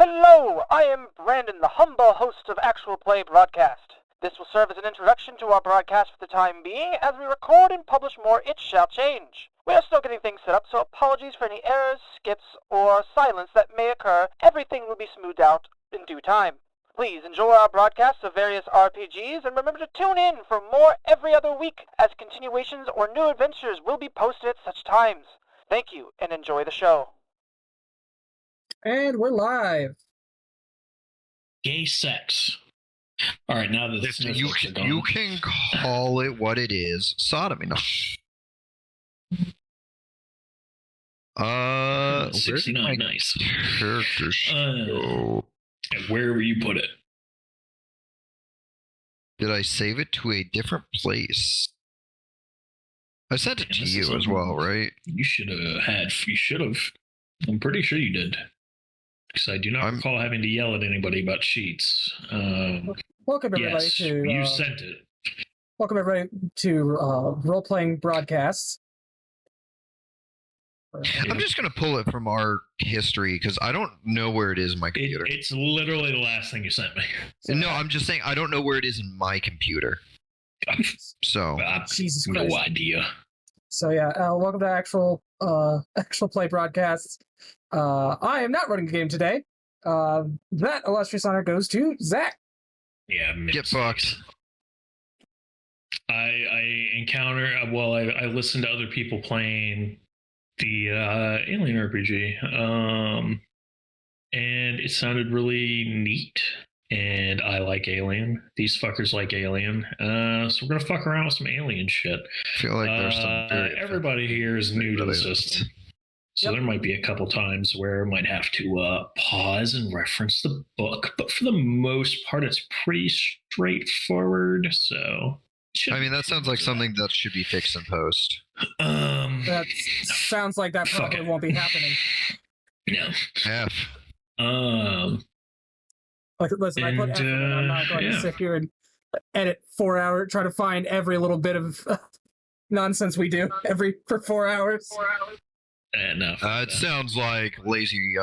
Hello, I am Brandon, the humble host of Actual Play Broadcast. This will serve as an introduction to our broadcast for the time being. As we record and publish more, it shall change. We are still getting things set up, so apologies for any errors, skips, or silence that may occur. Everything will be smoothed out in due time. Please enjoy our broadcasts of various RPGs, and remember to tune in for more every other week, as continuations or new adventures will be posted at such times. Thank you, and enjoy the show. And we're live. Gay sex. All right, now that Listen, you can call it what it is. Sodomy. No. 69, nice. Characters. Wherever you put it. Did I save it to a different place? I sent it to you as well, right? You should have. I'm pretty sure you did. Because I do not recall having to yell at anybody about sheets. Welcome everybody yes, to you sent it. Welcome everybody to role-playing broadcasts. I'm just gonna pull it from our history because I don't know where it is in my computer. It's literally the last thing you sent me. No, I'm just saying I don't know where it is in my computer. So Jesus Christ. No idea. So yeah, welcome to actual play broadcasts. I am not running the game today. That illustrious honor goes to Zach. Yeah, get fucked. I listened to other people playing the Alien RPG, and it sounded really neat. And I like Alien. These fuckers like Alien. So we're gonna fuck around with some Alien shit. I feel like there's some everybody here is new to the system. So there might be a couple times where I might have to pause and reference the book, but for the most part, it's pretty straightforward. So, that sounds like something that should be fixed in post. That sounds like that probably won't be happening. No. Listen, I put effort in. I'm not going to sit here and edit 4 hours, try to find every little bit of nonsense we do for 4 hours. It sounds like lazy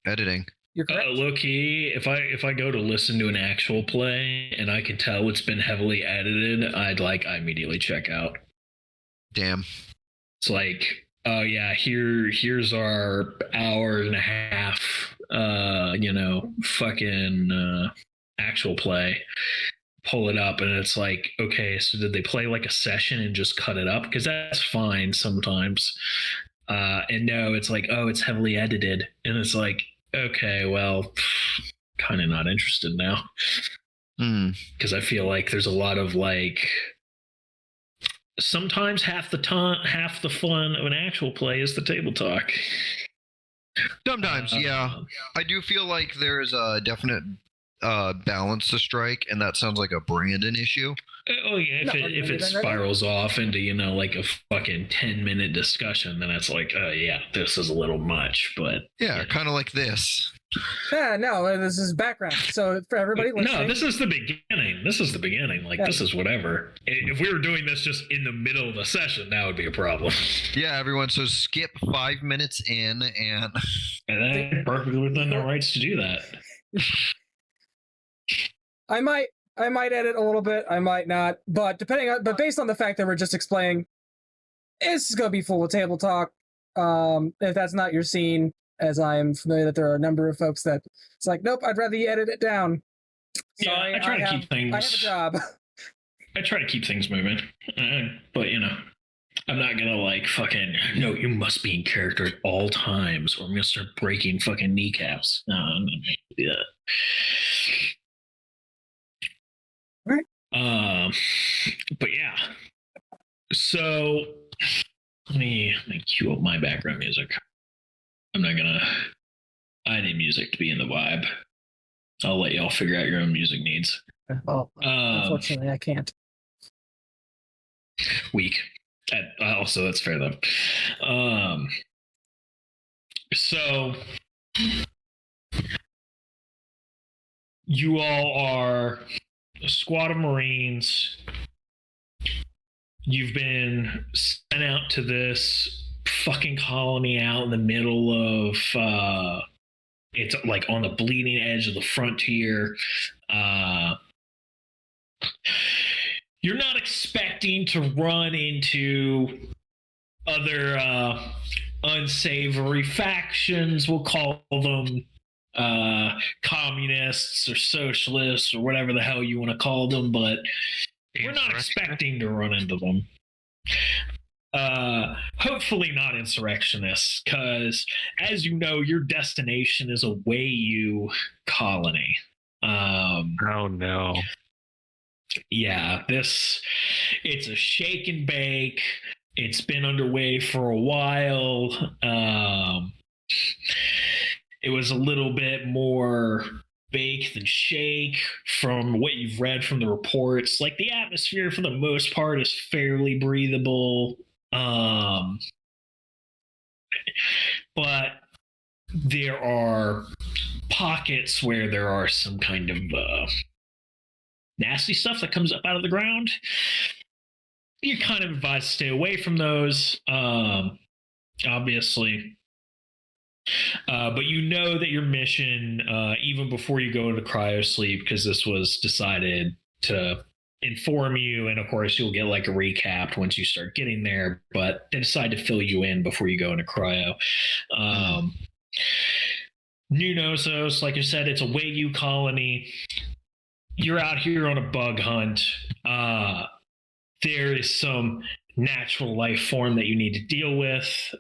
editing. You're correct. Low-key, if I go to listen to an actual play and I can tell it's been heavily edited, I immediately check out. Damn. It's like, oh yeah, here's our hour and a half, actual play. Pull it up and it's like, okay, so did they play like a session and just cut it up? Because that's fine sometimes. And no, it's like, oh, it's heavily edited. And it's like, okay, well, kind of not interested now. Because I feel like there's a lot of sometimes half the fun of an actual play is the table talk. Sometimes, yeah. I do feel like there is a definite balance to strike, and that sounds like a Brandon issue. Oh yeah, if it spirals off into like a fucking 10-minute discussion, then it's like, oh yeah, this is a little much. But yeah, kind of like this. Yeah, no, this is background. So for everybody listening, no, this is the beginning. This is the beginning. This is whatever. If we were doing this just in the middle of the session, that would be a problem. Yeah, everyone. So skip 5 minutes in, and they're perfectly within their rights to do that. I might edit a little bit, I might not, but based on the fact that we're just explaining, it's gonna be full of table talk. If that's not your scene, as I am familiar that there are a number of folks that it's like, nope, I'd rather you edit it down. Sorry, yeah, I try to keep things. I have a job. I try to keep things moving, but I'm not gonna fucking no. You must be in character at all times, or I'm gonna start breaking fucking kneecaps. No, I'm not gonna do that. Right. But yeah. So let me cue up my background music. I need music to be in the vibe. I'll let y'all figure out your own music needs. Well, unfortunately, I can't. Weak. Also, that's fair though. So you all are a squad of Marines. You've been sent out to this fucking colony out in the middle of It's like on the bleeding edge of the frontier. You're not expecting to run into other unsavory factions, we'll call them communists or socialists or whatever the hell you want to call them, but we're not expecting to run into them. Hopefully not insurrectionists, because as you know, your destination is a Wei colony. Oh no. Yeah, it's a shake and bake. It's been underway for a while. It was a little bit more bake than shake from what you've read from the reports. Like, the atmosphere for the most part is fairly breathable. But there are pockets where there are some kind of nasty stuff that comes up out of the ground. You're kind of advised to stay away from those, obviously. But you know that your mission, even before you go into cryosleep, because this was decided to inform you, and of course you'll get like a recap once you start getting there, but they decide to fill you in before you go into cryo. New Nosos, like I said, it's a Wei colony. You're out here on a bug hunt. There is some natural life form that you need to deal with.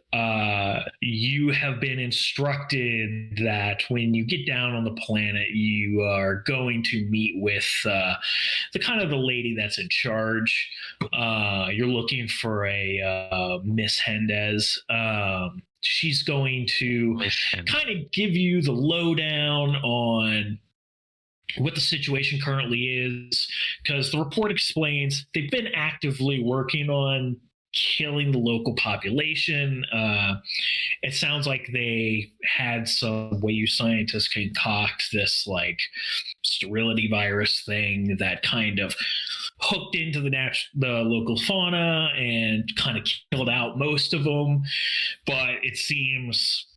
You have been instructed that when you get down on the planet, you are going to meet with the kind of the lady that's in charge. You're looking for a Miss Hendez. She's going to kind of give you the lowdown on what the situation currently is, because the report explains they've been actively working on killing the local population. It sounds like they had some Wei scientists concoct this like sterility virus thing that kind of hooked into the local fauna and kind of killed out most of them. But it seems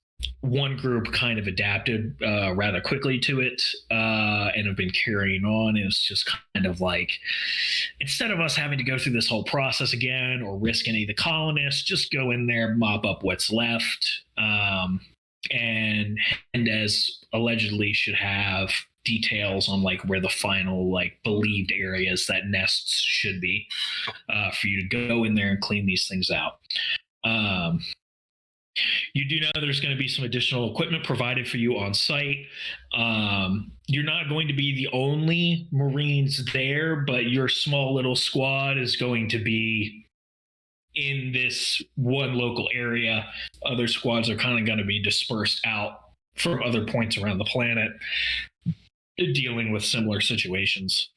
one group kind of adapted rather quickly to it and have been carrying on. And it's just kind of like, instead of us having to go through this whole process again or risk any of the colonists, just go in there, mop up what's left. And as allegedly should have details on like where the final like believed areas that nests should be for you to go in there and clean these things out. You do know there's going to be some additional equipment provided for you on site. You're not going to be the only Marines there, but your small little squad is going to be in this one local area. Other squads are kind of going to be dispersed out from other points around the planet, dealing with similar situations.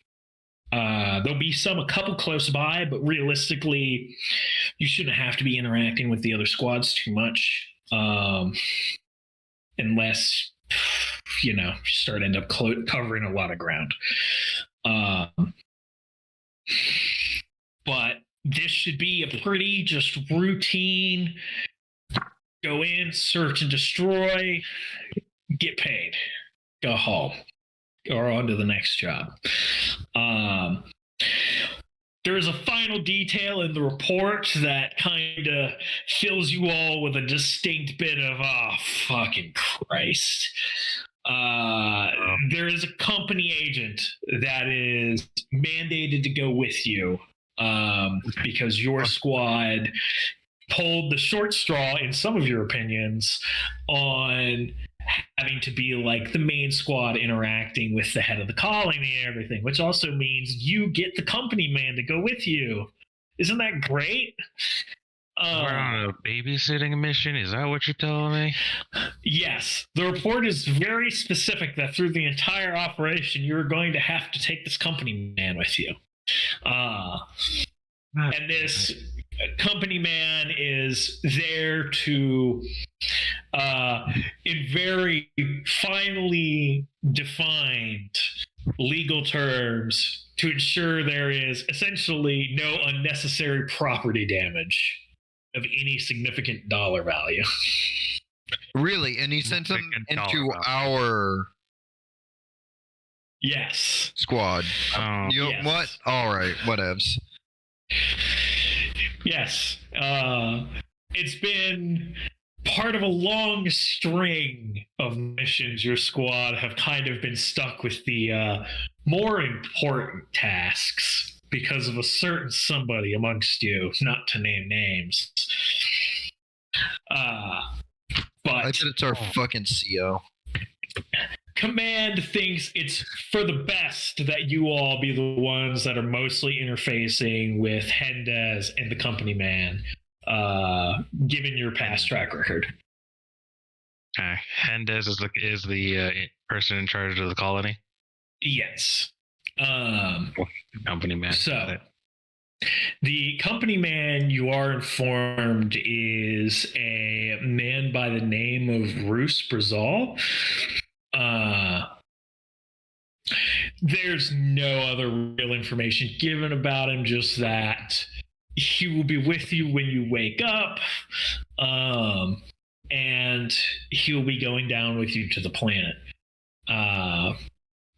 There'll be a couple close by, but realistically, you shouldn't have to be interacting with the other squads too much, unless you end up covering a lot of ground. But this should be a pretty just routine. Go in, search and destroy, get paid, go home, or on to the next job. There is a final detail in the report that kind of fills you all with a distinct bit of, oh, fucking Christ. There is a company agent that is mandated to go with you because your squad pulled the short straw, in some of your opinions, on having to be like the main squad interacting with the head of the colony and everything, which also means you get the company man to go with you. Isn't that great? We're on a babysitting mission? Is that what you're telling me? Yes. The report is very specific that through the entire operation, you're going to have to take this company man with you. And this company man is there to, in very finely defined legal terms, to ensure there is essentially no unnecessary property damage of any significant dollar value. Really? And he sent them Pick a dollar into amount. our Yes. squad. Oh, You yes. what? All right, whatevs. Yes. It's been part of a long string of missions. Your squad have kind of been stuck with the more important tasks because of a certain somebody amongst you, not to name names. I But bet it's our fucking CO. Command thinks it's for the best that you all be the ones that are mostly interfacing with Hendez and the company man, given your past track record. okay. Hendez is the person in charge of the colony. Yes. Company man. So, the company man, you are informed, is a man by the name of Roos Brazal. There's no other real information given about him, just that he will be with you when you wake up, and he'll be going down with you to the planet.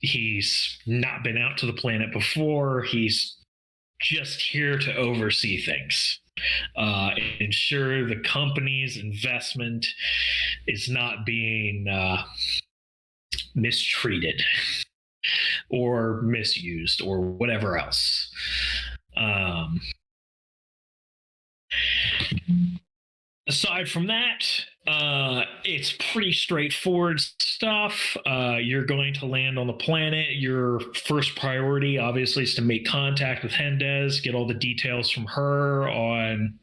He's not been out to the planet before. He's just here to oversee things, ensure the company's investment is not being mistreated or misused or whatever else. Aside from that, it's pretty straightforward stuff. You're going to land on the planet. Your first priority, obviously, is to make contact with Hendez, get all the details from her on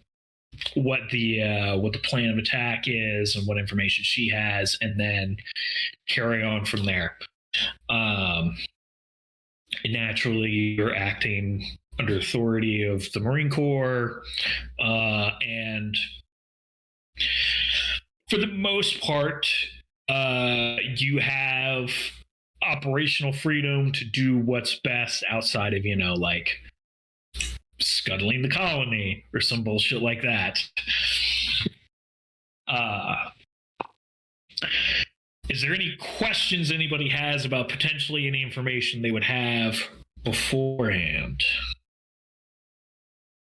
what the plan of attack is and what information she has, and then carry on from there. Naturally, you're acting under authority of the Marine Corps, and for the most part, you have operational freedom to do what's best outside of, like scuttling the colony or some bullshit like that. Is there any questions anybody has about potentially any information they would have beforehand?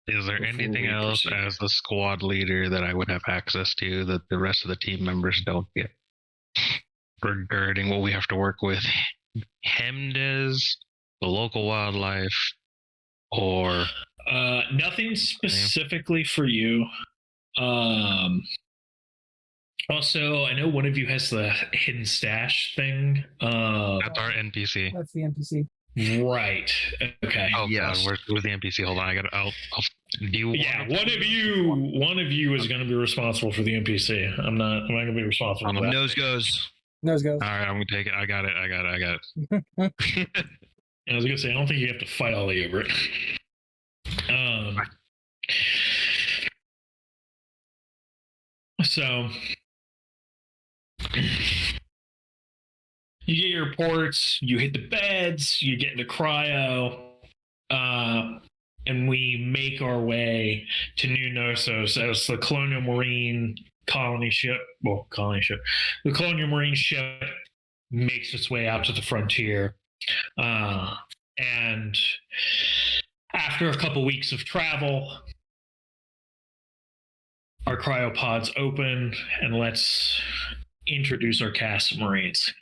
Is there Before anything we else proceed. as the squad leader that I would have access to that the rest of the team members don't get regarding what we have to work with? Hemdes, the local wildlife, or Nothing specifically for you. Also, I know one of you has the hidden stash thing. that's our NPC. That's the NPC. Right. Okay. Oh Yes. God, where's the NPC? Hold on, I'll do you Yeah, want it? one of you is going to be responsible for the NPC. I'm not going to be responsible for that. Nose goes. Nose goes. All right, I'm gonna take it. I got it. And I was going to say, I don't think you have to fight all over it. So you get your reports, you hit the beds, you get into cryo, and we make our way to New Nosos as the Colonial Marine the Colonial Marine ship makes its way out to the frontier. And after a couple weeks of travel, our cryopods open, and let's introduce our cast of Marines.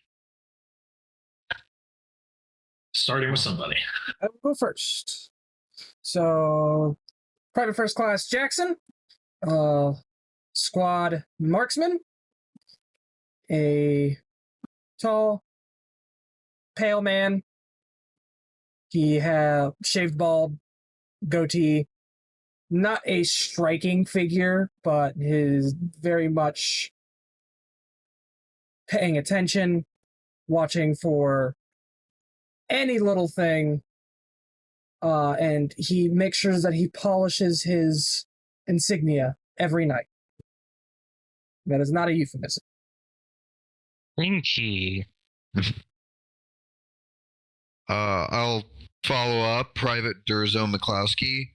Starting with somebody. I will go first. So, Private First Class Jackson, squad marksman, a tall, pale man. He had shaved bald, goatee. Not a striking figure, but is very much paying attention, watching for any little thing, and he makes sure that he polishes his insignia every night. That is not a euphemism. Thank I'll follow up. Private Durzo McCloskey.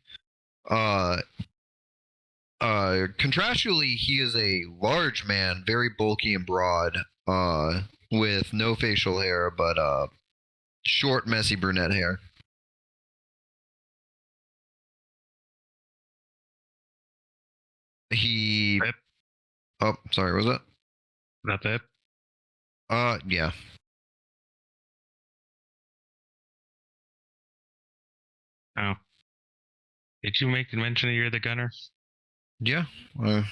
Contrastually, he is a large man, very bulky and broad, with no facial hair, but short, messy brunette hair. He. Yep. Oh, sorry. Was it? That's it. Yeah. Oh. Did you make mention that you're the gunner? Yeah. Okay.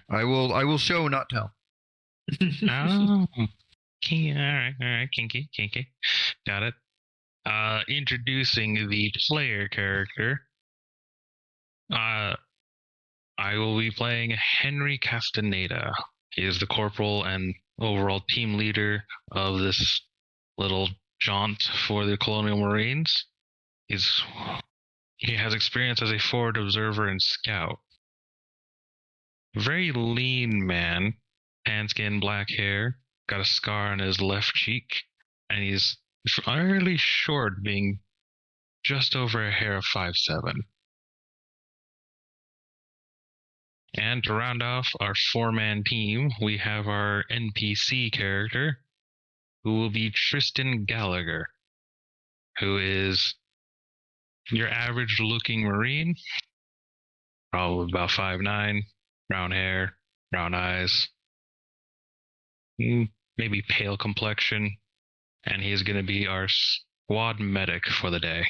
I will show, not tell. Oh. All right. Kinky. Got it. Introducing the player character. I will be playing Henry Castaneda. He is the corporal and overall team leader of this little jaunt for the Colonial Marines. He has experience as a forward observer and scout. Very lean man, tan skin, black hair, got a scar on his left cheek, and he's fairly short, being just over a hair of 5'7". And to round off our 4-man team, we have our NPC character, who will be Tristan Gallagher, who is your average looking Marine, probably about 5'9", brown hair, brown eyes, maybe pale complexion, and he's going to be our squad medic for the day.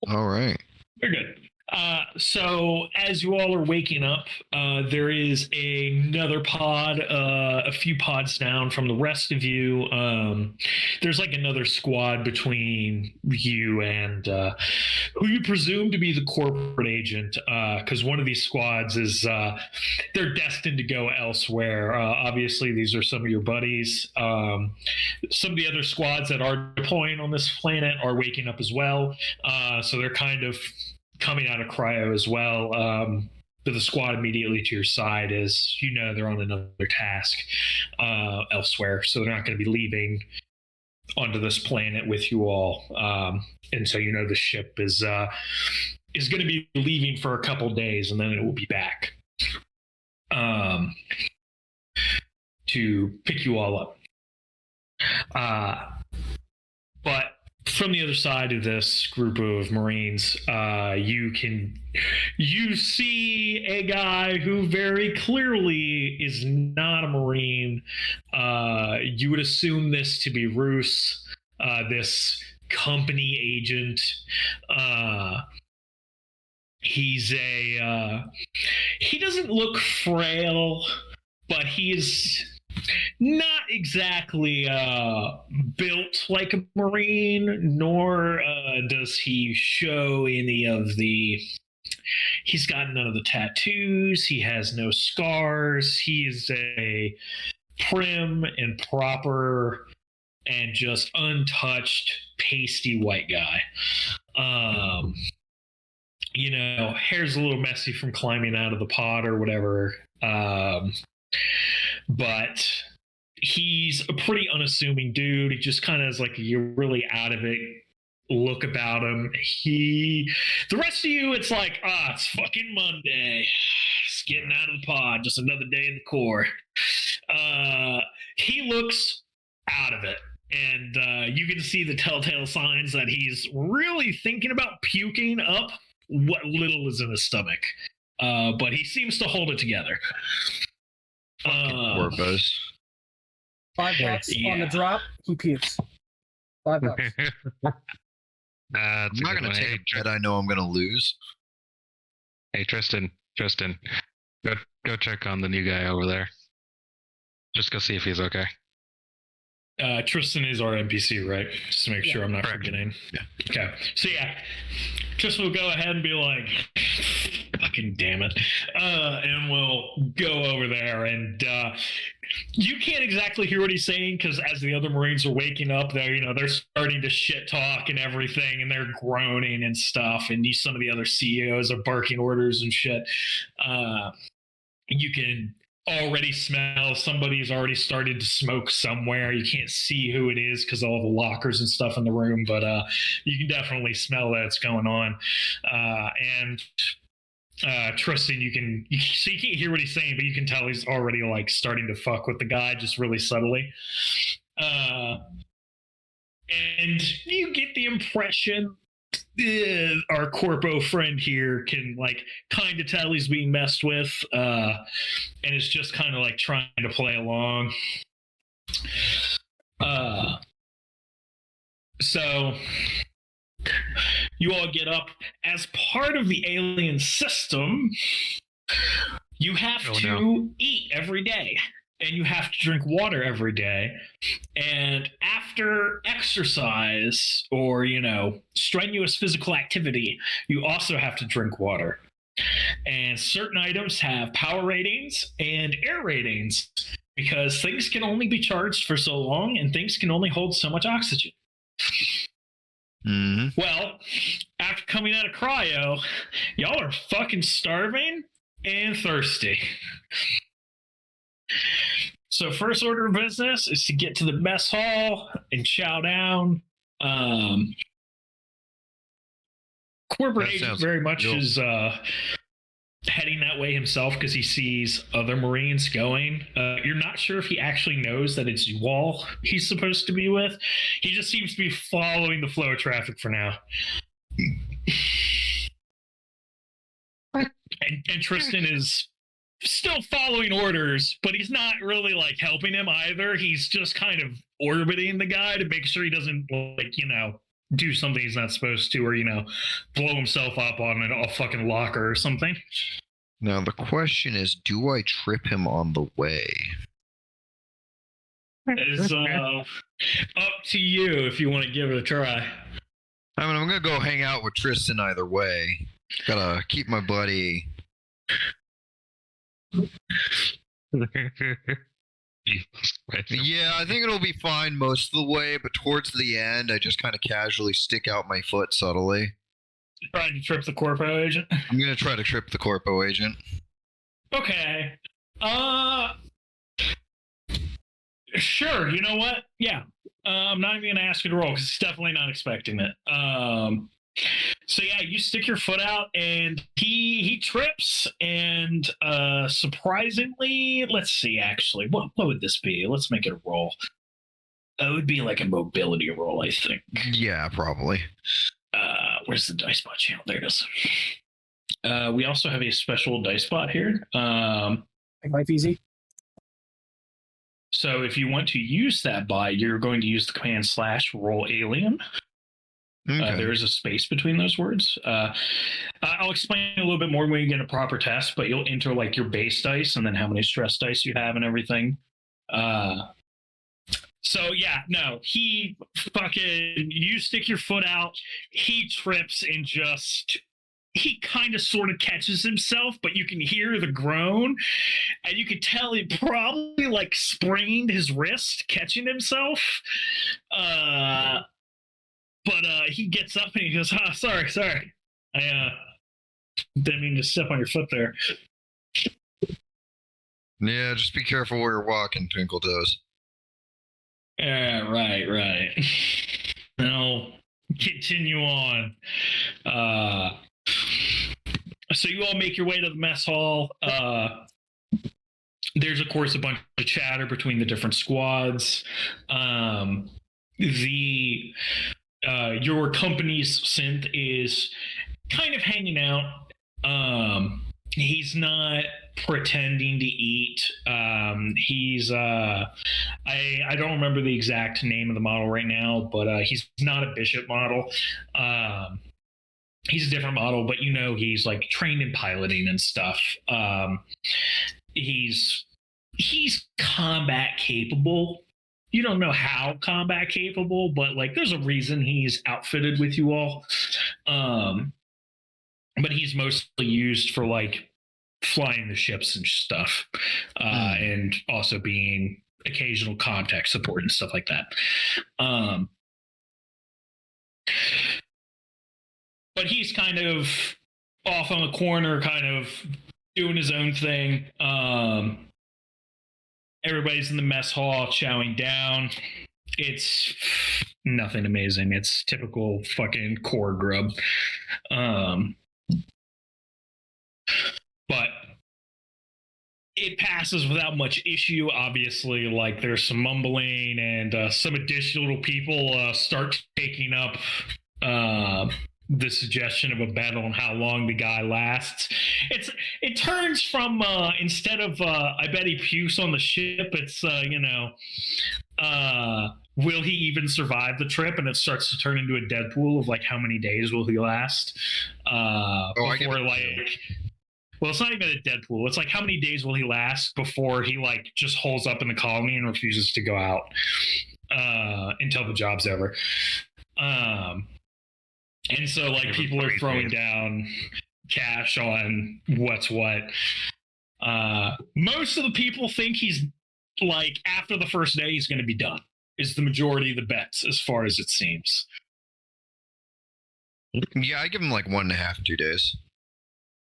All right. Very good. So as you all are waking up, there is another pod, a few pods down from the rest of you. There's like another squad between you and who you presume to be the corporate agent, because one of these squads is they're destined to go elsewhere. Obviously, these are some of your buddies. Some of the other squads that are deploying on this planet are waking up as well, so they're kind of coming out of cryo as well. But the squad immediately to your side is, they're on another task elsewhere, so they're not going to be leaving onto this planet with you all. And so the ship is going to be leaving for a couple days, and then it will be back to pick you all up. But from the other side of this group of Marines, you see a guy who very clearly is not a Marine. You would assume this to be Roos, this company agent. He doesn't look frail, but he is not exactly built like a Marine, nor does he show any of the... He's got none of the tattoos. He has no scars. He is a prim and proper and just untouched, pasty white guy. Hair's a little messy from climbing out of the pod or whatever. But he's a pretty unassuming dude. He just kind of has like a really out of it look about him. The rest of you, it's like, it's fucking Monday. Just getting out of the pod. Just another day in the Corps. He looks out of it. And you can see the telltale signs that he's really thinking about puking up what little is in his stomach. But he seems to hold it together. Corpus. $5 on the drop. He pukes. $5. I'm not going to take a bet I know I'm going to lose. Hey, Tristan, go check on the new guy over there. Just go see if he's okay. Tristan is our NPC, right? Just to make sure I'm not forgetting. Yeah. Okay. So Tristan will go ahead and be like, fucking damn it. And we'll go over there, and you can't exactly hear what he's saying, because as the other Marines are waking up, they're starting to shit talk and everything, and they're groaning and stuff, and some of the other CEOs are barking orders and shit. You can already smell somebody's already started to smoke somewhere. You can't see who it is because of all the lockers and stuff in the room, but you can definitely smell that it's going on. And Tristan, you can't hear what he's saying, but you can tell he's already like starting to fuck with the guy just really subtly. And you get the impression our corpo friend here can like kind of tell he's being messed with, and it's just kind of like trying to play along. So you all get up. As part of the alien system, you have to eat every day, and you have to drink water every day. And after exercise or, strenuous physical activity, you also have to drink water. And certain items have power ratings and air ratings because things can only be charged for so long and things can only hold so much oxygen. Mm-hmm. Well, after coming out of cryo, y'all are fucking starving and thirsty. So first order of business is to get to the mess hall and chow down. Corporate agent very much is heading that way himself because he sees other Marines going. You're not sure if he actually knows that it's you all he's supposed to be with. He just seems to be following the flow of traffic for now. And Tristan is still following orders, but he's not really like helping him either. He's just kind of orbiting the guy to make sure he doesn't do something he's not supposed to, or blow himself up on a fucking locker or something. Now the question is, do I trip him on the way? It is up to you if you want to give it a try. I mean, I'm gonna go hang out with Tristan either way. Gotta keep my buddy. Yeah, I think it'll be fine most of the way, but towards the end, I just kind of casually stick out my foot subtly. Trying to trip the corpo agent? I'm gonna try to trip the corpo agent. Okay. Sure, you know what? Yeah. I'm not even gonna ask you to roll because it's definitely not expecting it. So yeah, you stick your foot out and he trips, and surprisingly, let's see, actually, what would this be? Let's make it a roll. It would be like a mobility roll, I think. Yeah, probably. Where's the dice bot channel? There it is. We also have a special dice bot here. Make life easy. So if you want to use that bot, you're going to use the command /roll alien. Okay. There is a space between those words. I'll explain a little bit more when you get a proper test, but you'll enter like your base dice and then how many stress dice you have and everything. So yeah, no, he fucking, you stick your foot out, he trips and he kind of sort of catches himself, but you can hear the groan and you can tell he probably like sprained his wrist catching himself. But he gets up and he goes, sorry. I didn't mean to step on your foot there. Yeah, just be careful where you're walking, Twinkle Toes. Yeah, right. Now, continue on. So you all make your way to the mess hall. There's, of course, a bunch of chatter between the different squads. Your company's synth is kind of hanging out. He's not pretending to eat. He's I don't remember the exact name of the model right now, but he's not a bishop model. He's a different model, but he's like trained in piloting and stuff. He's combat capable. You don't know how combat capable, but like there's a reason he's outfitted with you all. But he's mostly used for like flying the ships and stuff, and also being occasional contact support and stuff like that. But he's kind of off on the corner, kind of doing his own thing. Everybody's in the mess hall chowing down. It's nothing amazing. It's typical fucking core grub. But it passes without much issue. Obviously, like there's some mumbling and some additional people start taking up the suggestion of a bet on how long the guy lasts. It turns from instead of I bet he pukes on the ship, it's will he even survive the trip? And it starts to turn into a Deadpool of like how many days will he last? Before like. Well, it's not even a Deadpool. It's like how many days will he last before he like just holes up in the colony and refuses to go out until the job's over. And so like people are throwing down cash on what's what. Most of the people think he's like after the first day he's going to be done. Is the majority of the bets as far as it seems. Yeah, I give him like 1.5, 2 days.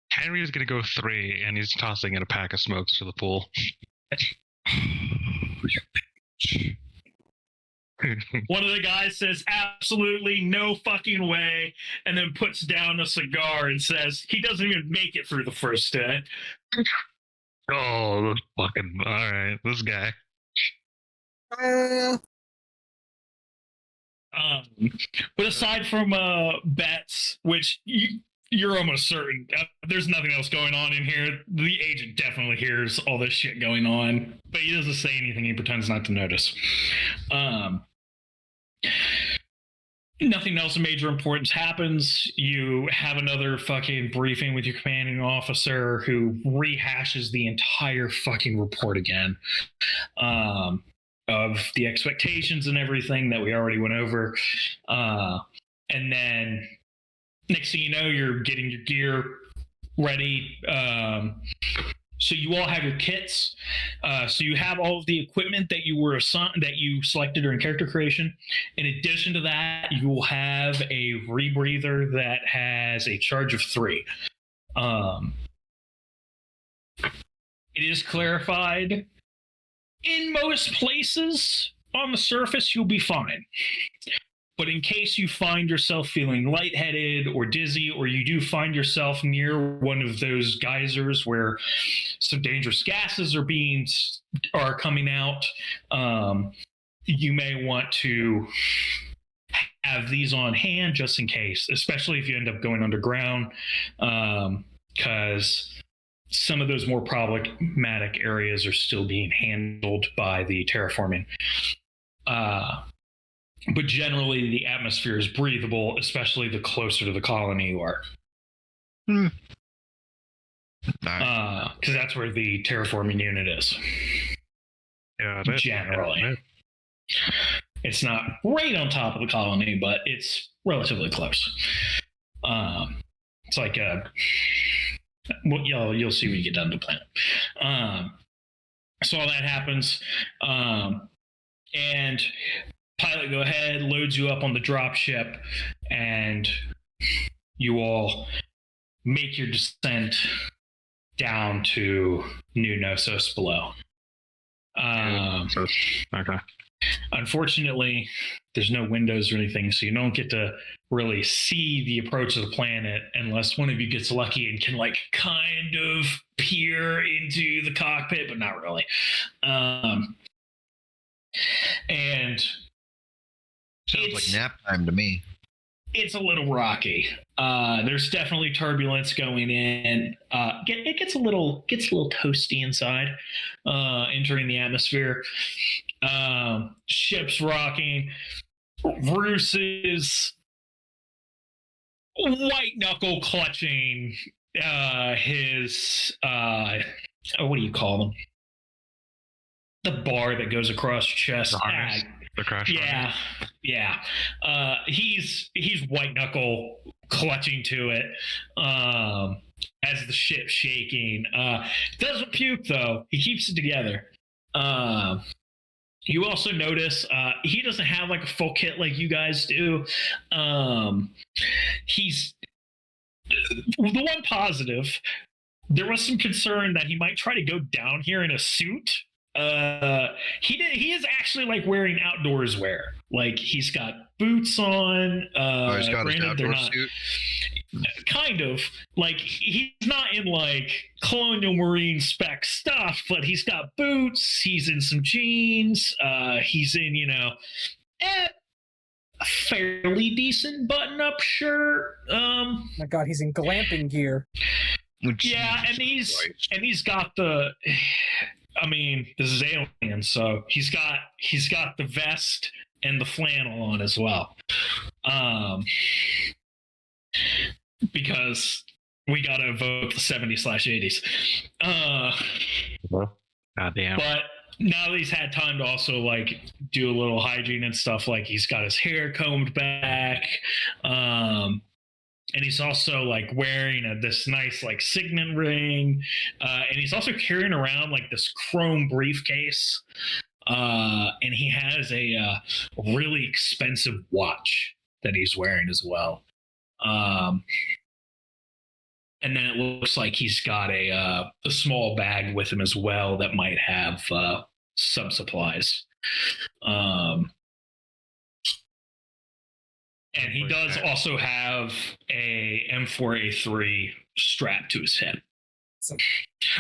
Henry's gonna go 3, and he's tossing in a pack of smokes to the pool. One of the guys says, absolutely no fucking way, and then puts down a cigar and says, he doesn't even make it through the first day. Oh, fucking, alright, this guy. But aside from bets, which you're almost certain there's nothing else going on in here. The agent definitely hears all this shit going on, but he doesn't say anything. He pretends not to notice. Nothing else of major importance happens. You have another fucking briefing with your commanding officer who rehashes the entire fucking report again of the expectations and everything that we already went over. And then next thing you know, you're getting your gear ready. So you all have your kits. So you have all of the equipment that you were assigned, that you selected during character creation. In addition to that, you will have a rebreather that has a charge of 3. It is clarified. In most places on the surface, you'll be fine. But in case you find yourself feeling lightheaded or dizzy, or you do find yourself near one of those geysers where some dangerous gases are coming out, you may want to have these on hand just in case, especially if you end up going underground, because some of those more problematic areas are still being handled by the terraforming. But generally, the atmosphere is breathable, especially the closer to the colony you are. Because that's where the terraforming unit is. Yeah, generally. It's not right on top of the colony, but it's relatively close. It's like you'll see when you get down to the planet. So all that happens. And pilot, go ahead, loads you up on the drop ship, and you all make your descent down to New Knossos below. Okay. Unfortunately, there's no windows or anything, so you don't get to really see the approach of the planet unless one of you gets lucky and can like kind of peer into the cockpit, but not really. And sounds like nap time to me. It's a little rocky. There's definitely turbulence going in. It gets a little toasty inside, entering the atmosphere. Ship's rocking. Bruce is white knuckle clutching his what do you call them? The bar that goes across your chest. The crash. Yeah. He's white knuckle clutching to it as the ship's shaking. Doesn't puke though. He keeps it together. You also notice he doesn't have like a full kit like you guys do. He's the one positive. There was some concern that he might try to go down here in a suit He is actually like wearing outdoors wear. Like he's got boots on. He's got his Granted, they're outdoor not suit. kind of like he's not in like colonial marine spec stuff, but he's got boots. He's in some jeans. He's in a fairly decent button-up shirt. My God, he's in glamping gear. Yeah, and he's got the. I mean, this is Alien, so he's got the vest and the flannel on as well. Because we gotta evoke the 70s/80s. Goddamn. But now that he's had time to also like do a little hygiene and stuff, like he's got his hair combed back, and he's also like wearing this nice like signet ring, and he's also carrying around like this chrome briefcase, and he has a really expensive watch that he's wearing as well. And then it looks like he's got a small bag with him as well that might have some supplies. And he does also have a M4A3 strapped to his head.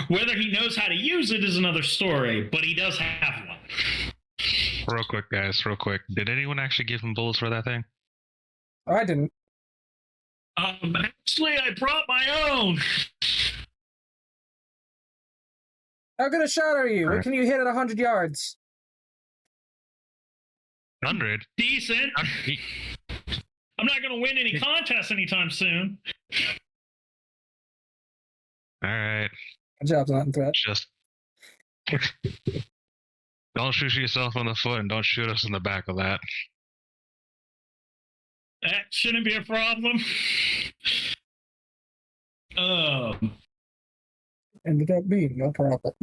Whether he knows how to use it is another story, but he does have one. Real quick, guys, real quick. Did anyone actually give him bullets for that thing? Oh, I didn't. Actually, I brought my own. How good a shot are you? What can you hit at 100 yards? 100? Decent. I'm not going to win any contests anytime soon. All right. My job's not in threat. Just don't shoot yourself on the foot and don't shoot us in the back of that. That shouldn't be a problem. Ended up being no problem.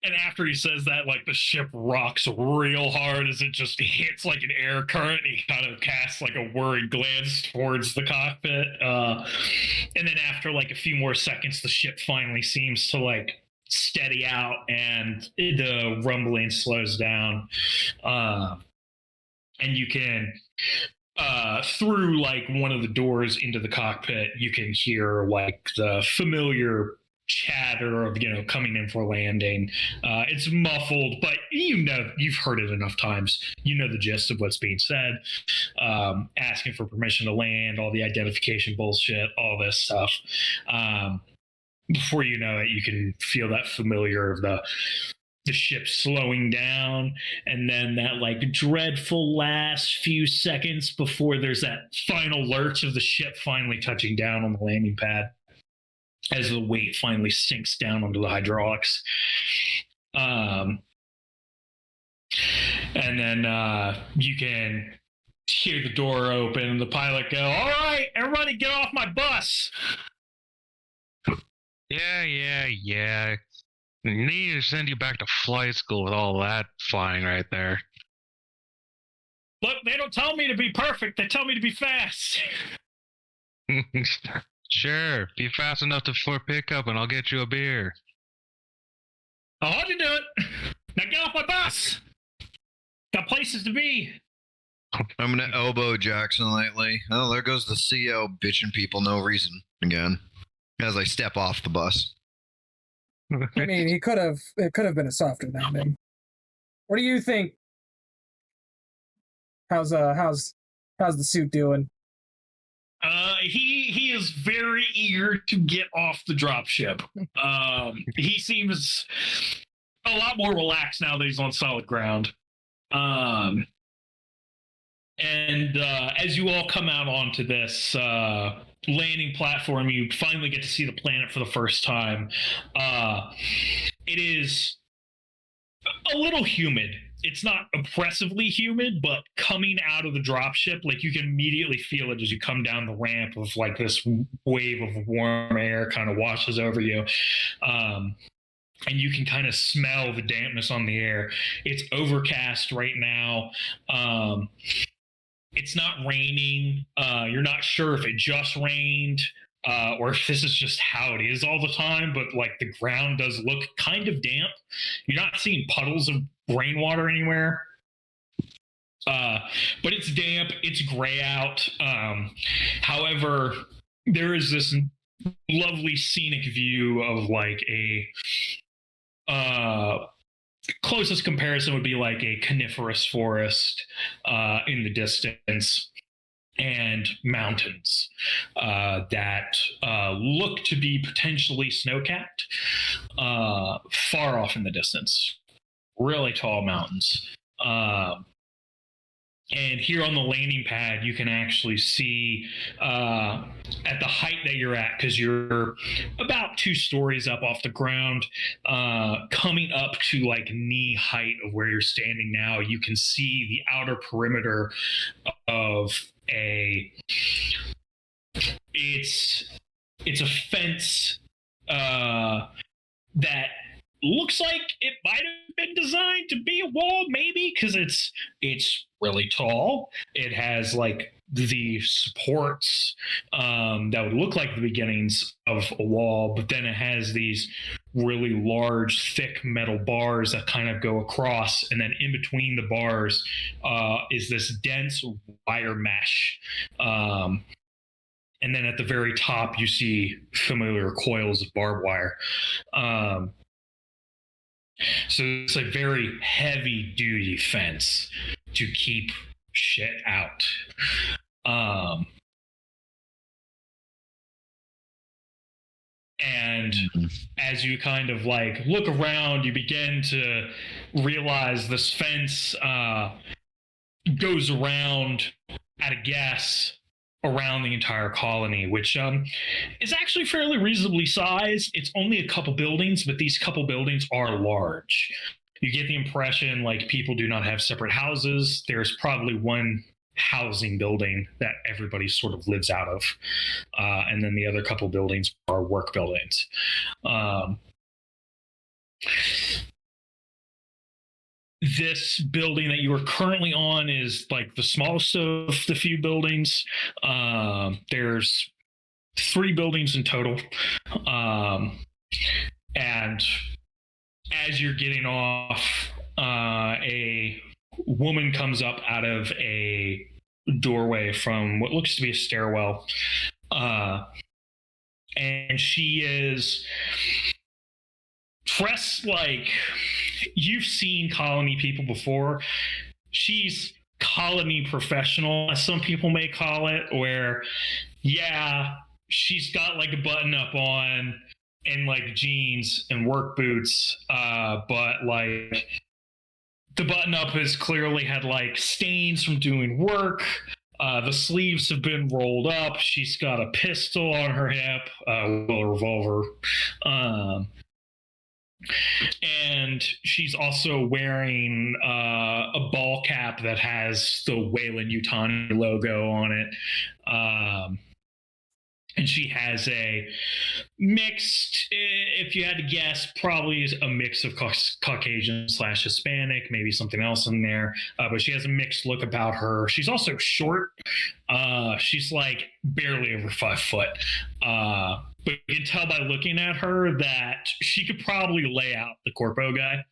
And after he says that, like the ship rocks real hard as it just hits like an air current. He kind of casts like a worried glance towards the cockpit, and then after like a few more seconds, the ship finally seems to like steady out, and the rumbling slows down, and you can. Through like one of the doors into the cockpit, you can hear like the familiar chatter of coming in for landing. It's muffled, but you've heard it enough times. You know the gist of what's being said. Asking for permission to land, all the identification bullshit, all this stuff. Before you know it, you can feel that familiar of the ship slowing down, and then that like dreadful last few seconds before there's that final lurch of the ship finally touching down on the landing pad as the weight finally sinks down onto the hydraulics. And then you can hear the door open and the pilot go, "All right, everybody get off my bus." Yeah. Need to send you back to flight school with all that flying right there. Look, they don't tell me to be perfect. They tell me to be fast. Sure, be fast enough for pickup and I'll get you a beer. I'll hold you to it. Now get off my bus. Got places to be. I'm going to elbow Jackson lightly. Oh, there goes the CO bitching people no reason again as I step off the bus. I mean, it could have been a softer landing. What do you think? How's the suit doing? He is very eager to get off the dropship. He seems a lot more relaxed now that he's on solid ground. And as you all come out onto this landing platform, you finally get to see the planet for the first time. It is a little humid. It's not oppressively humid, but coming out of the dropship, like you can immediately feel it as you come down the ramp of like this wave of warm air kind of washes over you. And you can kind of smell the dampness on the air. It's overcast right now. It's not raining. You're not sure if it just rained. or if this is just how it is all the time, but like the ground does look kind of damp. You're not seeing puddles of rainwater anywhere. But it's damp, it's gray out. However, there is this lovely scenic view of like closest comparison would be like a coniferous forest in the distance, and mountains that look to be potentially snow-capped far off in the distance. Really tall mountains. And here on the landing pad, you can actually see at the height that you're at, because you're about 2 stories up off the ground, coming up to like knee height of where you're standing now, you can see the outer perimeter of it's a fence that looks like it might have been designed to be a wall, maybe, because it's really tall. It has like the supports that would look like the beginnings of a wall, but then it has these really large, thick metal bars that kind of go across, and then in between the bars is this dense wire mesh. And then at the very top, you see familiar coils of barbed wire. So it's a very heavy duty fence to keep shit out. And as you kind of like look around, you begin to realize this fence goes around, at a guess, around the entire colony, which is actually fairly reasonably sized. It's only a couple buildings, but these couple buildings are large. You get the impression like people do not have separate houses. There's probably one housing building that everybody sort of lives out of. And then the other couple buildings are work buildings. This building that you are currently on is like the smallest of the few buildings. There's 3 buildings in total. And as you're getting off, a woman comes up out of a doorway from what looks to be a stairwell. And she is dressed like you've seen colony people before. She's colony professional, as some people may call it, where, yeah, she's got like a button up on and like jeans and work boots, but like the button up has clearly had like stains from doing work. The sleeves have been rolled up. She's got a pistol on her hip, a revolver. And she's also wearing a ball cap that has the Weyland-Yutani logo on it. And she has a mixed, if you had to guess, probably a mix of Caucasian / Hispanic, maybe something else in there. But she has a mixed look about her. She's also short. She's like barely over 5 foot. But you can tell by looking at her that she could probably lay out the corpo guy.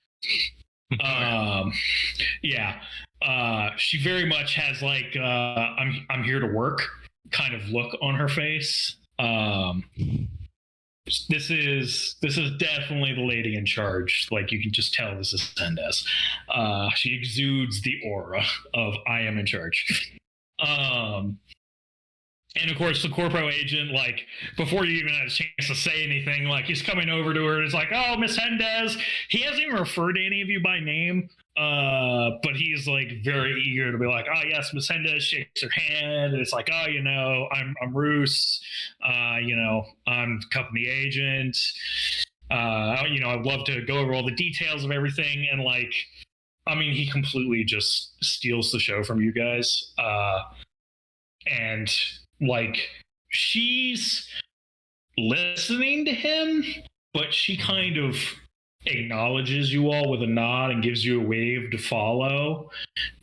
Yeah. She very much has like I'm here to work kind of look on her face. This is definitely the lady in charge. Like, you can just tell this is Mendez. She exudes the aura of I am in charge. And of course, the corpo agent, like, before you even had a chance to say anything, like, he's coming over to her and it's like, oh, Miss Mendez. He hasn't even referred to any of you by name, but he's like very eager to be like, oh yes, Miss Mendez, shakes her hand, and it's like, oh, you know, I'm Roos, you know, I'm company agent. You know, I'd love to go over all the details of everything, and like, I mean, he completely just steals the show from you guys, and like, she's listening to him, but she kind of acknowledges you all with a nod and gives you a wave to follow,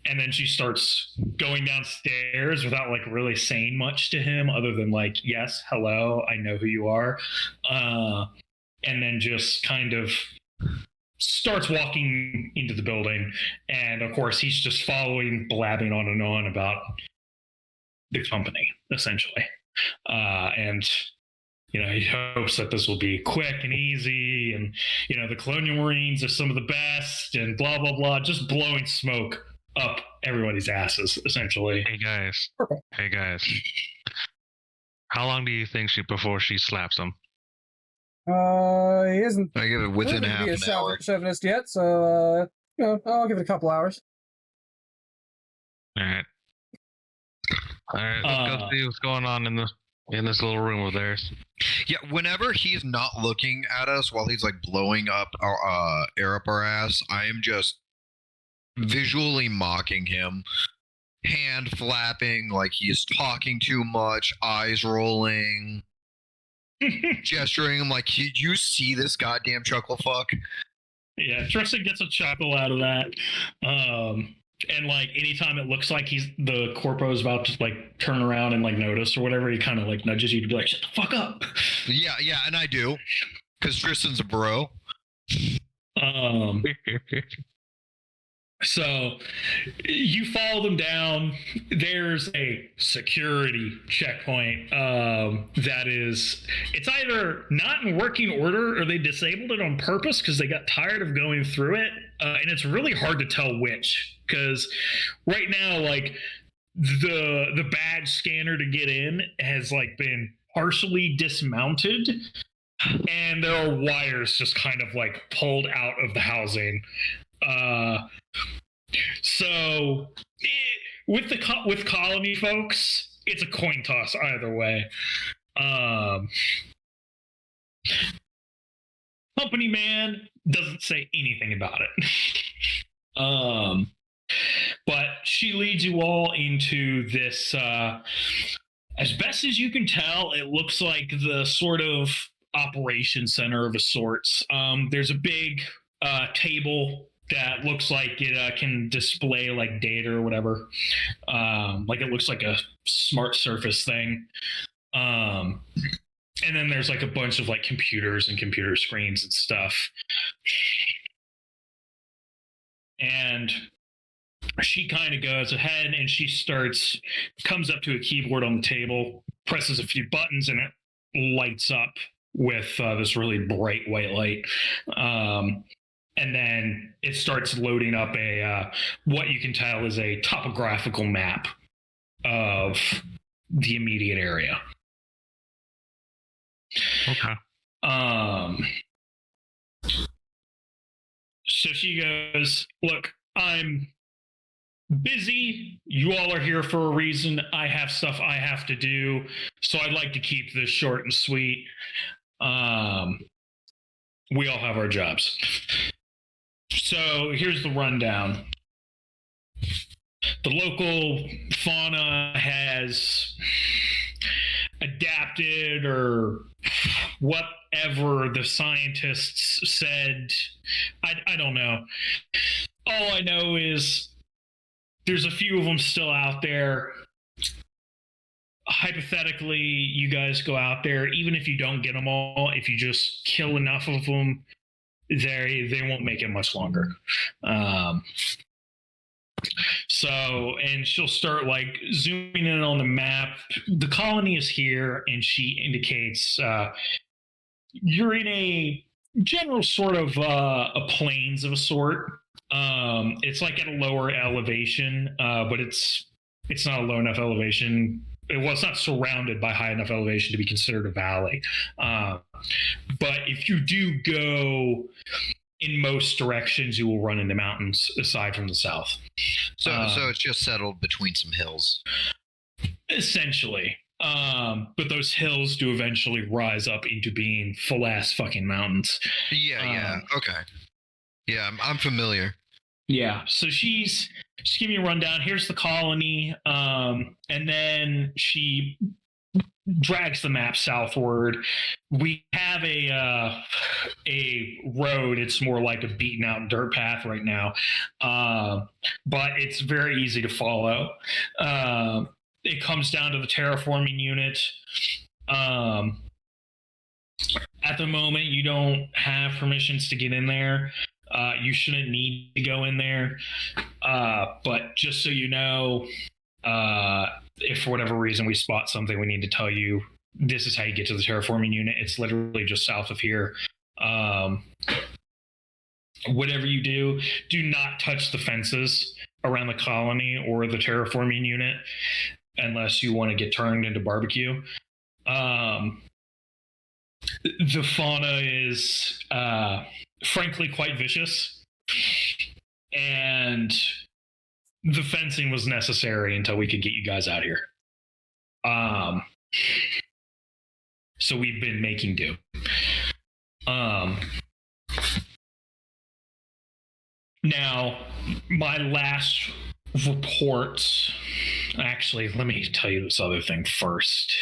and then she starts going downstairs without like really saying much to him other than like, yes, hello, I know who you are, and then just kind of starts walking into the building, and of course he's just following, blabbing on and on about the company essentially, and he hopes that this will be quick and easy, and the Colonial Marines are some of the best, and blah blah blah, just blowing smoke up everybody's asses essentially. Hey guys, how long do you think before she slaps him? He isn't. I give it within half an hour. Chauvinist yet, so I'll give it a couple hours. All right, let's go see what's going on in this little room of theirs. Yeah, whenever he's not looking at us while he's like blowing up our air up our ass, I am just visually mocking him, hand flapping like he is talking too much, eyes rolling, gesturing him like, you see this goddamn chuckle fuck? Yeah, Tristan gets a chuckle out of that. And like anytime it looks like the corpo's about to like turn around and like notice or whatever, he kind of like nudges you to be like, shut the fuck up. Yeah, and I do, because Tristan's a bro. So you follow them down. There's a security checkpoint it's either not in working order or they disabled it on purpose because they got tired of going through it, and it's really hard to tell which, because right now like the badge scanner to get in has like been partially dismounted, and there are wires just kind of like pulled out of the housing. So with colony folks, it's a coin toss either way. Company man doesn't say anything about it. But she leads you all into this, as best as you can tell, it looks like the sort of operation center of a sorts. There's a big table that looks like it can display like data or whatever. Like it looks like a smart surface thing. And then there's like a bunch of like computers and computer screens and stuff. And she kind of goes ahead and she comes up to a keyboard on the table, presses a few buttons, and it lights up with this really bright white light. And then it starts loading up what you can tell is a topographical map of the immediate area. Okay. So she goes, look, I'm busy. You all are here for a reason. I have stuff I have to do. So I'd like to keep this short and sweet. We all have our jobs. So here's the rundown. The local fauna has adapted, or whatever the scientists said. I don't know. All I know is there's a few of them still out there. Hypothetically, you guys go out there, even if you don't get them all, if you just kill enough of them, they won't make it much longer. And she'll start like zooming in on the map. The colony is here, and she indicates you're in a general sort of a plains of a sort. It's like at a lower elevation, but it's not a low enough elevation. It's not surrounded by high enough elevation to be considered a valley. But if you do go in most directions, you will run into mountains aside from the south. So it's just settled between some hills. Essentially. But those hills do eventually rise up into being full ass fucking mountains. Yeah. Okay. Yeah, I'm familiar. Yeah. So she's giving you a rundown. Here's the colony. And then she drags the map southward. We have a road. It's more like a beaten out dirt path right now, but it's very easy to follow. It comes down to the terraforming unit. At the moment, you don't have permissions to get in there. You shouldn't need to go in there. But just so you know, if for whatever reason we spot something, we need to tell you this is how you get to the terraforming unit. It's literally just south of here. Whatever you do, do not touch the fences around the colony or the terraforming unit unless you want to get turned into barbecue. The fauna is frankly quite vicious, and the fencing was necessary until we could get you guys out here. So we've been making do. Now, my last report, actually, let me tell you this other thing first.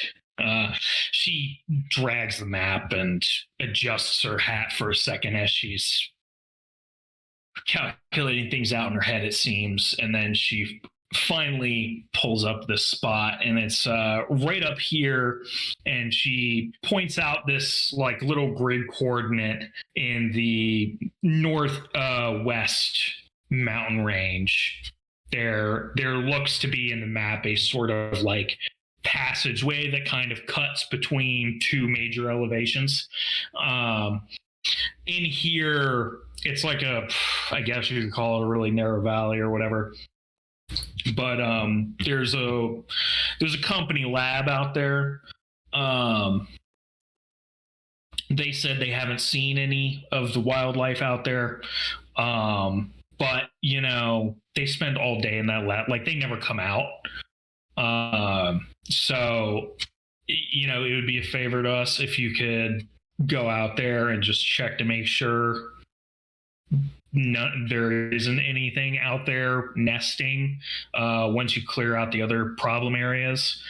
She drags the map and adjusts her hat for a second as she's calculating things out in her head, it seems, and then she finally pulls up this spot, and it's right up here, and she points out this like little grid coordinate in the northwest mountain range. There looks to be in the map a sort of like passageway that kind of cuts between two major elevations. In here, it's like I guess you could call it a really narrow valley or whatever. But there's a company lab out there. They said they haven't seen any of the wildlife out there. But you know, they spend all day in that lab. Like, they never come out. So, you know, it would be a favor to us if you could go out there and just check to make sure there isn't anything out there nesting once you clear out the other problem areas.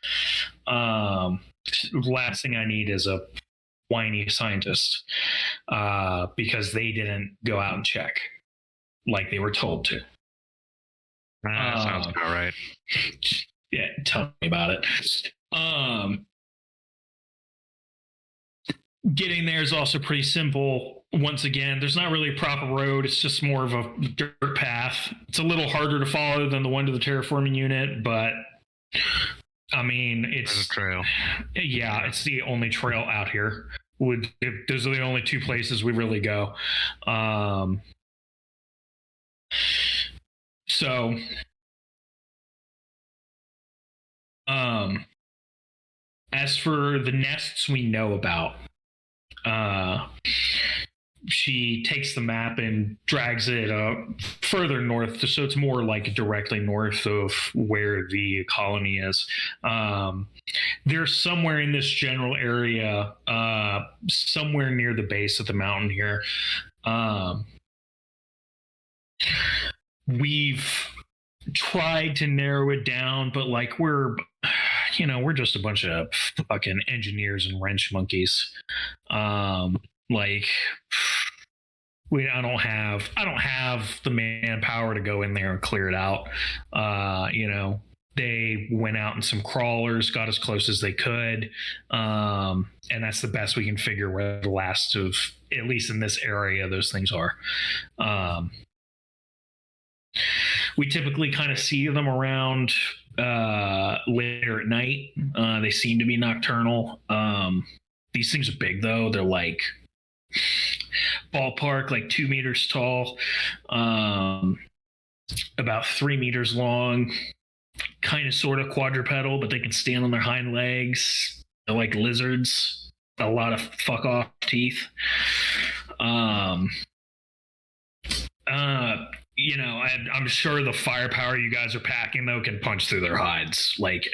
Last thing I need is a whiny scientist because they didn't go out and check like they were told to. That sounds about right. Yeah, tell me about it. Getting there is also pretty simple. Once again, there's not really a proper road. It's just more of a dirt path. It's a little harder to follow than the one to the terraforming unit, but I mean, it's a trail. Yeah, it's the only trail out here. Those are the only two places we really go. So, as for the nests we know about, she takes the map and drags it further north, so it's more like directly north of where the colony is. They're somewhere in this general area, somewhere near the base of the mountain here. We've tried to narrow it down, but like we're just a bunch of fucking engineers and wrench monkeys. Like, I don't have the manpower to go in there and clear it out. They went out in some crawlers, got as close as they could, and that's the best we can figure where the last of, at least in this area, those things are. We typically kind of see them around later at night. They seem to be nocturnal. These things are big, though. They're like ballpark, like 2 meters tall, about 3 meters long, kind of sort of quadrupedal, but they can stand on their hind legs. They're like lizards, a lot of fuck off teeth. I'm sure the firepower you guys are packing, though, can punch through their hides. Like,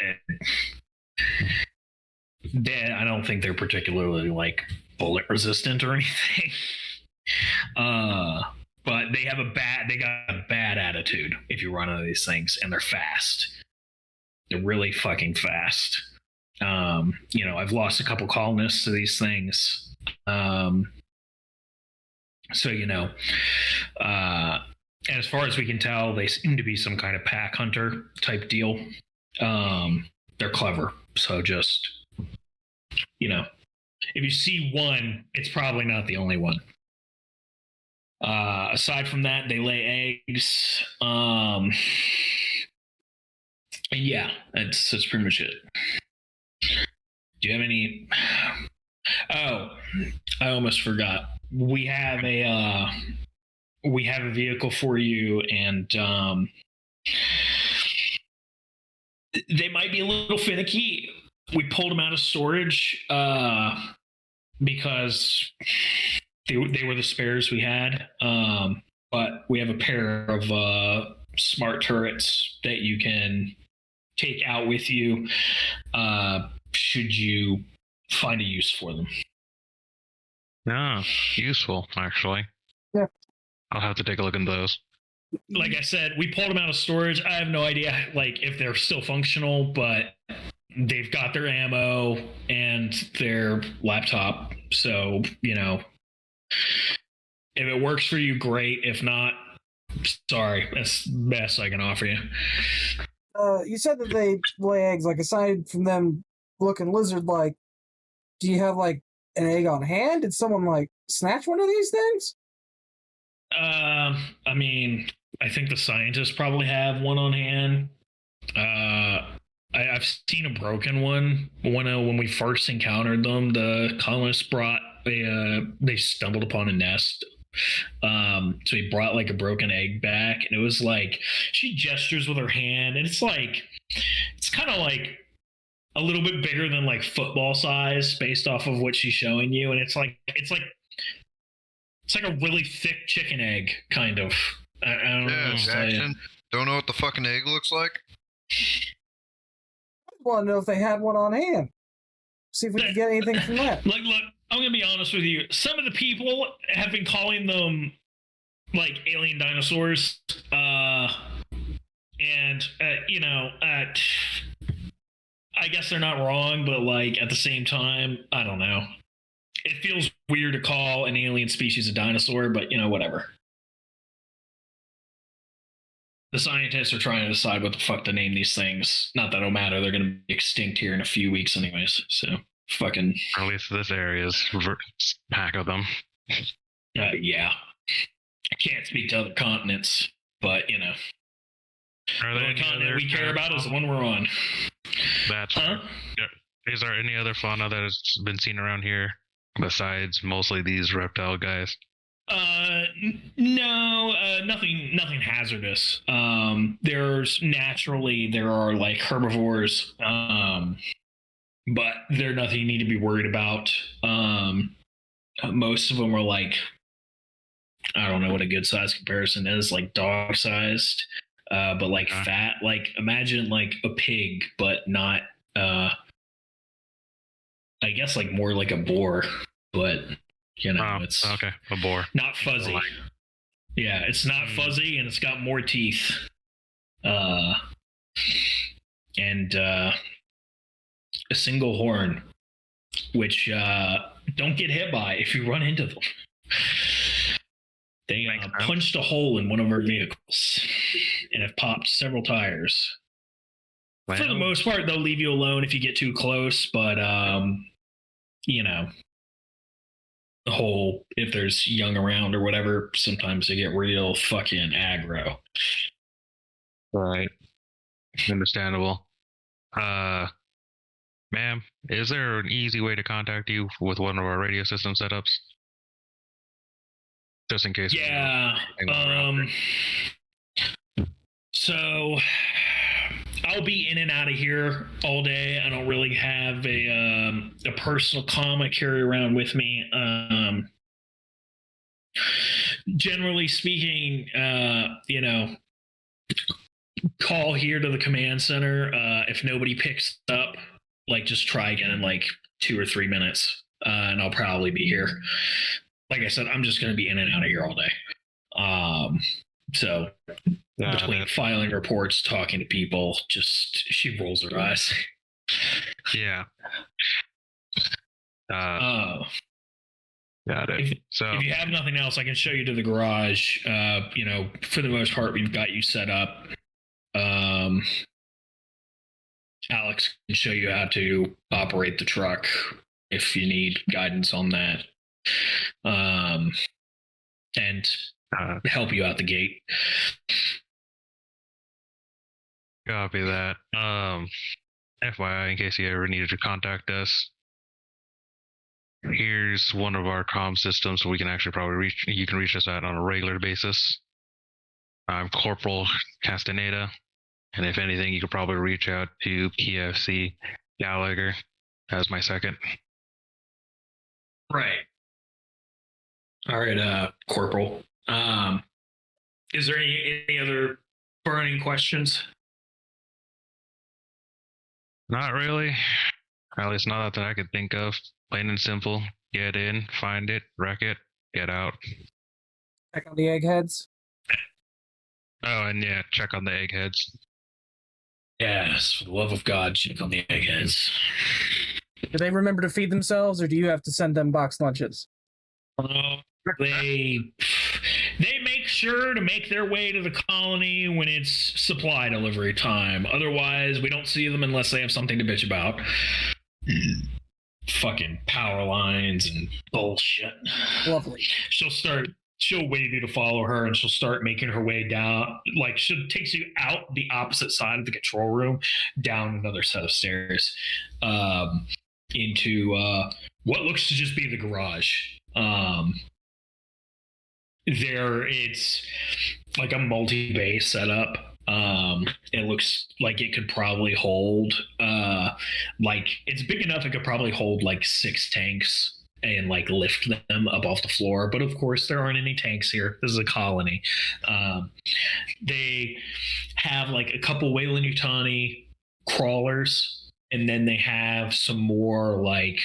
I don't think they're particularly like bullet resistant or anything. But they got a bad attitude if you run into these things, and they're fast. They're really fucking fast. I've lost a couple colonists to these things. And as far as we can tell, they seem to be some kind of pack hunter type deal. They're clever. So just, if you see one, it's probably not the only one. Aside from that, they lay eggs. And yeah, that's pretty much it. Do you have any? Oh, I almost forgot. We have a vehicle for you, and they might be a little finicky. We pulled them out of storage because they were the spares we had. But we have a pair of smart turrets that you can take out with you should you find a use for them. Yeah, useful, actually. Yeah. I'll have to take a look into those. Like I said, we pulled them out of storage. I have no idea if they're still functional, but they've got their ammo and their laptop. So, if it works for you, great. If not, sorry. That's the best I can offer you. You said that they lay eggs. Like, aside from them looking lizard-like, do you have, an egg on hand? Did someone, snatch one of these things? I think the scientists probably have one on hand. I've seen a broken one. When we first encountered them, the colonists brought they stumbled upon a nest. So he brought a broken egg back, and it was she gestures with her hand, and it's kind of a little bit bigger than football size based off of what she's showing you, and it's like a really thick chicken egg, kind of. I don't know. Jackson, don't know what the fucking egg looks like? I want to know if they had one on hand. See if we can get anything from that. Look, I'm going to be honest with you. Some of the people have been calling them, alien dinosaurs. I guess they're not wrong, but, at the same time, I don't know. It feels weird to call an alien species a dinosaur, but, whatever. The scientists are trying to decide what the fuck to name these things. Not that it'll matter. They're going to be extinct here in a few weeks anyways. So, fucking... Or at least this area's pack of them. Yeah. I can't speak to other continents, but, the only continent we care about is the one we're on. That's right. Is there any other fauna that has been seen around here besides mostly these reptile guys? No, nothing hazardous. There are herbivores, but they're nothing you need to be worried about. Most of them are I don't know what a good size comparison is, dog sized, but fat. Imagine a pig, but not. I guess more like a boar, but. It's okay. A boar. Not fuzzy. Yeah, it's not fuzzy, and it's got more teeth. And a single horn, which don't get hit by if you run into them. They punched a hole in one of our vehicles and have popped several tires. Well, for the most part, they'll leave you alone if you get too close, but the whole, if there's young around or whatever, sometimes they get real fucking aggro. Right. Understandable. Ma'am, is there an easy way to contact you with one of our radio system setups? Just in case. Yeah. So I'll be in and out of here all day. I don't really have a personal comm I carry around with me. Generally speaking, call here to the command center. If nobody picks up, just try again in 2 or 3 minutes, and I'll probably be here. Like I said, I'm just going to be in and out of here all day. So between filing reports, talking to people, she rolls her eyes. Yeah. Got it. If you have nothing else, I can show you to the garage. For the most part, we've got you set up. Alex can show you how to operate the truck if you need guidance on that. And help you out the gate. Copy that. FYI, in case you ever needed to contact us, here's one of our comm systems so we can actually you can reach us at on a regular basis. I'm Corporal Castaneda, and if anything, you could probably reach out to PFC Gallagher as my second. Right. All right, Corporal. Is there any other burning questions? Not really. At least not that I could think of. Plain and simple. Get in, find it, wreck it, get out. Check on the eggheads. Oh, and yeah, check on the eggheads. Yes, for the love of God, check on the eggheads. Do they remember to feed themselves, or do you have to send them box lunches? They make sure to make their way to the colony when it's supply delivery time. Otherwise, we don't see them unless they have something to bitch about. Fucking power lines and bullshit. Lovely. She'll wave you to follow her, and she'll start making her way down. Like, she takes you out the opposite side of the control room, down another set of stairs, into what looks to just be the garage. It's like a multi-bay setup. It looks like it could probably hold, it's big enough it could probably hold like 6 tanks and like lift them above the floor. But of course, there aren't any tanks here. This is a colony. They have like a couple Weyland-Yutani crawlers, and then they have some more like,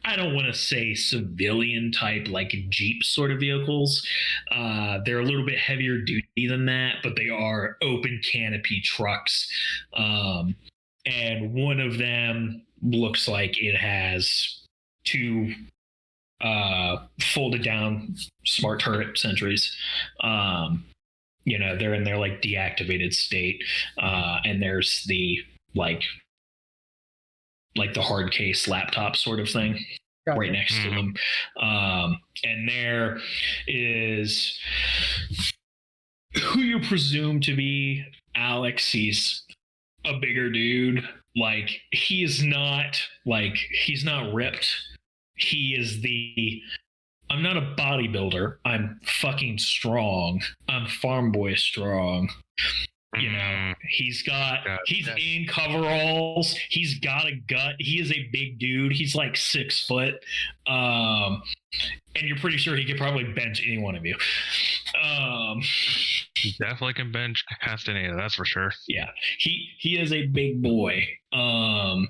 I don't want to say civilian type, like Jeep sort of vehicles. They're a little bit heavier duty than that, but they are open canopy trucks. And one of them looks like it has 2 folded down smart turret sentries. They're in their like deactivated state. And there's the like the hard case laptop sort of thing right next to them. And there is who you presume to be Alex. He's a bigger dude. Like, he's not ripped. He is I'm not a bodybuilder. I'm fucking strong. I'm farm boy strong. He's in coveralls. He's got a gut. He is a big dude. He's like 6 foot. And you're pretty sure he could probably bench any one of you. He definitely can bench Castaneda, that's for sure. Yeah. He is a big boy. And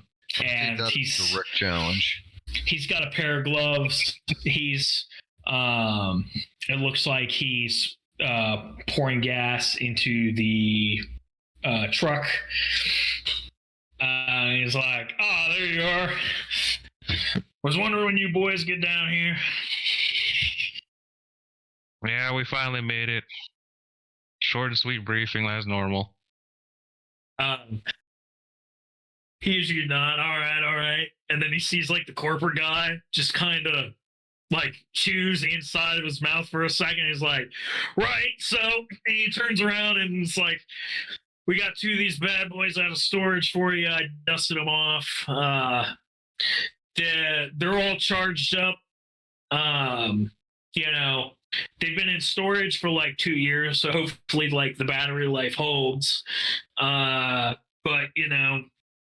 he's a direct challenge. He's got a pair of gloves. He's it looks like he's pouring gas into the truck. He's like, there you are. Was wondering when you boys get down here. Yeah, we finally made it. Short and sweet briefing as normal. Here's your nod. All right. And then he sees like the corporate guy just kind of like chews the inside of his mouth for a second. He's like, right. So, and he turns around and it's like, we got 2 of these bad boys out of storage for you. I dusted them off. They're all charged up. They've been in storage for like 2 years, so hopefully like the battery life holds. But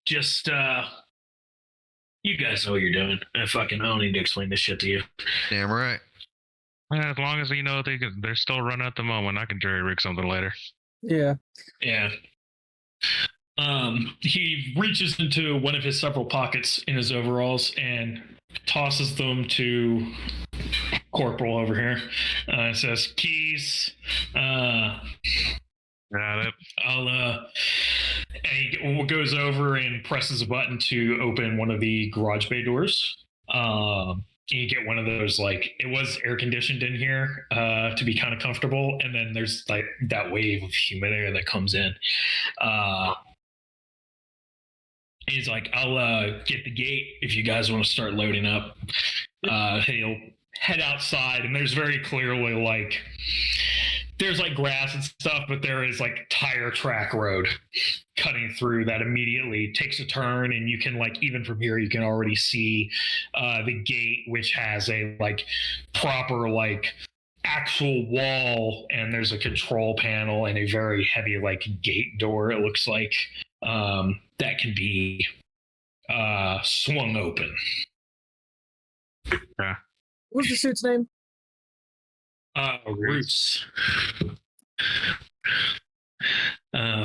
just you guys know what you're doing. I don't need to explain this shit to you. Damn right. As long as they're still running at the moment, I can jury rig something later. Yeah. He reaches into one of his several pockets in his overalls and tosses them to Corporal over here. Says, keys. Got it. And he goes over and presses a button to open one of the garage bay doors. You get one of those, like, it was air conditioned in here to be kind of comfortable, and then there's like that wave of humid air that comes in. He's like, I'll get the gate if you guys want to start loading up. He'll head outside, and there's very clearly like there's like grass and stuff, but there is like tire track road cutting through that immediately takes a turn, and you can, like, even from here you can already see the gate, which has a like proper like actual wall, and there's a control panel and a very heavy like gate door, it looks like, that can be swung open. Yeah. What's the suit's name? Roos.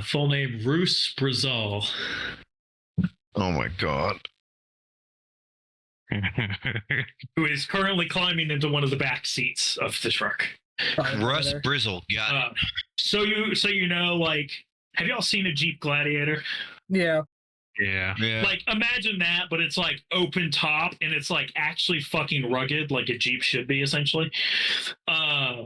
Full name Roos Brazil. Oh my god. Who is currently climbing into one of the back seats of the truck. Russ Brizzle, got it. So you know, like, have y'all seen a Jeep Gladiator? Yeah. Yeah. Like, imagine that, but it's like open top, and it's like actually fucking rugged, like a Jeep should be, essentially.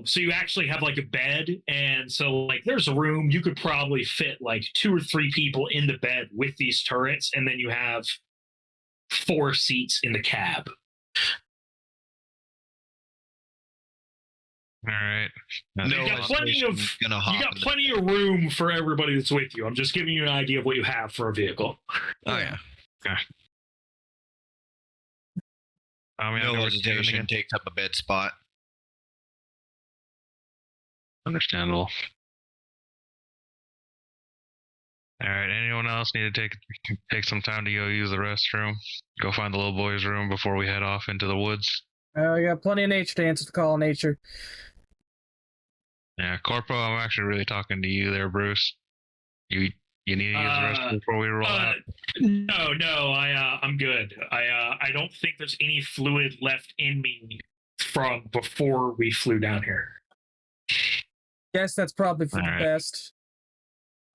So you actually have like a bed, and so like there's a room, you could probably fit like 2 or 3 people in the bed with these turrets, and then you have 4 seats in the cab. All right. You got plenty of room for everybody that's with you. I'm just giving you an idea of what you have for a vehicle. Oh yeah. Okay. No hesitation takes up a bed spot. Understandable. All right. Anyone else need to take some time to go use the restroom? Go find the little boy's room before we head off into the woods. We got plenty of nature to answer the call of nature. Yeah, Corpo, I'm actually really talking to you there, Bruce. You need to use the restroom before we roll out? No, I'm good. I don't think there's any fluid left in me from before we flew down here. Guess that's probably for the best.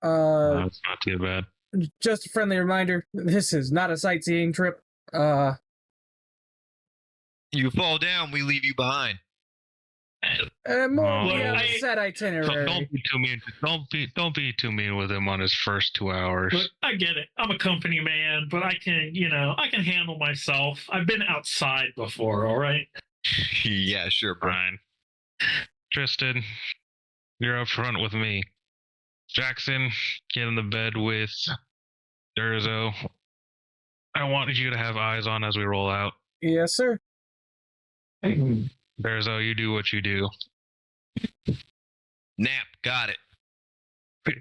No, it's not too bad. Just a friendly reminder, this is not a sightseeing trip. You fall down, we leave you behind. Set itinerary. Don't be too mean. Don't be too mean with him on his first 2 hours. Look, I get it. I'm a company man, but I can handle myself. I've been outside before. All right. Yeah, sure, Brian. Tristan, you're up front with me. Jackson, get in the bed with Durzo. I wanted you to have eyes on as we roll out. Yes, sir. Durzo, you do what you do. Nap, got it.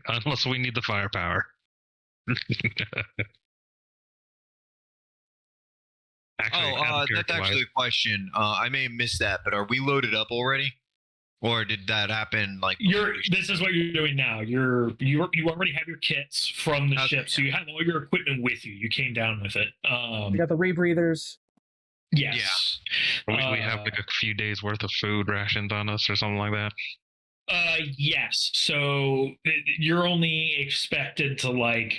Unless we need the firepower. That's actually a question. I may have missed that, but are we loaded up already? Or did that happen like this is what you're doing now. You already have your kits from the ship, so you have all your equipment with you. You came down with it. You got the rebreathers. Yes. Yeah. We have like a few days worth of food rations on us or something like that. Yes. So you're only expected to, like,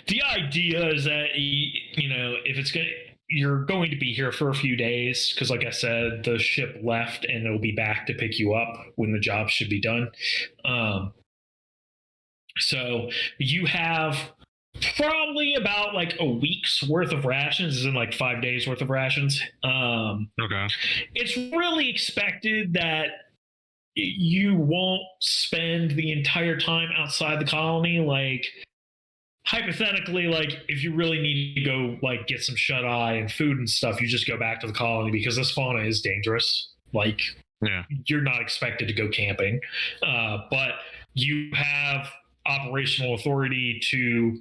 the idea is that if it's good, you're going to be here for a few days because, like I said, the ship left and it'll be back to pick you up when the job should be done. So you have probably about like a week's worth of rations, as in like 5 days worth of rations. Okay. It's really expected that you won't spend the entire time outside the colony. Like, hypothetically, like, if you really need to go like get some shut eye and food and stuff, you just go back to the colony because this fauna is dangerous. Like, yeah, you're not expected to go camping, but you have operational authority to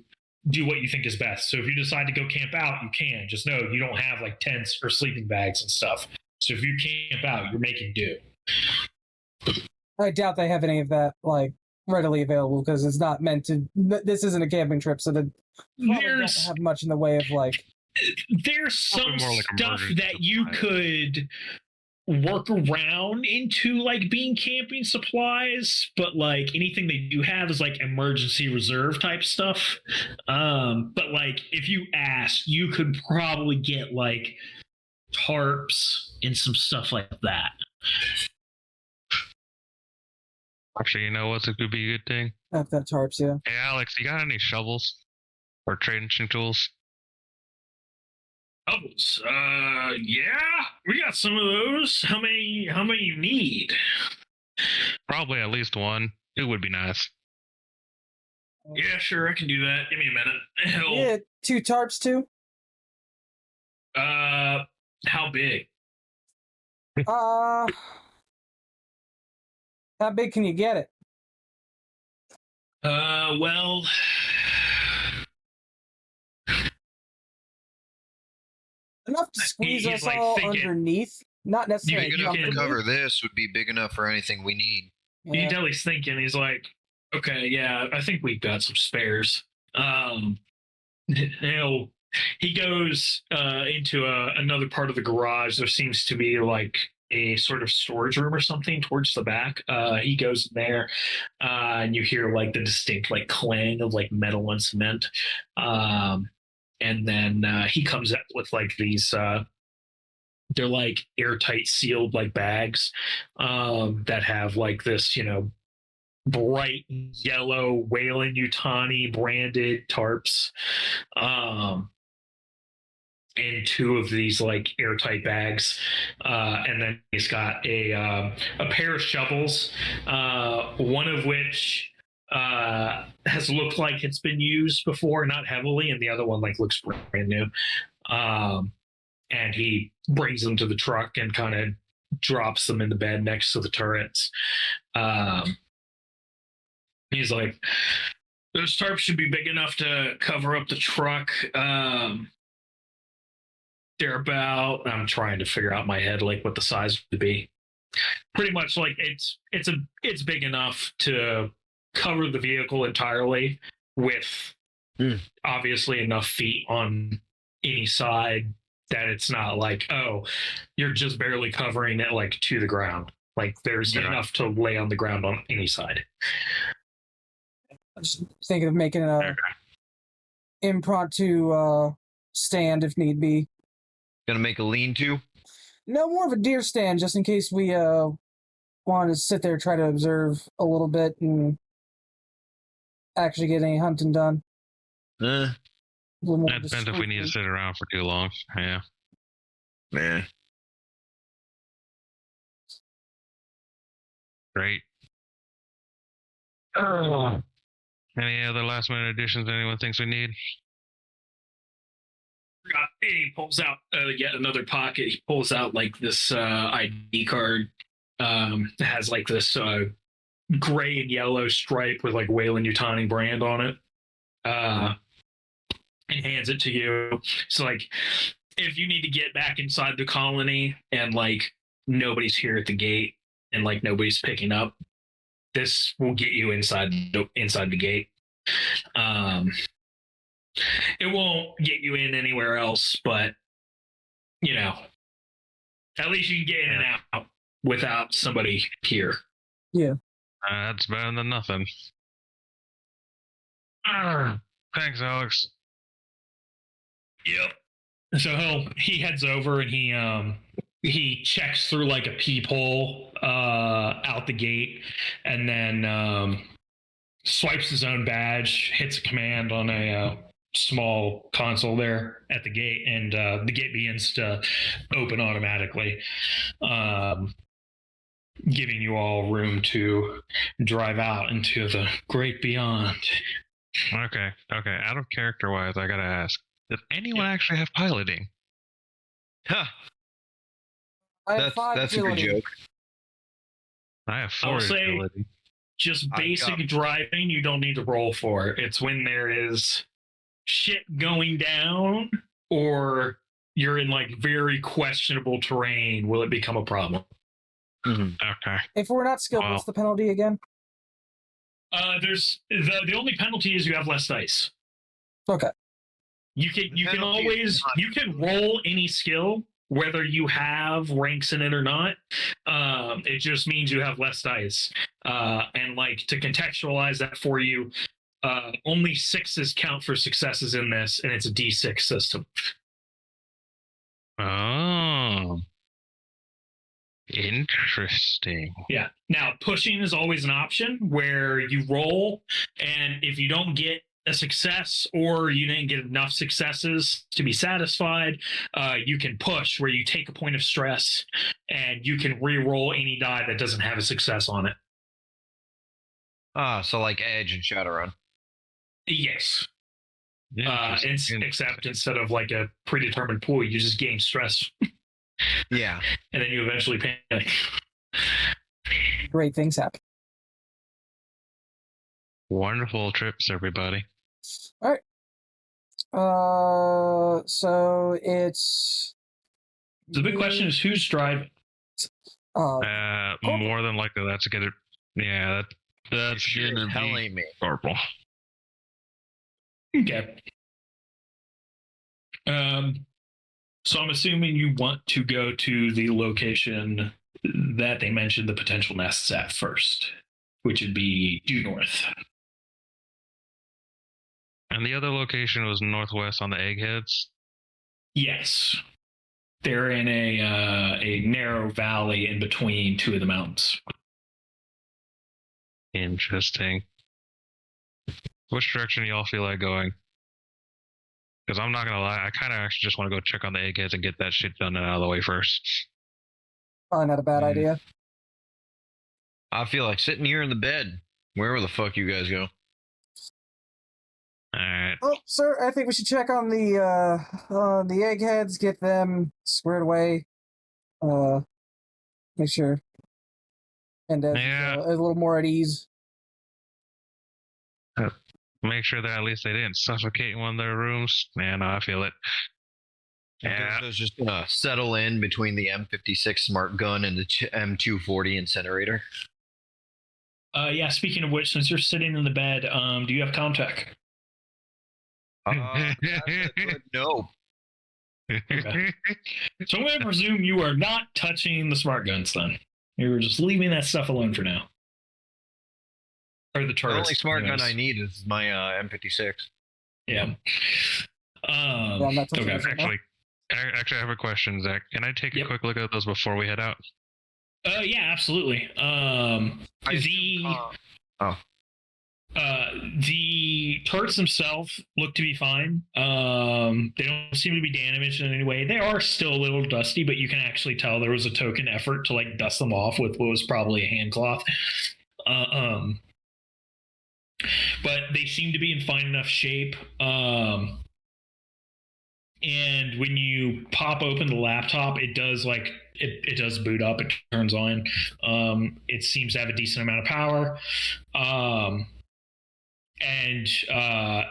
do what you think is best. So if you decide to go camp out, you can. Just know you don't have like tents or sleeping bags and stuff. So if you camp out, you're making do. I doubt they have any of that like readily available because it's not meant to. This isn't a camping trip, so they don't have much in the way of like. There's some stuff that you could work around into like being camping supplies, but like anything they do have is like emergency reserve type stuff. But like if you ask, you could probably get like tarps and some stuff like that. Actually, you know what? It could be a good thing. I've got tarps, yeah. Hey, Alex, you got any shovels or trenching tools? Shovels. Yeah, we got some of those. How many you need? Probably at least one. It would be nice. Yeah, sure, I can do that. Give me a minute. Hell, Yeah, 2 tarps too. how big? How big can you get it? Well, Enough to squeeze he's us like all thinking- underneath. Not necessarily Big enough to comfortably. cover this would be big enough for anything we need. you can Yeah. tell he's thinking. He's like, okay, yeah, I think we've got some spares. He goes into another part of the garage. There seems to be like a sort of storage room or something towards the back. He goes in there, and you hear like the distinct like clang of like metal and cement. And then he comes up with like these. They're like airtight sealed like bags that have like this, bright yellow Whalen Yutani branded tarps. In 2 of these like airtight bags, and then he's got a pair of shovels, one of which has looked like it's been used before, not heavily, and the other one like looks brand new. And he brings them to the truck and kind of drops them in the bed next to the turrets. He's like, those tarps should be big enough to cover up the truck. They're about, I'm trying to figure out in my head like what the size would be. Pretty much like it's big enough to cover the vehicle entirely with obviously enough feet on any side that it's not like, oh, you're just barely covering it like to the ground. Like there's enough to lay on the ground on any side. I'm just thinking of making a impromptu stand if need be. Gonna make a lean-to? No, more of a deer stand, just in case we want to sit there, try to observe a little bit, and actually get any hunting done. That depends if we need to sit around for too long. Yeah. Man. Great. Any other last minute additions anyone thinks we need? He pulls out yet another pocket. He pulls out like this ID card. It has like this gray and yellow stripe with like Whalen Yutani brand on it. And hands it to you. So like, if you need to get back inside the colony and like nobody's here at the gate and like nobody's picking up, this will get you inside the gate. It won't get you in anywhere else, but at least you can get in and out without somebody here. Yeah. That's better than nothing. Thanks, Alex. Yep. So he heads over and he checks through like a peephole out the gate, and then swipes his own badge, hits a command on a small console there at the gate, and the gate begins to open automatically, giving you all room to drive out into the great beyond. Okay. Out of character wise, I gotta ask: does anyone actually have piloting? Huh. I have 5 That's a good agility. joke. I have 4 I'll say- agility. Just I basic got- driving, you don't need to roll for. It's when there is shit going down or you're in like very questionable terrain will it become a problem. Okay. If we're not skilled, Wow. what's the penalty again? There's the only penalty is you have less dice. Okay. You can penalty is always not- you can roll any skill, whether you have ranks in it or not. It just means you have less dice. And like to contextualize that for you, only 6s count for successes in this, and it's a D6 system. Oh. Interesting. Yeah. Now, pushing is always an option where you roll, and if you don't get a success or you didn't get enough successes to be satisfied, you can push where you take a point of stress and you can re-roll any die that doesn't have a success on it. So like Edge and Shadowrun. Yes. Interesting. Except instead of like a predetermined pool, you just gain stress. Yeah. And then you eventually panic. Great things happen. Wonderful trips, everybody. All right. So it's. The big question is who's driving? More than likely, that's a good. Yeah, that's Shit, gonna hell be ain't me. Corporal. Okay. So I'm assuming you want to go to the location that they mentioned the potential nests at first, which would be due north. And the other location was northwest on the Eggheads. Yes. They're in a narrow valley in between two of the mountains. Interesting. Which direction do y'all feel like going? Because I'm not gonna lie, I kind of actually just want to go check on the Eggheads and get that shit done and out of the way first. Probably not a bad idea. I feel like sitting here in the bed, wherever the fuck you guys go. All right. Oh, sir, I think we should check on the eggheads, get them squared away. Make sure. And Yeah. a little more at ease. Make sure that at least they didn't suffocate in one of their rooms. Man, I feel it. Yeah. So it's just gonna settle in between the M56 smart gun and the M240 incinerator. Yeah, speaking of which, since you're sitting in the bed, do you have contact? That's a good no. Okay. So I'm going to presume you are not touching the smart guns then. You're just leaving that stuff alone for now. Or the turrets. The only smart gun anyways. I need is my M56. Yeah. I'm not touching Okay. this right now. Actually, I have a question, Zach. Can I take Yep. a quick look at those before we head out? Yeah, absolutely. The turrets themselves look to be fine. They don't seem to be damaged in any way. They are still a little dusty, but you can actually tell there was a token effort to like dust them off with what was probably a hand cloth. But they seem to be in fine enough shape. And when you pop open the laptop, it does like it does boot up. It turns on. It seems to have a decent amount of power. And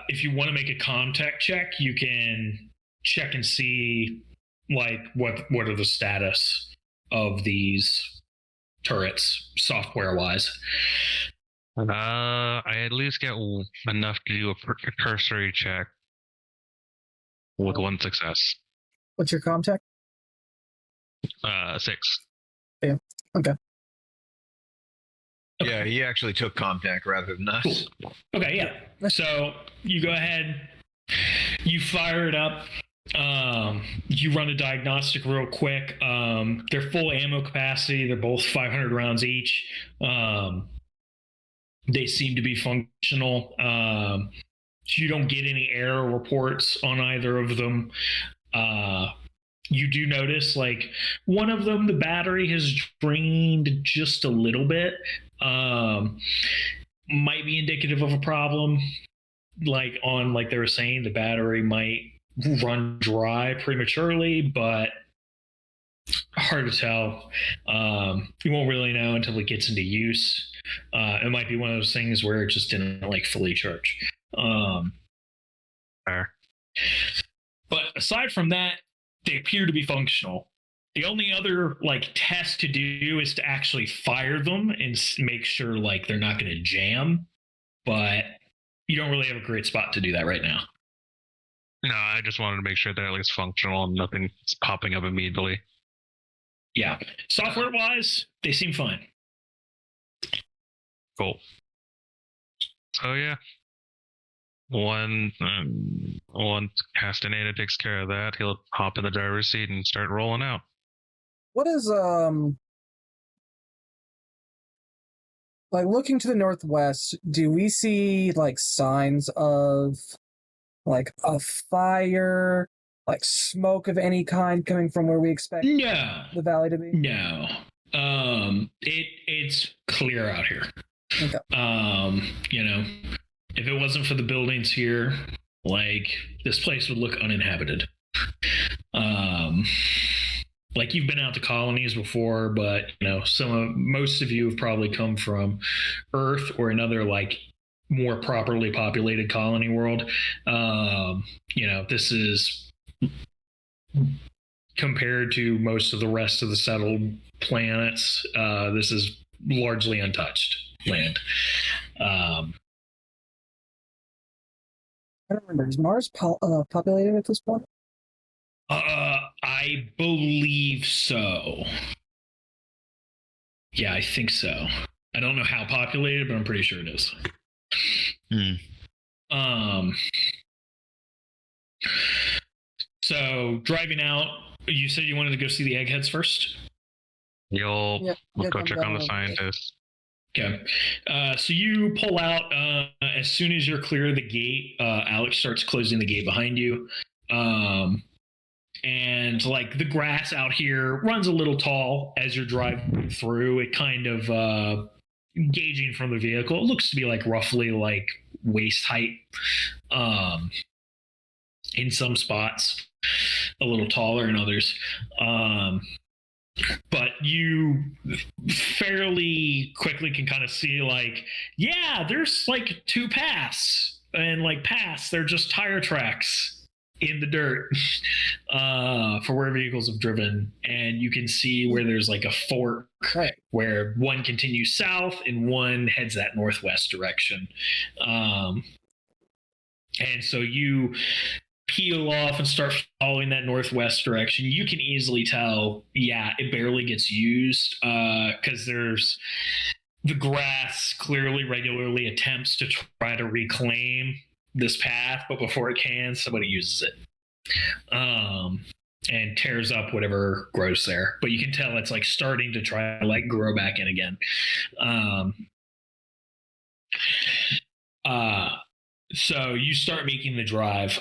if you want to make a contact check, you can check and see like what are the status of these turrets software wise. I at least get enough to do a cursory check with one success. What's your contact? 6. Yeah. Okay. Yeah, he actually took contact rather than us. Cool. Okay, yeah. So you go ahead, you fire it up. You run a diagnostic real quick. They're full ammo capacity. They're both 500 rounds each. They seem to be functional. You don't get any error reports on either of them. You do notice, like, one of them, the battery has drained just a little bit. Might be indicative of a problem. Like they were saying, the battery might run dry prematurely, but hard to tell. You won't really know until it gets into use. It might be one of those things where it just didn't like fully charge. Fair. But aside from that, they appear to be functional. The only other like test to do is to actually fire them and make sure like they're not going to jam. But you don't really have a great spot to do that right now. No, I just wanted to make sure they're at least functional and nothing's popping up immediately. Yeah. Software-wise, they seem fine. Cool. So yeah. Once Castaneda takes care of that, he'll hop in the driver's seat and start rolling out. What is like looking to the northwest, do we see like signs of like a fire, like smoke of any kind coming from where we expect No. the valley to be? No. It's clear out here. Okay. You know, if it wasn't for the buildings here, like this place would look uninhabited. Like you've been out to colonies before, but you know, most of you have probably come from Earth or another like more properly populated colony world. You know, this is compared to most of the rest of the settled planets. This is largely untouched land. I don't remember. Is Mars populated at this point? I believe so. Yeah, I think so. I don't know how populated, but I'm pretty sure it is. So driving out, you said you wanted to go see the eggheads first? We'll go check on the scientists. Okay. So you pull out as soon as you're clear of the gate. Alex starts closing the gate behind you. And like the grass out here runs a little tall as you're driving through. It kind of gauging from the vehicle, it looks to be like roughly like waist height. In some spots, a little taller in others. But you fairly quickly can kind of see like, yeah, there's like two paths, and like paths, they're just tire tracks in the dirt for where vehicles have driven. And you can see where there's like a fork where one continues south and one heads that northwest direction. And so you peel off and start following that northwest direction. You can easily tell, yeah, it barely gets used because there's the grass clearly regularly attempts to try to reclaim this path, but before it can, somebody uses it and tears up whatever grows there. But you can tell it's like starting to try to like grow back in again. So you start making the drive.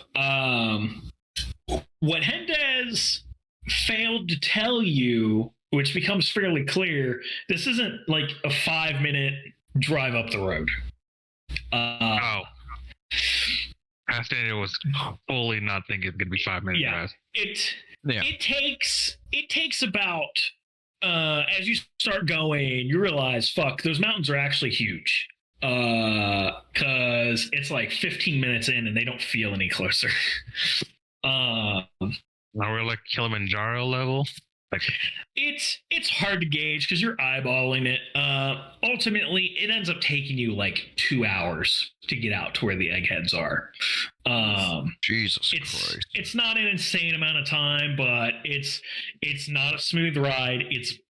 What Hendez failed to tell you, which becomes fairly clear, this isn't like a 5-minute drive up the road. Castaneda was fully not thinking it's gonna be 5 minutes. Yeah, it takes about as you start going, you realize, fuck, those mountains are actually huge. Cause it's like 15 minutes in and they don't feel any closer. Now we're like Kilimanjaro level. Like, it's hard to gauge because you're eyeballing it. Ultimately, it ends up taking you like 2 hours to get out to where the eggheads are. Jesus Christ! It's not an insane amount of time, but it's not a smooth ride.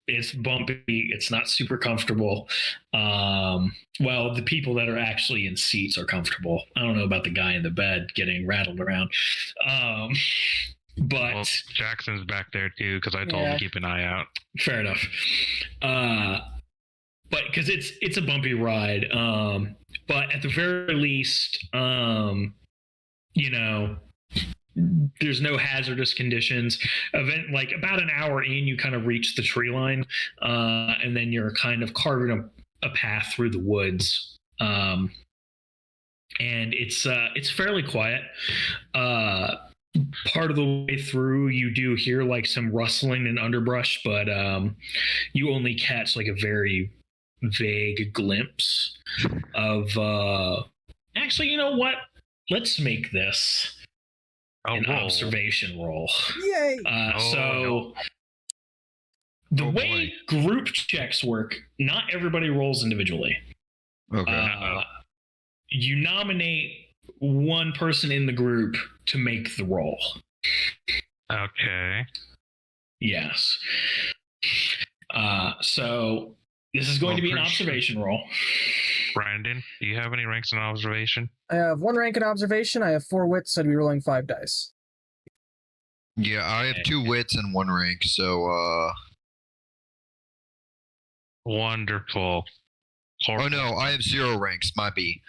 It's bumpy. It's not super comfortable. Well, the people that are actually in seats are comfortable. I don't know about the guy in the bed getting rattled around. But Jackson's back there too, because I told him to keep an eye out. Fair enough. But because it's a bumpy ride. But at the very least, you know, there's no hazardous conditions. Like about an hour in, you kind of reach the tree line, and then you're kind of carving a path through the woods. And it's fairly quiet. Part of the way through, you do hear like some rustling and underbrush, but you only catch like a very vague glimpse of. Actually, you know what? Let's make this an observation roll. Yay! The way group checks work, not everybody rolls individually. Okay. You nominate one person in the group to make the roll. Okay. Yes. So this is going to be an observation roll. Brandon, do you have any ranks in observation? I have 1 rank in observation. I have 4 wits, so I'd be rolling 5 dice. Yeah, I have 2 wits and 1 rank, so Wonderful. Oh no, I have 0 ranks, my B.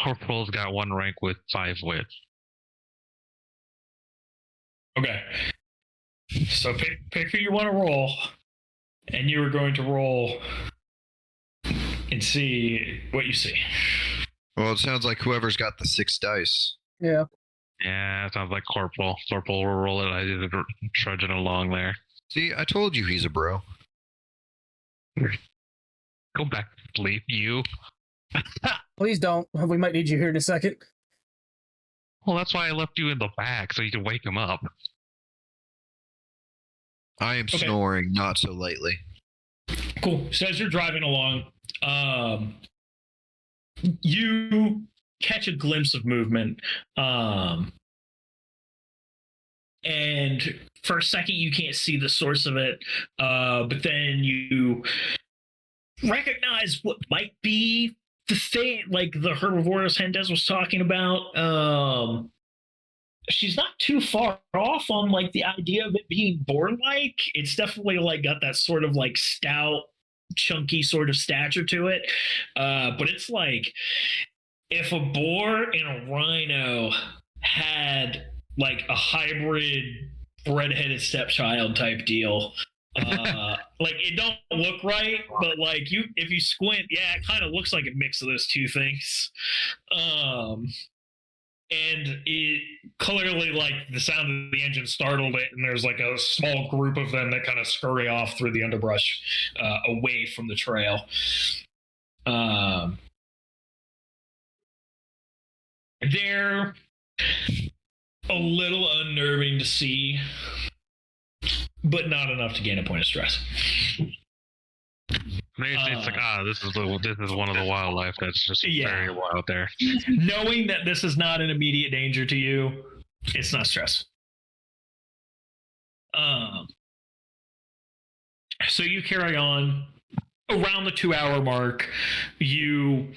Corporal's got 1 rank with 5 wits. Okay. So pick who you want to roll, and you are going to roll and see what you see. Well, it sounds like whoever's got the 6 dice. Yeah. Yeah, it sounds like Corporal. Corporal will roll it. I did it trudging along there. See, I told you he's a bro. Go back to sleep, you. Please don't. We might need you here in a second. Well, that's why I left you in the back, so you can wake him up. I am snoring not so lightly. Cool. So as you're driving along, you catch a glimpse of movement. And for a second, you can't see the source of it. But then you recognize what might be the thing, like the herbivorous Hendez was talking about. She's not too far off on like the idea of it being boar-like. It's definitely like got that sort of like stout, chunky sort of stature to it. But it's like if a boar and a rhino had like a hybrid red-headed stepchild type deal. Like it don't look right, but like if you squint, yeah, it kind of looks like a mix of those two things. And it clearly, like, the sound of the engine startled it, and there's like a small group of them that kind of scurry off through the underbrush away from the trail. They're a little unnerving to see, but not enough to gain a point of stress. It's like, this is one of the wildlife that's just very wild there. Knowing that this is not an immediate danger to you, it's not stress. So you carry on. Around the 2-hour mark, you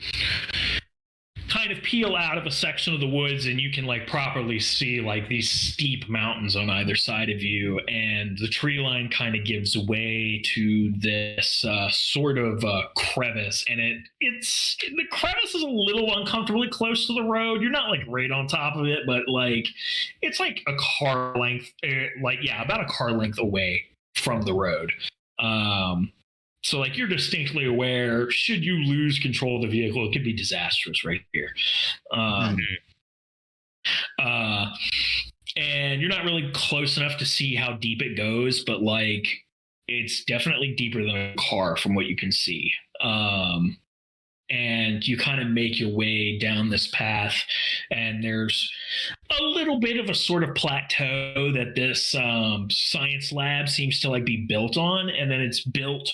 kind of peel out of a section of the woods and you can like properly see like these steep mountains on either side of you, and the tree line kind of gives way to this sort of crevice, and the crevice is a little uncomfortably close to the road. You're not like right on top of it, but like it's like a car length, about a car length away from the road. So, like, you're distinctly aware, should you lose control of the vehicle, it could be disastrous right here. And you're not really close enough to see how deep it goes, but, like, it's definitely deeper than a car from what you can see. And you kind of make your way down this path, and there's a little bit of a sort of plateau that this science lab seems to, like, be built on, and then it's built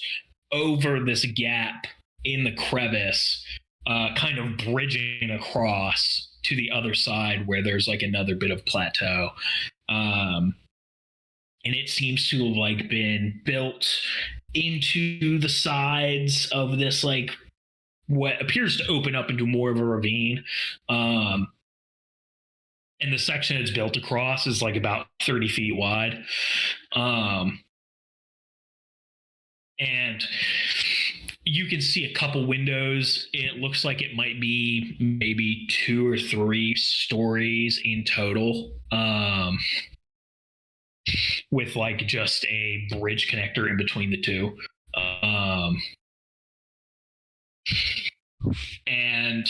over this gap in the crevice, kind of bridging across to the other side where there's like another bit of plateau. And it seems to have like been built into the sides of this like what appears to open up into more of a ravine. And the section it's built across is like about 30 feet wide. And you can see a couple windows. It looks like it might be maybe 2 or 3 stories in total, with like just a bridge connector in between the two. And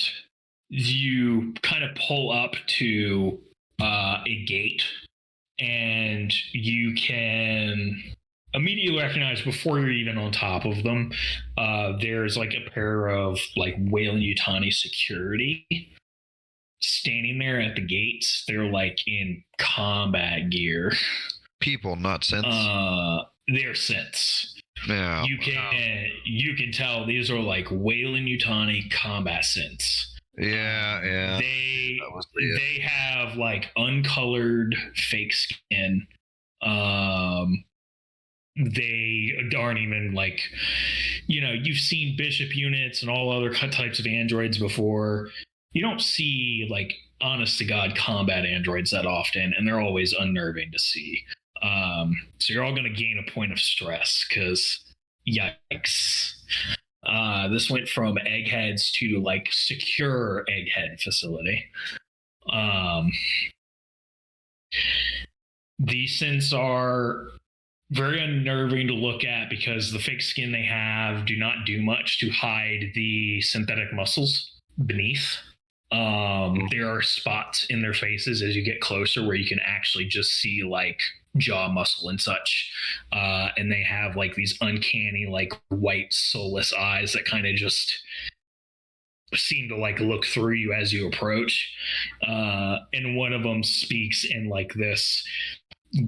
you kind of pull up to a gate, and you can immediately recognize before you're even on top of them, there's like a pair of like Weyland-Yutani security standing there at the gates. They're like in combat gear. People, not synths. They're synths. Yeah. You can tell these are like Weyland-Yutani combat synths. Yeah. They That was it. they have like uncolored fake skin. They aren't even like, you've seen bishop units and all other types of androids before. You don't see like honest to god combat androids that often, and they're always unnerving to see. So you're all going to gain a point of stress because yikes. This went from eggheads to like secure egghead facility. These synths are very unnerving to look at because the fake skin they have do not do much to hide the synthetic muscles beneath. There are spots in their faces as you get closer where you can actually just see like jaw muscle and such. And they have like these uncanny, like white, soulless eyes that kind of just seem to like look through you as you approach. And one of them speaks in like this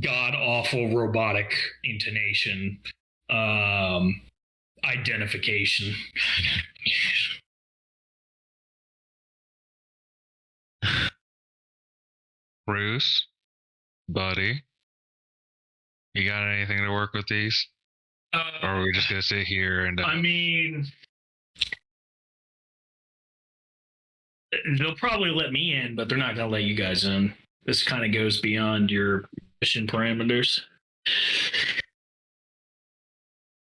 god awful robotic intonation identification. Bruce, buddy, you got anything to work with these? Or are we just gonna sit here and? I mean, they'll probably let me in, but they're not gonna let you guys in. This kind of goes beyond your mission parameters.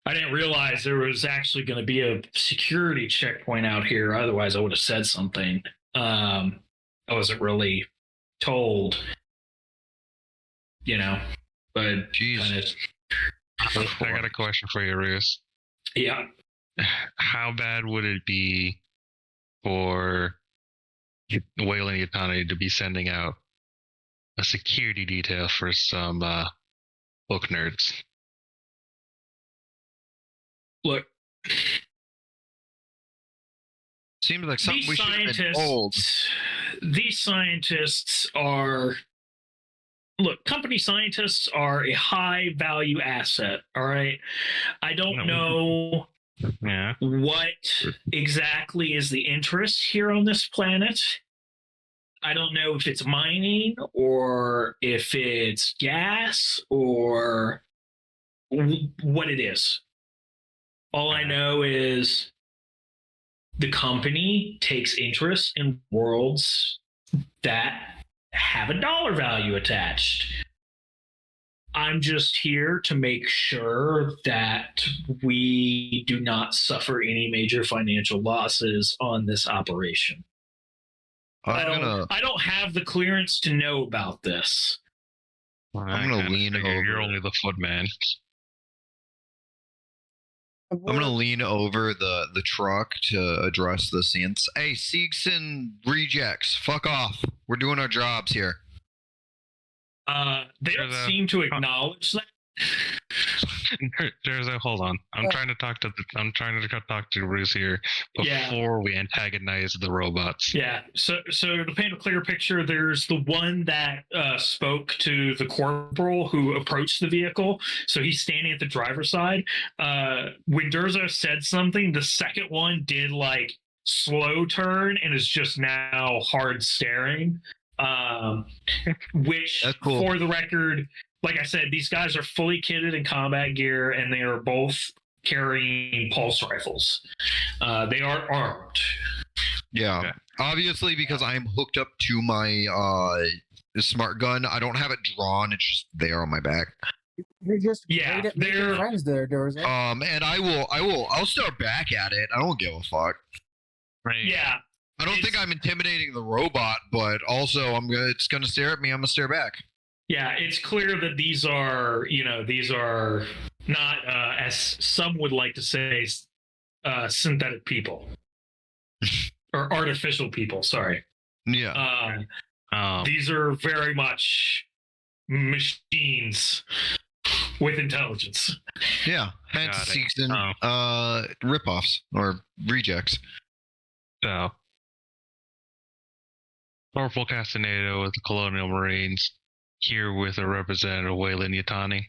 I didn't realize there was actually going to be a security checkpoint out here. Otherwise, I would have said something. I wasn't really told, but Jesus. I got a question for you, Roos. Yeah. How bad would it be for Whale and Yatani to be sending out a security detail for some book nerds? Look, Seems like something we should have been told. These scientists are. Look, company scientists are a high value asset. All right. I don't know what exactly is the interest here on this planet. I don't know if it's mining or if it's gas or what it is. All I know is the company takes interest in worlds that have a dollar value attached. I'm just here to make sure that we do not suffer any major financial losses on this operation. I don't have the clearance to know about this. I'm gonna lean over. You're only the footman. I'm gonna lean over the truck to address the synths. Hey, Seegson rejects, fuck off. We're doing our jobs here. They don't seem to acknowledge that. Hold on. I'm trying to talk to Bruce here before we antagonize the robots. Yeah. So to paint a clear picture, there's the one that spoke to the corporal who approached the vehicle. So he's standing at the driver's side. When Durzo said something, the second one did like slow turn and is just now hard staring. Which, cool. For the record, like I said, these guys are fully kitted in combat gear, and they are both carrying pulse rifles. They are armed. Yeah, okay. Obviously, because I'm hooked up to my smart gun, I don't have it drawn. It's just there on my back. You're just they're friends there, Durzo. And I'll start back at it. I don't give a fuck. Right. Yeah. I don't think I'm intimidating the robot, but also it's going to stare at me. I'm going to stare back. Yeah, it's clear that these are not, as some would like to say, synthetic people. Or artificial people, sorry. Yeah. These are very much machines with intelligence. Yeah, hence Seegson ripoffs or rejects. So, Corporal Castaneda with the Colonial Marines, here with a representative, Wayland Yatani.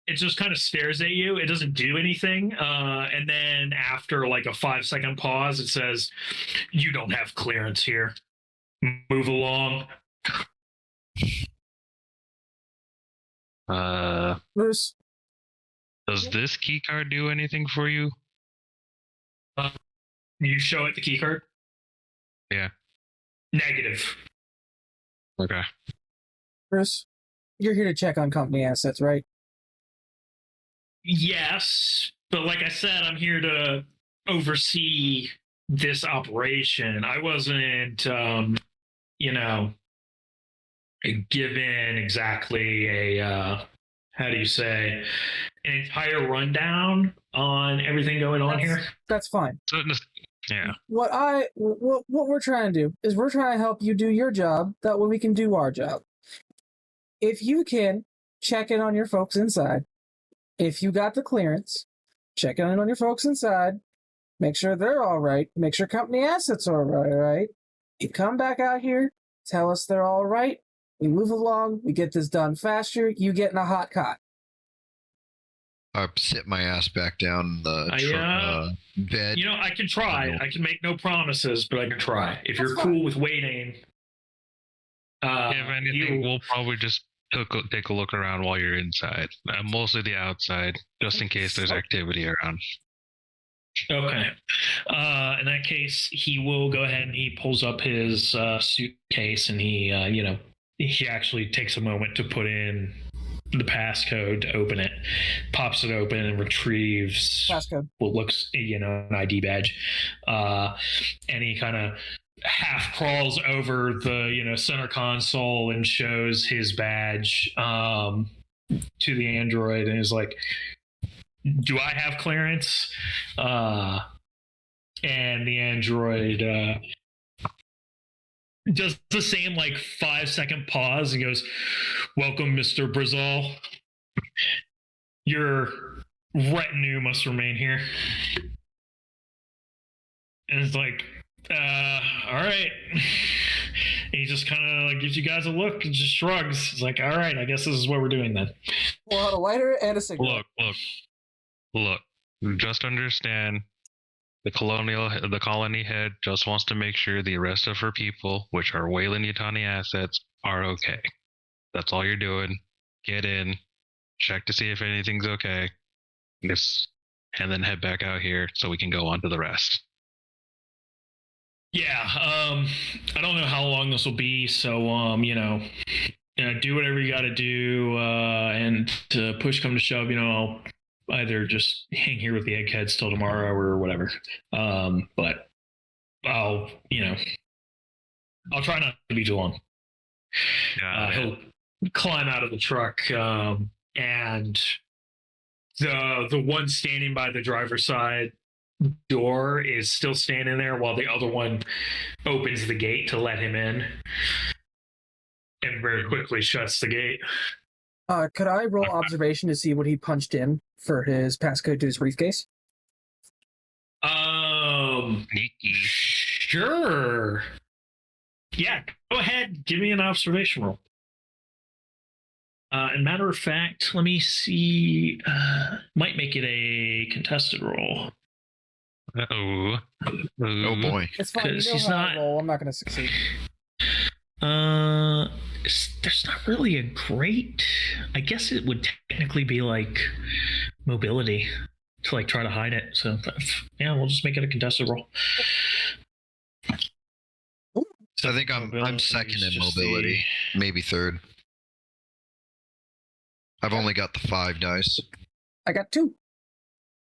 it just kind of stares at you. It doesn't do anything. And then after like a 5-second pause, it says, "You don't have clearance here. Move along." Bruce, Does this key card do anything for you? You show it the key card? Yeah. Negative. Okay. Bruce, you're here to check on company assets, right? Yes, but like I said, I'm here to oversee this operation. I wasn't, given exactly a, how do you say, an entire rundown on everything going on here. That's fine. So, yeah. What we're trying to do is we're trying to help you do your job. That way we can do our job. If you can check in on your folks inside, if you got the clearance, check in on your folks inside, make sure they're all right, make sure company assets are all right. You come back out here, tell us they're all right. We move along. We get this done faster. You get in a hot cot. I sit my ass back down the bed. I can try. I can make no promises, but I can try. If you're cool with waiting. If anything, we'll probably just take a look around while you're inside. Mostly the outside, just in case there's activity around. Okay. In that case, he will go ahead and he pulls up his suitcase and he actually takes a moment to put in the passcode to open it, pops it open and retrieves passcode. What looks, an ID badge. And he kind of half crawls over the, center console and shows his badge to the android and is like, "Do I have clearance?" And the android does the same 5-second pause and goes, "Welcome, Mr. Brazil. Your retinue must remain here." And it's like, all right. And he just kind of gives you guys a look and just shrugs. It's like, all right, I guess this is what we're doing then. Pull out a lighter and a cigarette. Look. Just understand, the colony head just wants to make sure the rest of her people, which are Weyland-Yutani assets, are okay. That's all you're doing. Get in, check to see if anything's okay, and then head back out here so we can go on to the rest. Yeah, I don't know how long this will be, so do whatever you got to do, and to push come to shove, I'll either just hang here with the eggheads till tomorrow or whatever. But I'll try not to be too long. He'll climb out of the truck, and the one standing by the driver's side door is still standing there while the other one opens the gate to let him in and very quickly shuts the gate. Could I roll observation to see what he punched in for his passcode to his briefcase? Sure. Yeah, go ahead. Give me an observation roll. And matter of fact, let me see. Might make it a contested roll. Oh boy. It's fine. You know He's how not. I roll. I'm not going to succeed. There's not really a great. I guess it would technically be mobility to try to hide it. So yeah, we'll just make it a contested roll. So I think I'm second in mobility, maybe third. I've only got the 5 dice. I got 2.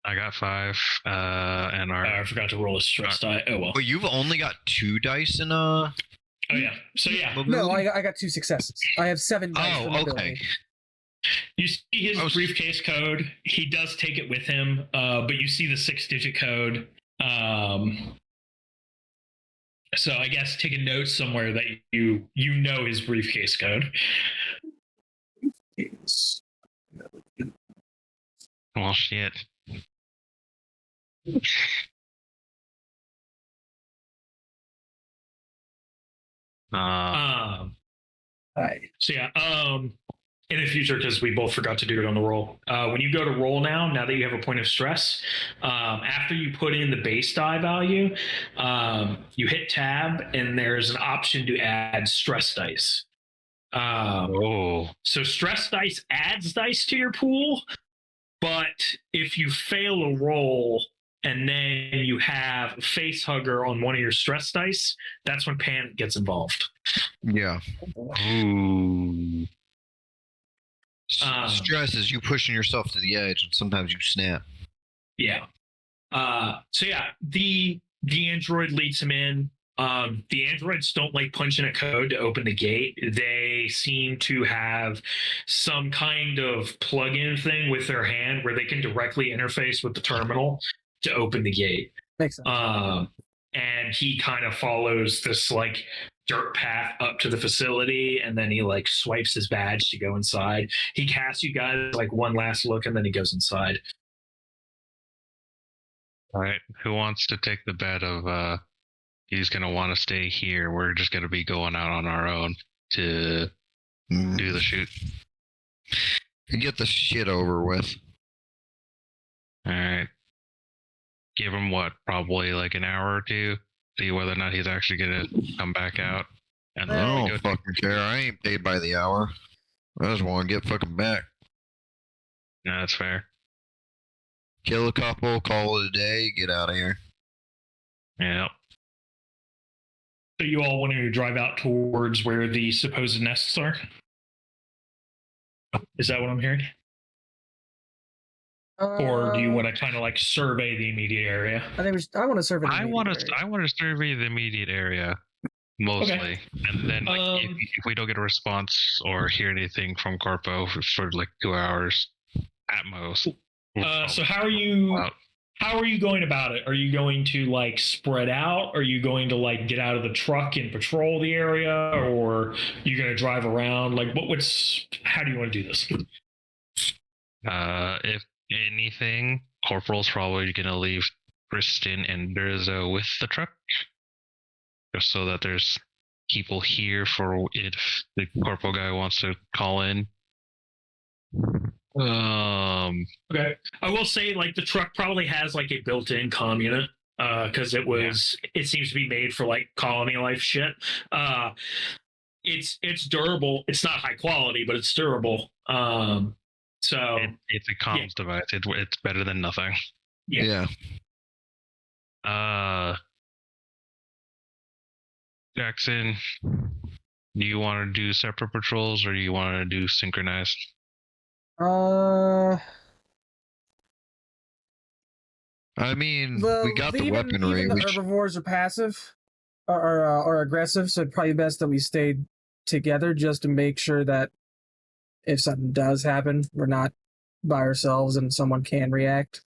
I got 5, and I forgot to roll a stress die. Oh well. But you've only got 2 dice in Oh yeah. So yeah. No, I got 2 successes. I have 7 dice for mobility. Okay. You see his briefcase code. He does take it with him, but you see the 6-digit code. So I guess take a note somewhere that you know his briefcase code. Well, shit. So yeah, in the future, because we both forgot to do it on the roll. When you go to roll now that you have a point of stress, after you put in the base die value, you hit tab and there's an option to add stress dice. So stress dice adds dice to your pool, but if you fail a roll and then you have a face hugger on one of your stress dice, that's when panic gets involved. Yeah. Ooh. Stress is you pushing yourself to the edge, and sometimes you snap. Yeah. So yeah, the android leads him in. The androids don't like punching a code to open the gate. They seem to have some kind of plug-in thing with their hand where they can directly interface with the terminal to open the gate. Makes sense. And he kind of follows this like dirt path up to the facility, and then he like swipes his badge to go inside. He casts you guys like one last look, and then he goes inside. All right. Who wants to take the bet of he's going to want to stay here? We're just going to be going out on our own to do the shoot. Get the shit over with. All right. Give him what? Probably like an hour or two. See whether or not he's actually going to come back out. And I then don't fucking care. I ain't paid by the hour. I just want to get fucking back. No, that's fair. Kill a couple, call it a day, get out of here. Yeah. So you all want to drive out towards where the supposed nests are? Is that what I'm hearing? Or do you want to kind of like survey the immediate area? I want to survey. I want to survey the immediate area mostly, okay. And then like, if we don't get a response or hear anything from Corpo for like 2 hours at most. So how are you going about it? Are you going to like spread out? Are you going to like get out of the truck and patrol the area, or are you going to drive around? Like how do you want to do this? If anything, Corporal's probably going to leave Kristen and Durzo with the truck, just so that there's people here for if the Corporal guy wants to call in. Okay. I will say like the truck probably has like a built-in comm unit because it seems to be made for like colony life shit. It's durable. It's not high quality, but it's durable. So it's a comms device. It's better than nothing. Yeah. Jackson, do you want to do separate patrols or do you want to do synchronized? I mean, we got the weaponry. Even the herbivores are passive or aggressive, so it's probably best that we stay together just to make sure that if something does happen, we're not by ourselves and someone can react.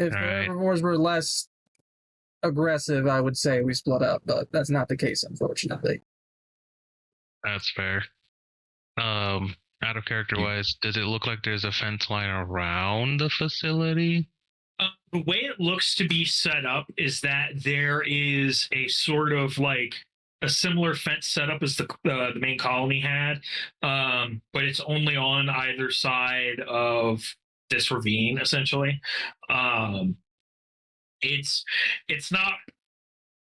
If the herbivores were less aggressive, I would say we split up, but that's not the case, unfortunately. That's fair. Out of character wise, does it look like there's a fence line around the facility? The way it looks to be set up is that there is a sort of like a similar fence setup as the main colony had, but it's only on either side of this ravine, essentially. It's not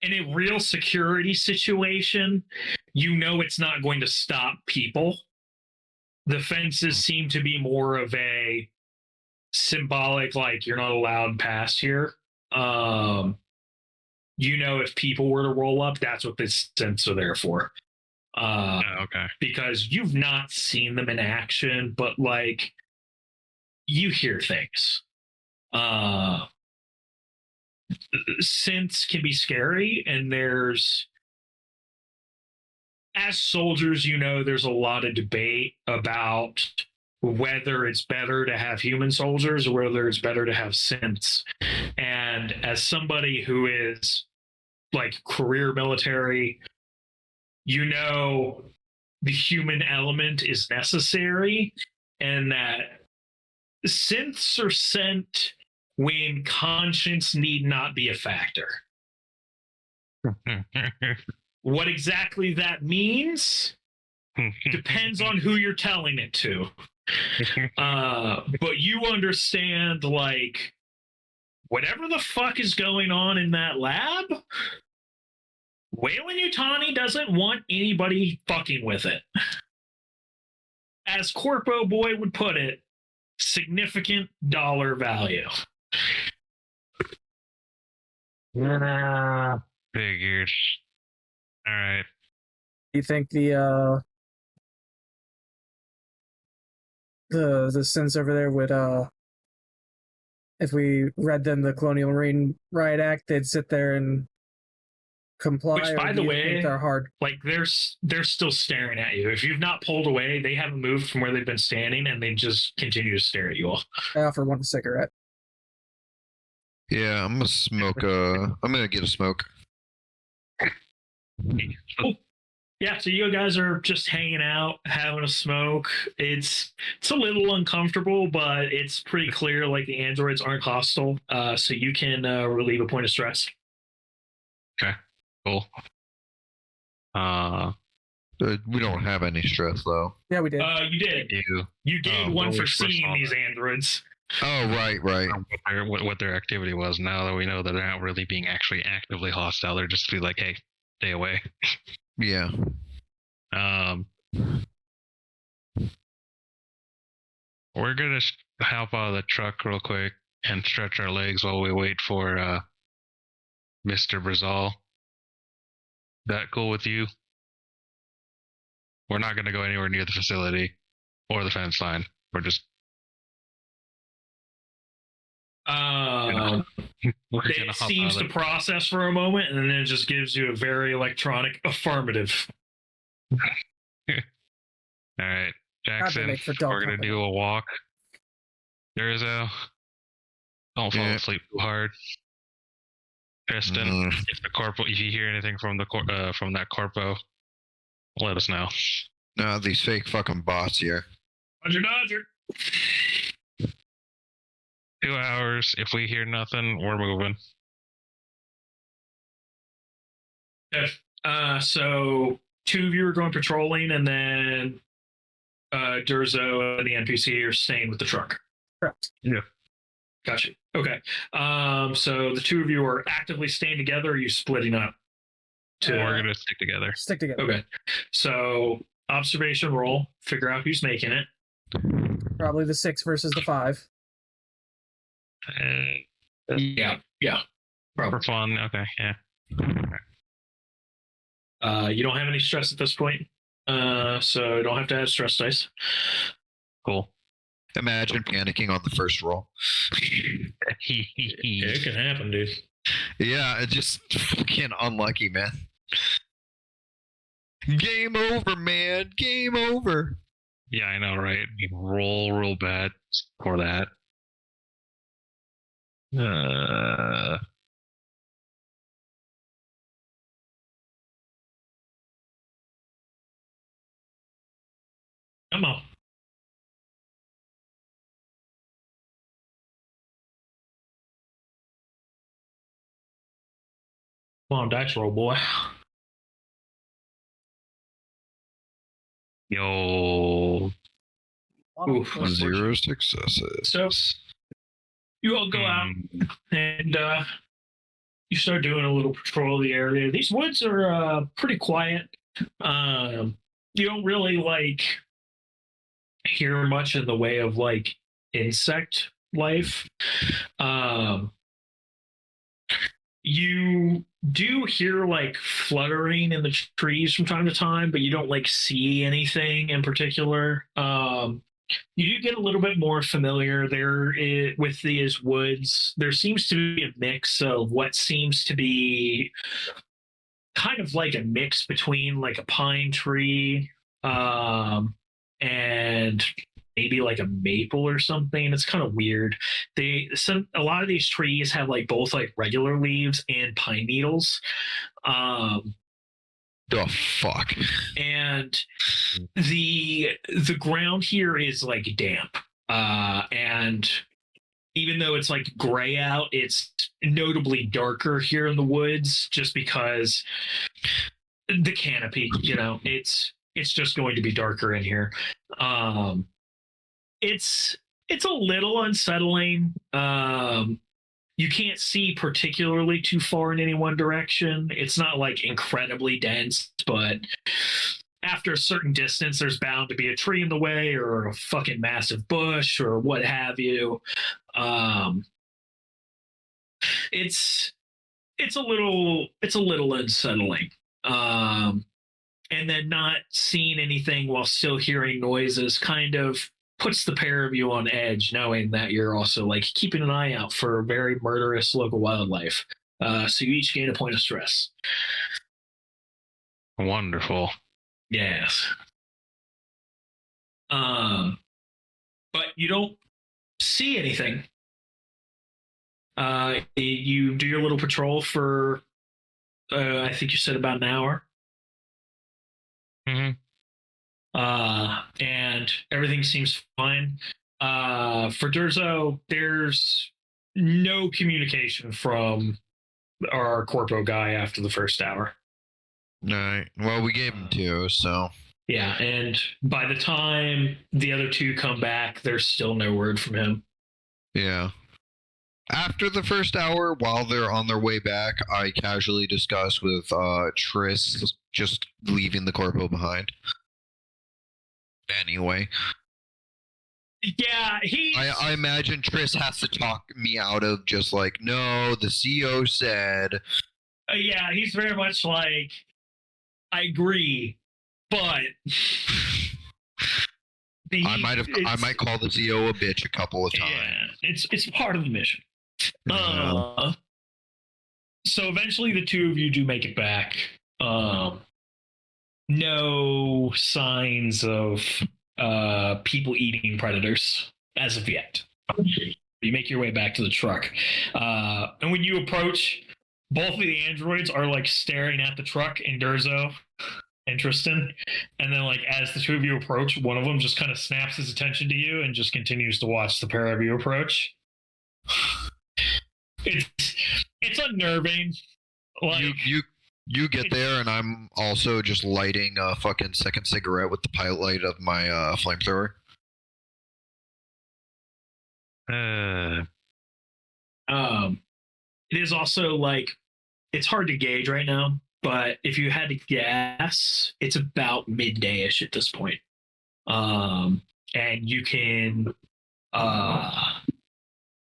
in a real security situation. You know, it's not going to stop people. The fences seem to be more of a symbolic, like you're not allowed past here. You know, if people were to roll up, that's what this fence are there for. Okay. Because you've not seen them in action, but like you hear things. Synths can be scary, and as soldiers, you know, there's a lot of debate about whether it's better to have human soldiers or whether it's better to have synths. And as somebody who is like career military, you know, the human element is necessary, and that synths are sent when conscience need not be a factor. What exactly that means Depends on who you're telling it to. But you understand, like, whatever the fuck is going on in that lab, Wayland Yutani doesn't want anybody fucking with it. As Corpo Boy would put it, significant dollar value. Yeah, figured. All right. Do you think the sins over there would if we read them the Colonial Marine Riot Act, they'd sit there and comply? Which, by or the do you way, think they're hard? Like, they're still staring at you. If you've not pulled away, they haven't moved from where they've been standing, and they just continue to stare at you all. I offer one a cigarette. Yeah, I'm gonna smoke. I'm gonna get a smoke. Cool. Yeah, so you guys are just hanging out, having a smoke. It's a little uncomfortable, but it's pretty clear like the androids aren't hostile, so you can relieve a point of stress. Cool. We don't have any stress though. Yeah, we did. You did. You gained Oh, one well, for we seeing saw these that. androids. Oh, right. What their activity was. Now that we know that they're not really being actually actively hostile, they're just be like, hey, stay away. Yeah. We're gonna hop out of the truck real quick and stretch our legs while we wait for Mr. Brazal. That cool with you? We're not gonna go anywhere near the facility or the fence line. We're just we're gonna It hop seems out to of process for a moment, and then it just gives you a very electronic affirmative. All right, Jackson, make for dog we're gonna company. do a walk. Don't fall Yeah. asleep too hard. Tristan, if you hear anything from from that corpo, let us know. No, these fake fucking bots here. Dodger. 2 hours. If we hear nothing, we're moving. So two of you are going patrolling, and then Durzo and the NPC are staying with the truck. Correct. Yeah. Gotcha. Okay. So the two of you are actively staying together, or are you splitting up? We're gonna stick together. Stick together. Okay. So observation roll, figure out who's making it. Probably the 6 versus the 5. Yeah. For fun. Okay. Yeah. You don't have any stress at this point, so you don't have to add stress dice. Cool. Imagine panicking on the first roll. It can happen, dude. Yeah, it's just fucking unlucky, man. Game over, man. Game over. Yeah, I know, right? You roll real bad for that. Come on. Come on, dice roll, boy. Yo. Oof. 0 successes. So you all go out and you start doing a little patrol of the area. These woods are pretty quiet. You don't really like hear much in the way of like insect life. You do hear like fluttering in the trees from time to time, but you don't like see anything in particular. You do get a little bit more familiar there with these woods. There seems to be a mix of what seems to be kind of like a mix between like a pine tree and maybe like a maple or something. It's kind of weird. A lot of these trees have like both like regular leaves and pine needles. The fuck. And the ground here is like damp. And even though it's like gray out, it's notably darker here in the woods just because the canopy, it's it's just going to be darker in here. It's a little unsettling. You can't see particularly too far in any one direction. It's not like incredibly dense, but after a certain distance, there's bound to be a tree in the way or a fucking massive bush or what have you. It's a little unsettling. And then not seeing anything while still hearing noises kind of puts the pair of you on edge, knowing that you're also like keeping an eye out for very murderous local wildlife. So you each gain a point of stress. Wonderful. Yes. But you don't see anything. You do your little patrol for, I think you said about an hour. Mm-hmm. And everything seems fine. For Durzo, there's no communication from our corpo guy after the first hour. All right. Well, we gave him 2, so. Yeah, and by the time the other 2 come back, there's still no word from him. Yeah. After the first hour, while they're on their way back, I casually discuss with Triss just leaving the corpo behind. Anyway. Yeah, I imagine Triss has to talk me out of just like, no, the CEO said. Yeah, he's very much like, I agree, but I might call the CEO a bitch a couple of times. Yeah, it's part of the mission. Yeah. So eventually the 2 of you do make it back. No signs of people eating predators as of yet. You make your way back to the truck. And when you approach, both of the androids are like staring at the truck and Durzo and Tristan. And then like as the 2 of you approach, one of them just kind of snaps his attention to you and just continues to watch the pair of you approach. It's unnerving. Like you get there and I'm also just lighting a fucking second cigarette with the pilot light of my flamethrower. It is also like it's hard to gauge right now, but if you had to guess, it's about midday-ish at this point. And you can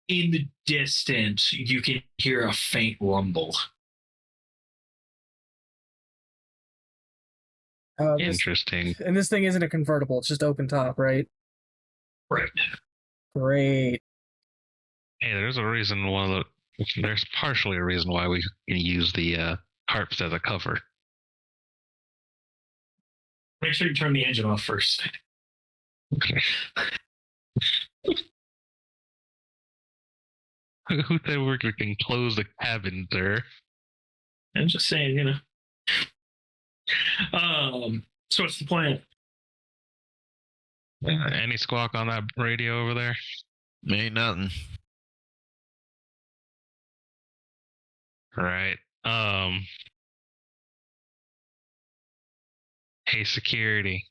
in the distance you can hear a faint rumble. Interesting. And this thing isn't a convertible; it's just open top, right? Right. Great. Hey, there's a reason there's partially a reason why we can use the harps as a cover. Make sure you turn the engine off first. Okay. Who said we can close the cabin, sir? I'm just saying, you know. So what's the plan? Any squawk on that radio over there? Ain't nothing. Right. Hey, security.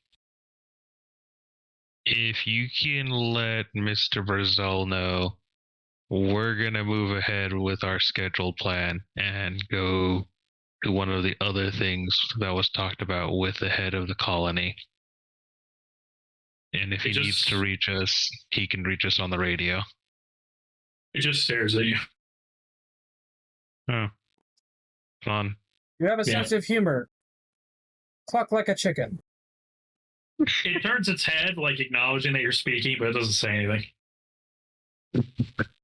If you can let Mr. Brazil know, we're gonna move ahead with our scheduled plan and go to one of the other things that was talked about with the head of the colony. And if he needs to reach us, he can reach us on the radio. It just stares at you. Oh. Fun. You have a sense of humor. Cluck like a chicken. It turns its head, like acknowledging that you're speaking, but it doesn't say anything.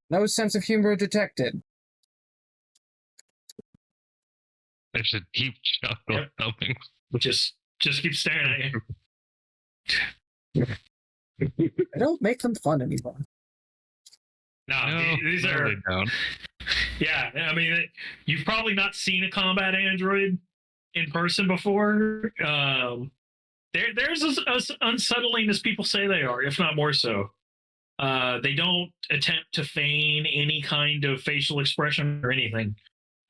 No sense of humor detected. There's a deep chuckle coming. Just keep staring at you. I don't make them fun anymore. No, these are. They don't. Yeah, I mean, you've probably not seen a combat android in person before. There's as unsettling as people say they are, if not more so. They don't attempt to feign any kind of facial expression or anything.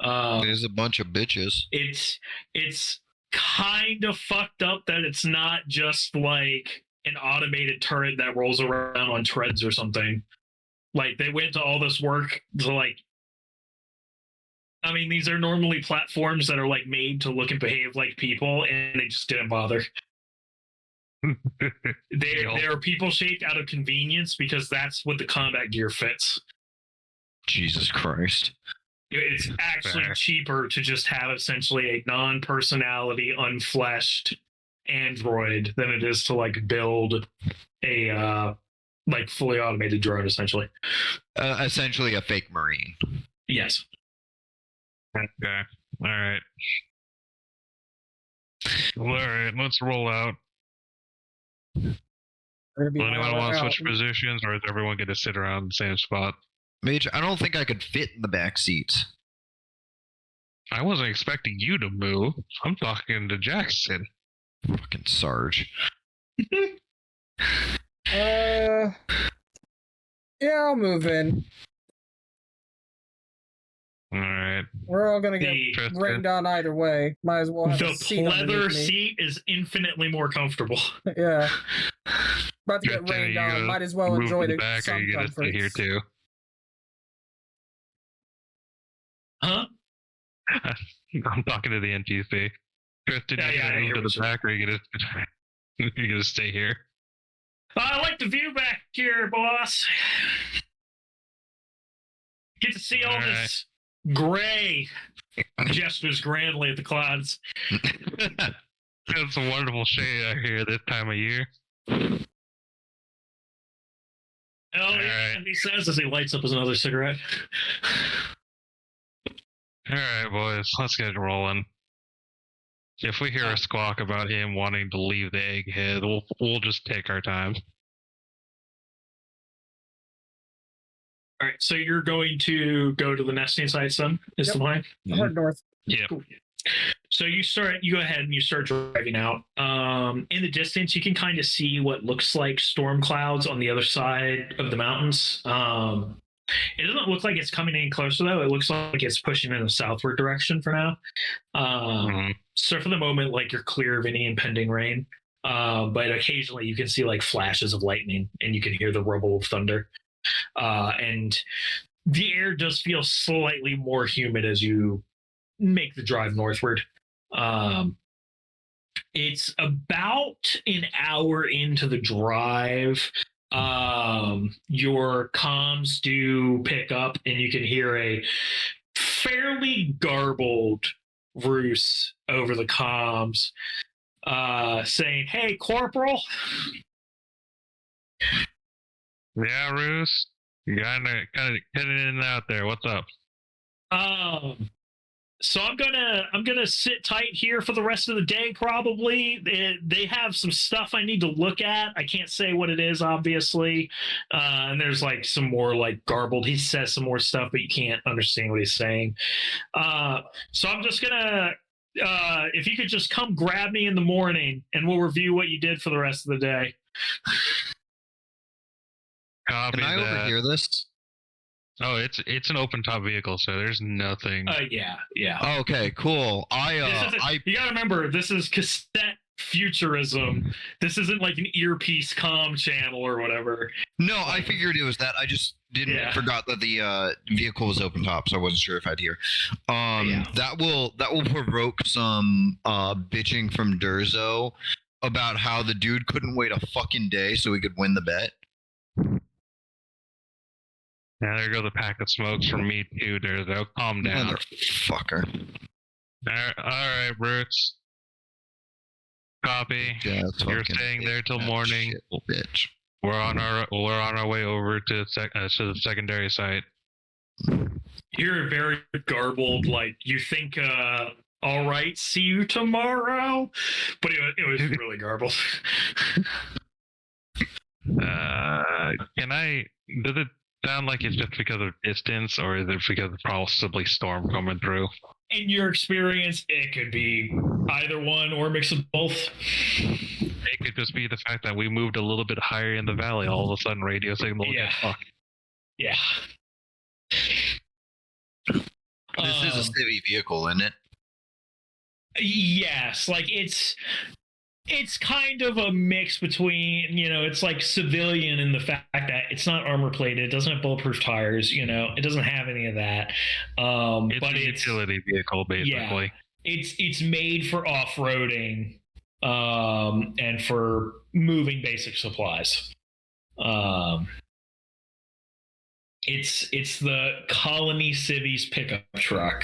There's a bunch of bitches. It's kind of fucked up that it's not just like an automated turret that rolls around on treads or something. Like they went to all this work to like. I mean, these are normally platforms that are like made to look and behave like people, and they just didn't bother. They are people shaped out of convenience because that's what the combat gear fits. Jesus Christ. It's actually cheaper to just have essentially a non-personality, unfleshed android than it is to like build a like fully automated drone, essentially. Essentially a fake Marine. Yes. Okay. All right. All right. Let's roll out. We're gonna be Anyone want to out. switch positions, or is everyone going to sit around the same spot? Mage, I don't think I could fit in the back seats. I wasn't expecting you to move. I'm talking to Jackson. Fucking Sarge. Yeah, I'll move in. All right. We're all gonna get Tristan. rained on either way. Might as well have a The seat pleather underneath me. seat is infinitely more comfortable. Yeah. About to get Tristan, are rained you on. gonna Might as well move enjoy to the back, or sun are you going to stay here comforts. too? Huh? I'm talking to the NPC. Tristan, Yeah, you yeah, I gonna hear move what to the back, or are you gonna stay here? I like the view back here, boss. Get to see all this gray. Gestures grandly at the clouds. It's a wonderful shade out here this time of year. Oh, All yeah, right. he says as he lights up another cigarette. All right, boys, let's get rolling. If we hear a squawk about him wanting to leave the egghead, we'll just take our time. All right, so you're going to go to the nesting sites then? Is Yep. the plan? Hard north. Yeah. Cool. So you go ahead and you start driving out. In the distance, you can kind of see what looks like storm clouds on the other side of the mountains. It doesn't look like it's coming any closer though. It looks like it's pushing in a southward direction for now. So for the moment, like you're clear of any impending rain. But occasionally you can see like flashes of lightning and you can hear the rumble of thunder. And the air does feel slightly more humid as you make the drive northward. It's about an hour into the drive. Your comms do pick up and you can hear a fairly garbled Roos over the comms saying, "Hey, Corporal." Yeah, Roos. You kind of getting in and out there. What's up? So I'm gonna sit tight here for the rest of the day. Probably they have some stuff I need to look at. I can't say what it is, obviously. And there's like some more like garbled. He says some more stuff, but you can't understand what he's saying. So I'm just gonna. If you could just come grab me in the morning, and we'll review what you did for the rest of the day. Copy Can I that. overhear this? Oh, it's an open top vehicle, so there's nothing. Yeah. Okay, cool. You gotta remember, this is cassette futurism. This isn't like an earpiece comm channel or whatever. No, I figured it was that. I just forgot that the vehicle was open top, so I wasn't sure if I'd hear. That will provoke some bitching from Durzo about how the dude couldn't wait a fucking day so he could win the bet. Yeah, there goes a pack of smokes from me too, Durzo. Calm down. Motherfucker. All right, Brooks. Copy. Yeah, You're staying there till morning. Shit, bitch. We're on our way over to the secondary site. You're very garbled, like you think, all right, see you tomorrow, but it was really garbled. Does it sound like it's just because of distance, or is it because of possibly storm coming through? In your experience, it could be either one or a mix of both. It could just be the fact that we moved a little bit higher in the valley. All of a sudden, radio signal. Yeah. Yeah. This is a city vehicle, isn't it? Yes, like it's kind of a mix between, it's like civilian in the fact that it's not armor plated, it doesn't have bulletproof tires, it doesn't have any of that. It's But a utility vehicle, basically. Yeah, it's made for off-roading, and for moving basic supplies. It's the Colony Civies pickup truck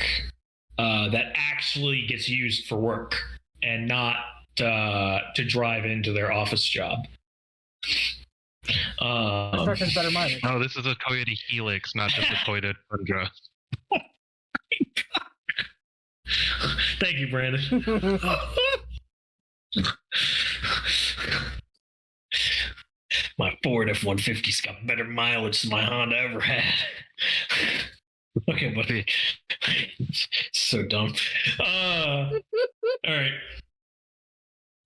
that actually gets used for work and not to drive into their office job. This truck has better mileage. No, this is a Toyota Helix, not just a Toyota Tundra. Thank you, Brandon. My Ford F-150's got better mileage than my Honda ever had. Okay, buddy. So dumb. All right.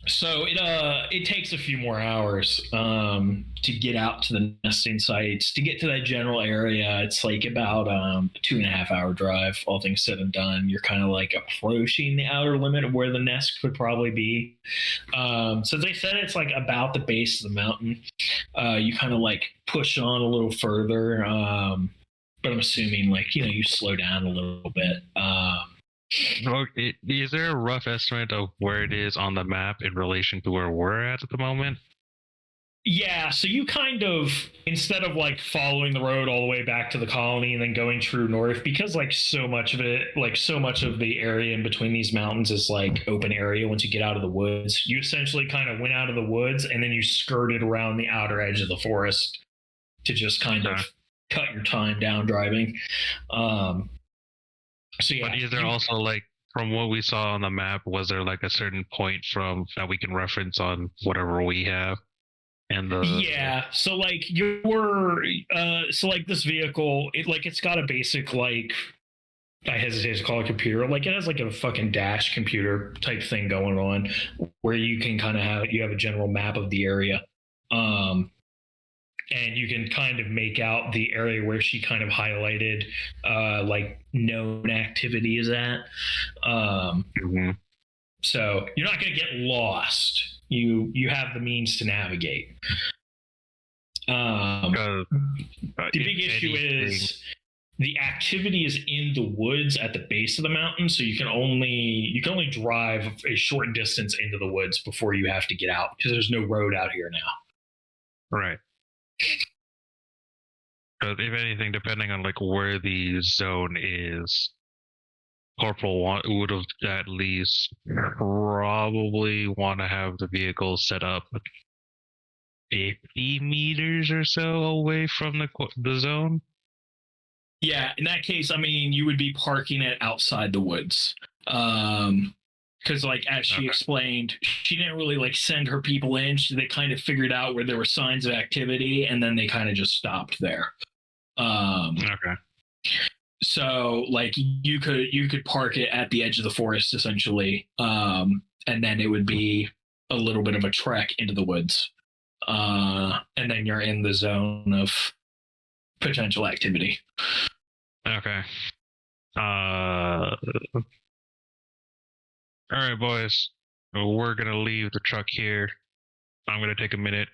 So it takes a few more hours to get out to the nesting sites. To get to that general area, it's like about a 2.5 hour drive, all things said and done. You're kind of like approaching the outer limit of where the nest could probably be. So they said it's like about the base of the mountain. You kind of like push on a little further, but I'm assuming like, you slow down a little bit. Is there a rough estimate of where it is on the map in relation to where we're at the moment? Yeah, so you kind of, instead of like following the road all the way back to the colony and then going true north, because like so much of the area in between these mountains is like open area once you get out of the woods, you essentially kind of went out of the woods and then you skirted around the outer edge of the forest to just kind of cut your time down driving. So yeah. But is there also like, from what we saw on the map, was there like a certain point from that we can reference on whatever we have? And yeah, so like this vehicle, it's got a basic, like, I hesitate to call it a computer, like it has like a fucking dash computer type thing going on where you can kind of have a general map of the area. And you can kind of make out the area where she kind of highlighted like known activity is at. So you're not going to get lost. You have the means to navigate. The big issue is the activity is in the woods at the base of the mountain, so you can only drive a short distance into the woods before you have to get out because there's no road out here now. Right. But if anything, depending on like where the zone is, Corporal would have at least probably want to have the vehicle set up 50 meters or so away from the zone. Yeah, in that case, I mean, you would be parking it outside the woods. Because like as she explained, she didn't really like send her people in. They kind of figured out where there were signs of activity, and then they kind of just stopped there. Okay. So like you could park it at the edge of the forest essentially, and then it would be a little bit of a trek into the woods, and then you're in the zone of potential activity. Okay. All right, boys. We're gonna leave the truck here. I'm gonna take a minute,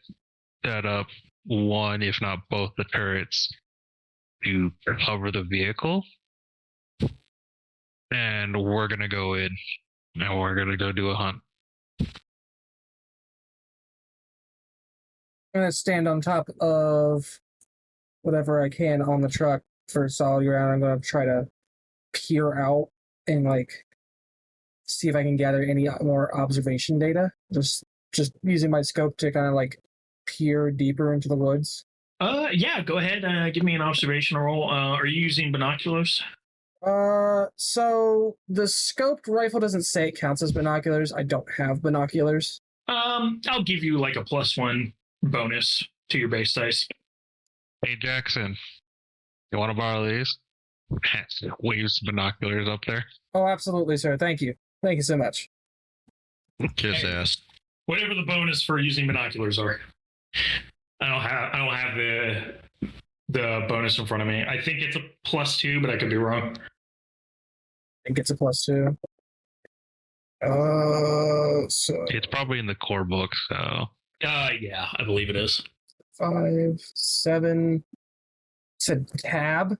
set up one, if not both, the turrets to cover the vehicle, and we're gonna go in and we're gonna go do a hunt. I'm gonna stand on top of whatever I can on the truck for a solid round. I'm gonna try to peer out and like see if I can gather any more observation data. Just using my scope to kind of like peer deeper into the woods. Yeah, go ahead. Give me an observation roll. Are you using binoculars? So the scoped rifle doesn't say it counts as binoculars. I don't have binoculars. I'll give you like a +1 bonus to your base dice. Hey Jackson, you want to borrow these? Waves binoculars up there. Oh, absolutely, sir. Thank you. Thank you so much. Kiss ass. Whatever the bonus for using binoculars are. I don't have the bonus in front of me. I think it's a +2, but I could be wrong. I think it's a +2. So It's probably in the core book, so Yeah, I believe it is. 5, 7. Said tab.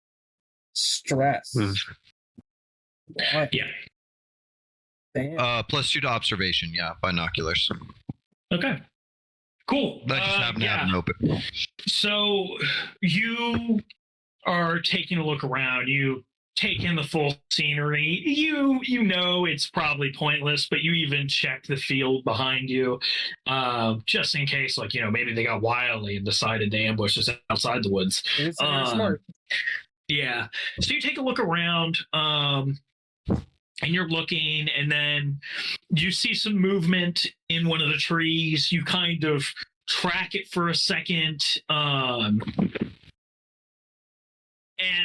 Stress. What? Yeah. Damn. +2 to observation. Yeah, binoculars. Okay. Cool. I just happen to yeah. have them open. So you are taking a look around. You take in the full scenery. You know it's probably pointless, but you even check the field behind you, just in case, like, maybe they got wily and decided to ambush us outside the woods. It's very smart. Yeah. So you take a look around, and you're looking, and then you see some movement in one of the trees. You kind of track it for a second, and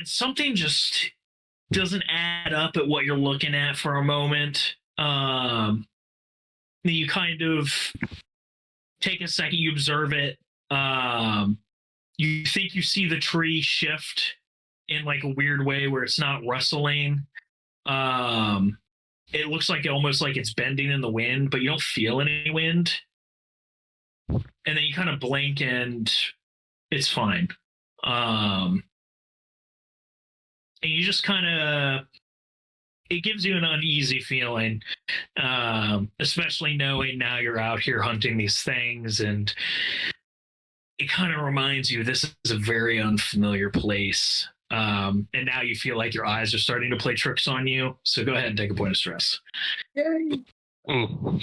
something just doesn't add up at what you're looking at for a moment. You kind of take a second, you observe it. You think you see the tree shift in like a weird way where it's not rustling. It looks like almost like it's bending in the wind, but you don't feel any wind. And then you kind of blink and it's fine. And you just kind of, it gives you an uneasy feeling, especially knowing now you're out here hunting these things, and it kind of reminds you this is a very unfamiliar place. And now you feel like your eyes are starting to play tricks on you. So go ahead and take a point of stress. Yay. ooh,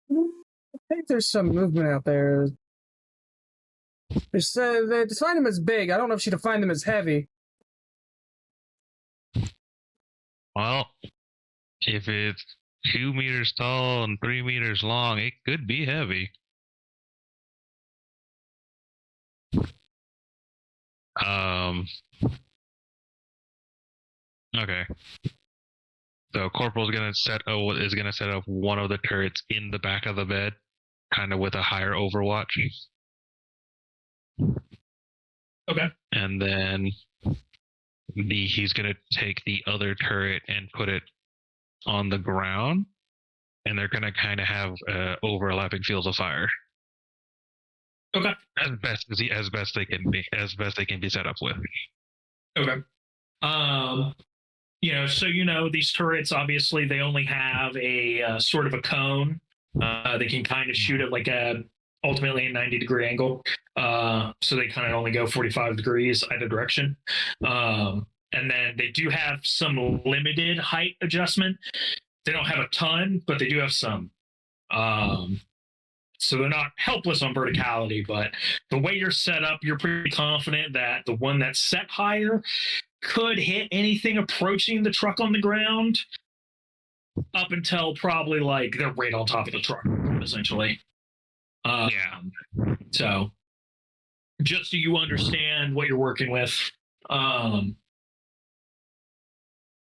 I think there's some movement out there. They define them as big. I don't know if she defined them as heavy. well, if it's 2 meters tall and 3 meters long, it could be heavy. Okay. So Corporal's gonna set up one of the turrets in the back of the bed, kind of with a higher overwatch. Okay. And then he's gonna take the other turret and put it on the ground, and they're gonna kind of have overlapping fields of fire. Okay. As best they can be set up with. Okay. So these turrets, obviously they only have a sort of a cone. They can kind of shoot at like ultimately a 90-degree angle. So they kind of only go 45 degrees either direction. And then they do have some limited height adjustment. They don't have a ton, but they do have some. So they're not helpless on verticality, but the way you're set up, you're pretty confident that the one that's set higher could hit anything approaching the truck on the ground up until probably like they're right on top of the truck, essentially. Yeah. So just so you understand what you're working with.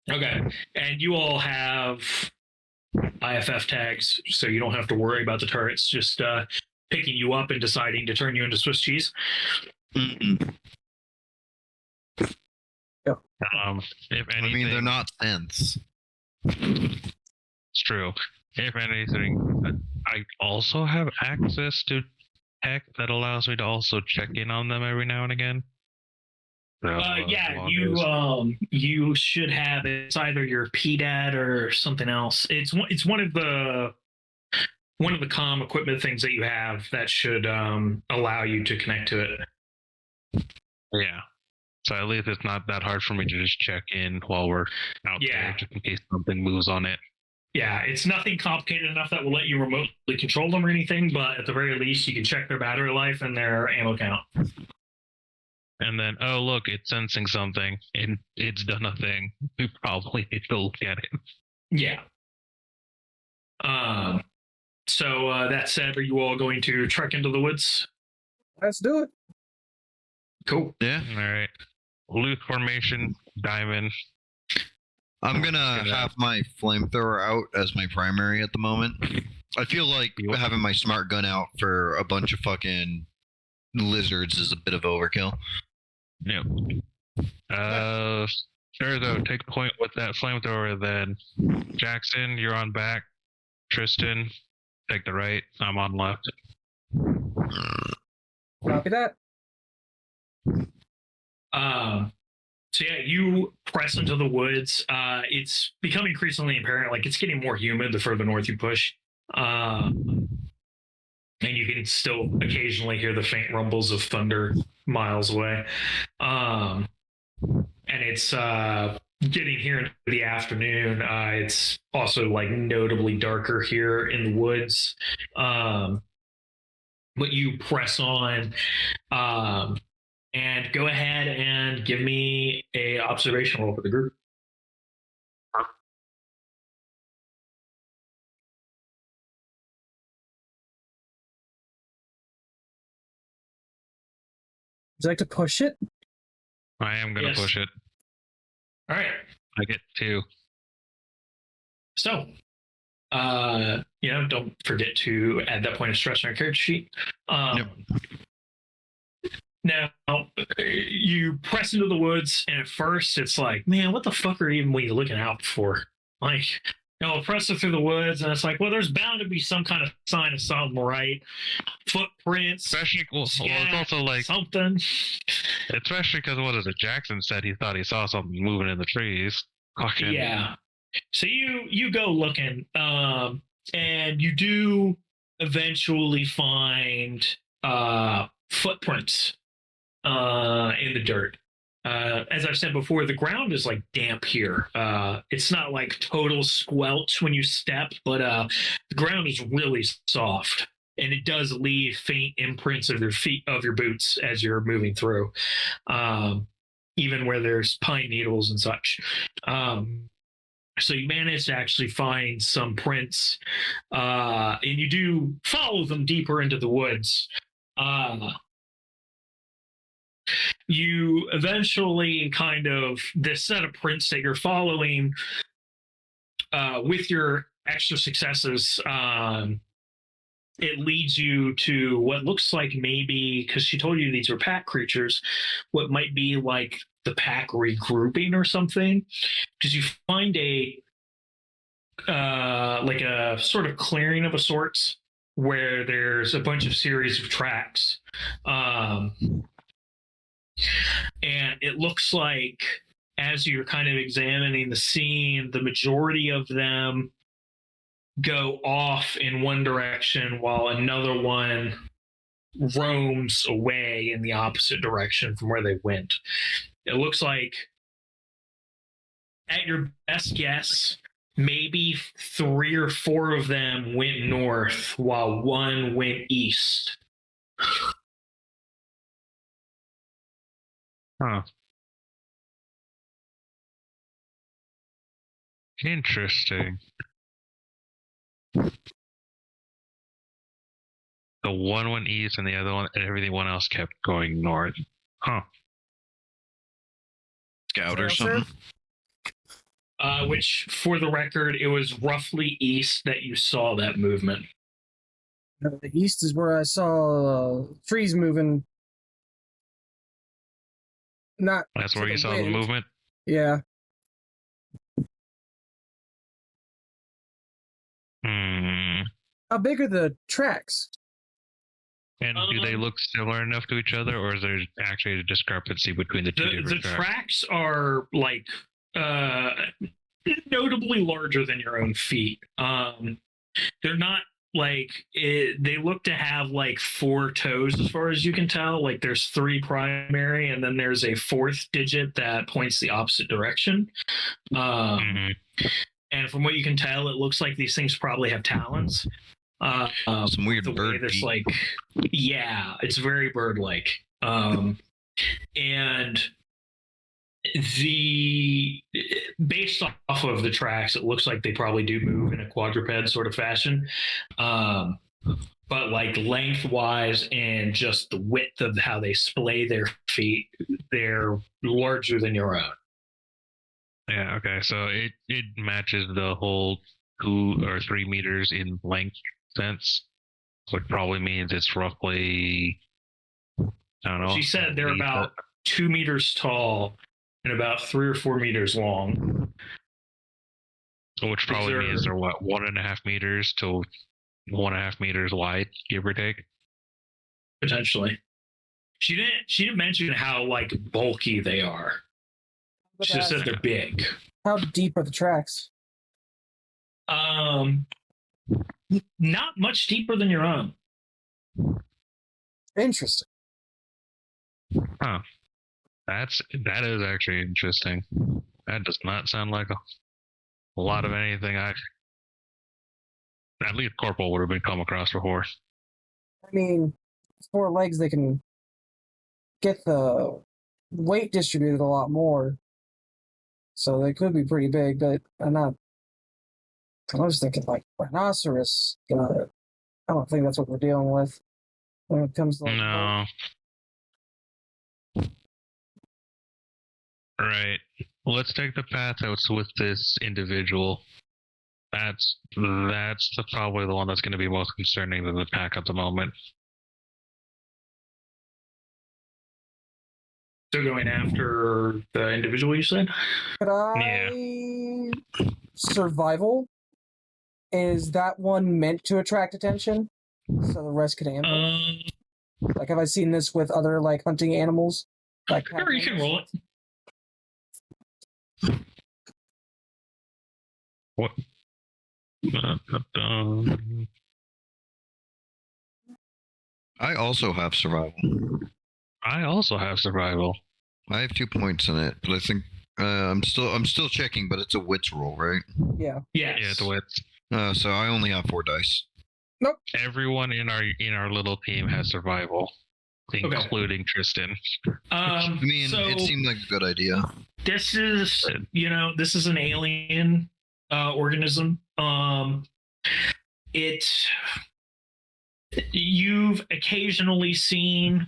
Okay. And you all have IFF tags, so you don't have to worry about the turrets just picking you up and deciding to turn you into Swiss cheese. If anything, I mean, they're not synths. It's true. If anything, I also have access to tech that allows me to also check in on them every now and again. So, you should have, it's either your PDAT or something else. It's one of the comm equipment things that you have that should allow you to connect to it. Yeah. So at least it's not that hard for me to just check in while we're out there, just in case something moves on it. Yeah, it's nothing complicated enough that will let you remotely control them or anything, but at the very least, you can check their battery life and their ammo count. And then, oh, look, it's sensing something, and it's done a thing. We probably need to look at it. Yeah. So that said, are you all going to trek into the woods? Let's do it. Cool. Yeah. All right. Loose formation, diamond. I'm gonna have my flamethrower out as my primary at the moment. I feel like having my smart gun out for a bunch of fucking lizards is a bit of overkill. Yep. Ergo, take point with that flamethrower then. Jackson, you're on back. Tristan, take the right. I'm on left. Copy that. So yeah, you press into the woods. It's becoming increasingly apparent, like it's getting more humid the further north you push. And you can still occasionally hear the faint rumbles of thunder miles away. And it's getting here into the afternoon. It's also like notably darker here in the woods. But you press on. And go ahead and give me a observation roll for the group. Would you like to push it? I am going to push it. All right. I get 2. So, don't forget to add that point of stress on your character sheet. Yep. Now, you press into the woods, and at first it's like, man, what the fuck are even we looking out for? Like, press it through the woods, and it's like, well, there's bound to be some kind of sign of something, right? Footprints. Especially, it's also like something. Especially because what is it? Jackson said he thought he saw something moving in the trees. Fucking. Yeah. So you go looking, and you do eventually find footprints in the dirt. As I've said before, the ground is like damp here. It's not like total squelch when you step, but the ground is really soft, and it does leave faint imprints of your boots as you're moving through, even where there's pine needles and such. So you manage to actually find some prints, and you do follow them deeper into the woods. You eventually this set of prints that you're following, with your extra successes, it leads you to what looks like maybe, because she told you these were pack creatures, what might be like the pack regrouping or something, because you find a sort of clearing of a sorts where there's a bunch of series of tracks. And it looks like, as you're kind of examining the scene, the majority of them go off in one direction while another one roams away in the opposite direction from where they went. It looks like, at your best guess, maybe 3 or 4 of them went north while one went east. Huh. Interesting. The one went east and the other one, and everyone else kept going north. Huh. Scout or something. Which, for the record, it was roughly east that you saw that movement. The east is where I saw trees moving. Not. That's where you saw the movement? Yeah. How big are the tracks? And do they look similar enough to each other, or is there actually a discrepancy between the two different tracks? The tracks are like notably larger than your own feet. They're not like they look to have like 4 toes as far as you can tell. Like there's 3 primary, and then there's a 4th digit that points the opposite direction. And from what you can tell, it looks like these things probably have talons. Some weird bird feet. Like, yeah, it's very bird-like. And based off of the tracks, it looks like they probably do move in a quadruped sort of fashion. But like lengthwise and just the width of how they splay their feet, they're larger than your own. Yeah, okay. So it matches the whole 2 or 3 meters in length sense, which probably means it's roughly, I don't know. She said they're about 2 meters tall and about 3 or 4 meters long. Which probably means they're 1.5 meters to 1.5 meters wide, give or take. Potentially. She didn't mention how like bulky they are. She just said they're big. How deep are the tracks? Not much deeper than your own. Interesting. Huh. That is actually interesting. That does not sound like a lot of anything at least Corporal would have been come across before. I mean, 4 legs, they can get the weight distributed a lot more. So they could be pretty big, but I was thinking like rhinoceros. I don't think that's what we're dealing with when it comes to like, no. Right. Let's take the path out with this individual. That's probably the one that's going to be most concerning to the pack at the moment. So going after the individual, you said? Could I survival? Is that one meant to attract attention so the rest can ambush? Like, have I seen this with other like hunting animals? Like, sure, you can roll it. What? I also have survival. I also have survival. I have 2 points in it, but I think I'm still checking. But it's a wits roll, right? Yeah. Yes. Yeah, it's wits. So I only have 4 dice. Nope. Everyone in our little team has survival, including Tristan. I mean, it seemed like a good idea. This is an alien organism. You've occasionally seen,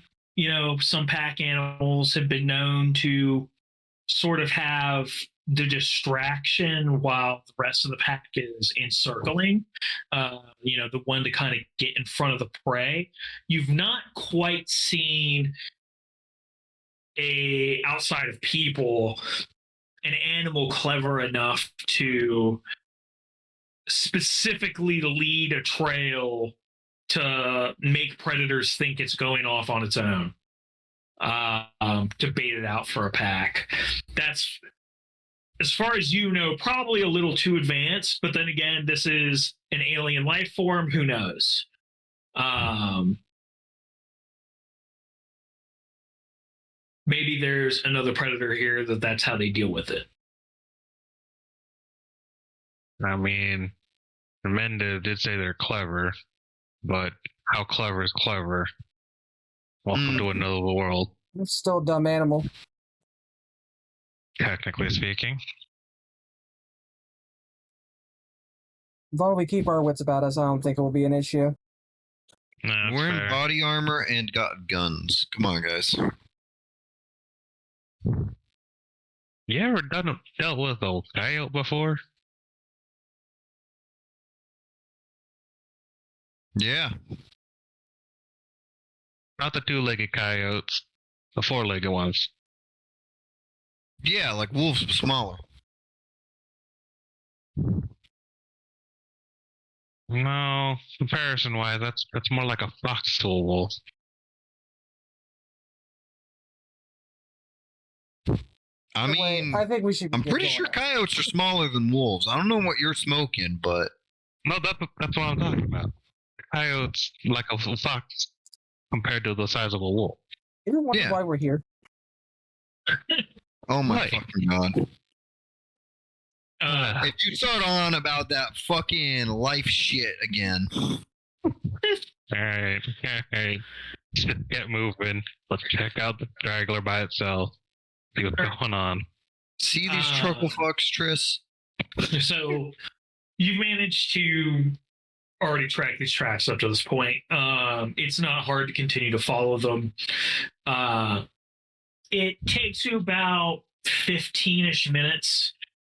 some pack animals have been known to sort of have the distraction while the rest of the pack is encircling, the one to kind of get in front of the prey. You've not quite seen outside of people, an animal clever enough to specifically lead a trail to make predators think it's going off on its own, to bait it out for a pack. That's, as far as you know, probably a little too advanced, but then again, this is an alien life form. Who knows? Maybe there's another predator here that's how they deal with it. I mean, Menda did say they're clever, but how clever is clever? Welcome to another world. It's still a dumb animal. Technically speaking. As long as we keep our wits about us, I don't think it will be an issue. Nah, We're in fair. body armor and got guns. Come on, guys. You ever dealt with a coyote before? Yeah. Not the 2-legged coyotes, the 4-legged ones. Yeah, like wolves, but smaller. No, comparison-wise, that's more like a fox to a wolf. I mean, I think we should. I'm pretty sure coyotes are smaller than wolves. I don't know what you're smoking, but No, that's what I'm talking about. Coyotes like a fox compared to the size of a wolf. You don't wonder why we're here. oh my Right. fucking god! Uh, If you start on about that fucking life shit again, Alright. Just get moving. Let's check out the straggler by itself. See what's going on. see these truckle fucks, Triss? So you've managed to already track these tracks up to this point. It's not hard to continue to follow them. It takes you about 15-ish minutes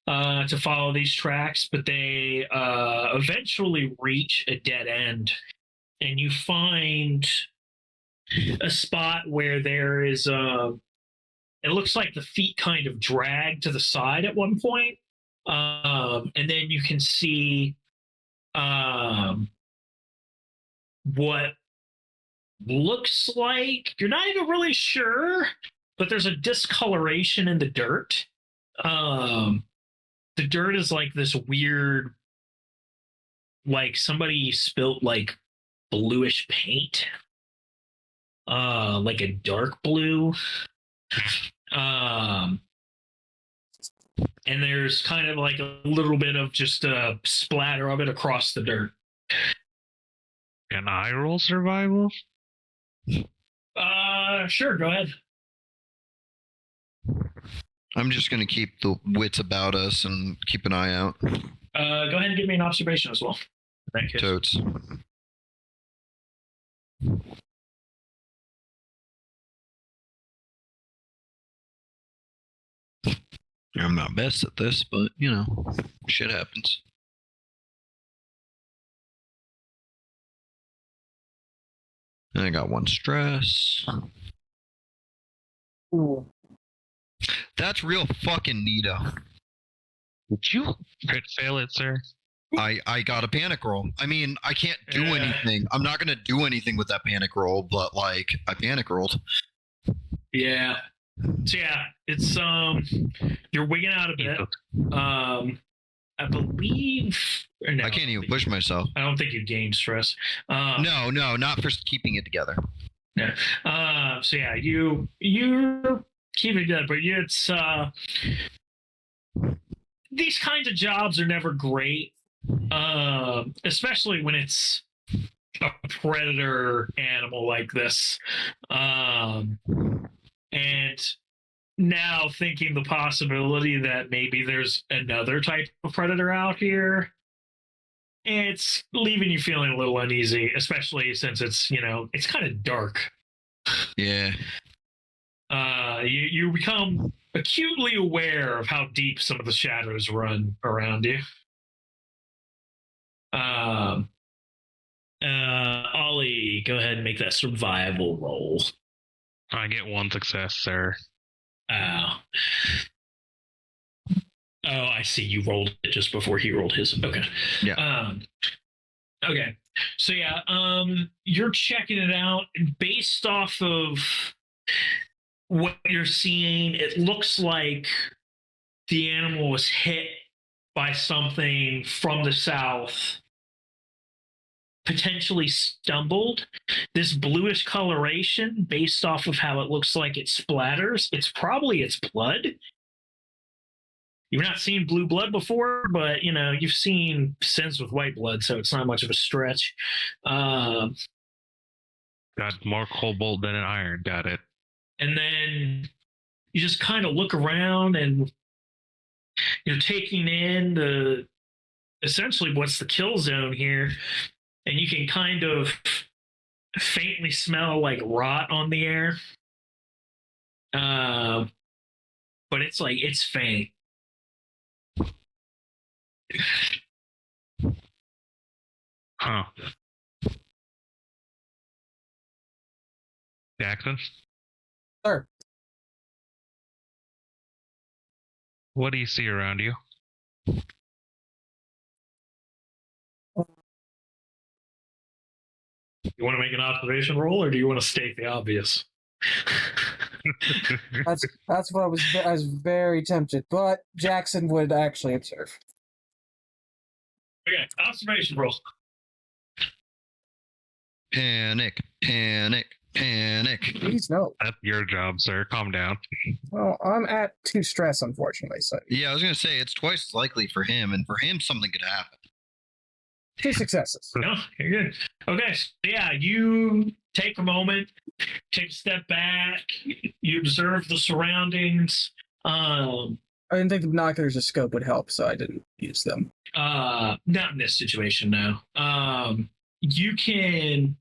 to follow these tracks, but they eventually reach a dead end, and you find a spot where there is it looks like the feet kind of drag to the side at one point. And then you can see what looks like, you're not even really sure, but there's a discoloration in the dirt. The dirt is like this weird, like somebody spilt like bluish paint, like a dark blue. And there's kind of like a little bit of just a splatter of it across the dirt. Can I roll survival? Sure, go ahead. I'm just gonna keep the wits about us and keep an eye out. Go ahead and give me an observation as well. In that case. Totes. I'm not best at this, but you know, shit happens. And I got 1 stress. Ooh. That's real fucking neato. Did you crit fail it, sir? I got a panic roll. I mean, I can't do Yeah. anything. I'm not gonna do anything with that panic roll, but like I panic rolled. Yeah. So yeah, it's you're wigging out a bit. I believe no, I can't even push myself. I don't think you gained stress. No, not for keeping it together. Yeah. So yeah, you're keeping it together, but it's these kinds of jobs are never great, especially when it's a predator animal like this. And now thinking the possibility that maybe there's another type of predator out here, it's leaving you feeling a little uneasy, especially since it's, it's kind of dark. Yeah. You become acutely aware of how deep some of the shadows run around you. Ollie, go ahead and make that survival roll. I get 1 success, sir. Oh, I see. You rolled it just before he rolled his. Okay. Yeah. Okay. So yeah, you're checking it out based off of what you're seeing. It looks like the animal was hit by something from the south, potentially stumbled. This bluish coloration, based off of how it looks like it splatters, it's probably its blood. You've not seen blue blood before, but you've seen sins with white blood, so it's not much of a stretch. Got more cobalt than an iron. Got it. And then you just kind of look around and you're taking in essentially what's the kill zone here. And you can kind of faintly smell like rot on the air. But it's faint. Huh. Jackson? Sir. What do you see around you? You want to make an observation roll, or do you want to state the obvious? That's what I was very tempted, but Jackson would actually observe. Okay, observation roll. Panic. Please no. That's your job, sir. Calm down. Well, I'm at 2 stress, unfortunately. So Yeah, I was gonna say it's twice as likely for him, and for him something could happen. 2 successes. No, you're good. Okay, so yeah, you take a moment, take a step back, you observe the surroundings. I didn't think the binoculars or scope would help, so I didn't use them. Not in this situation, no. You can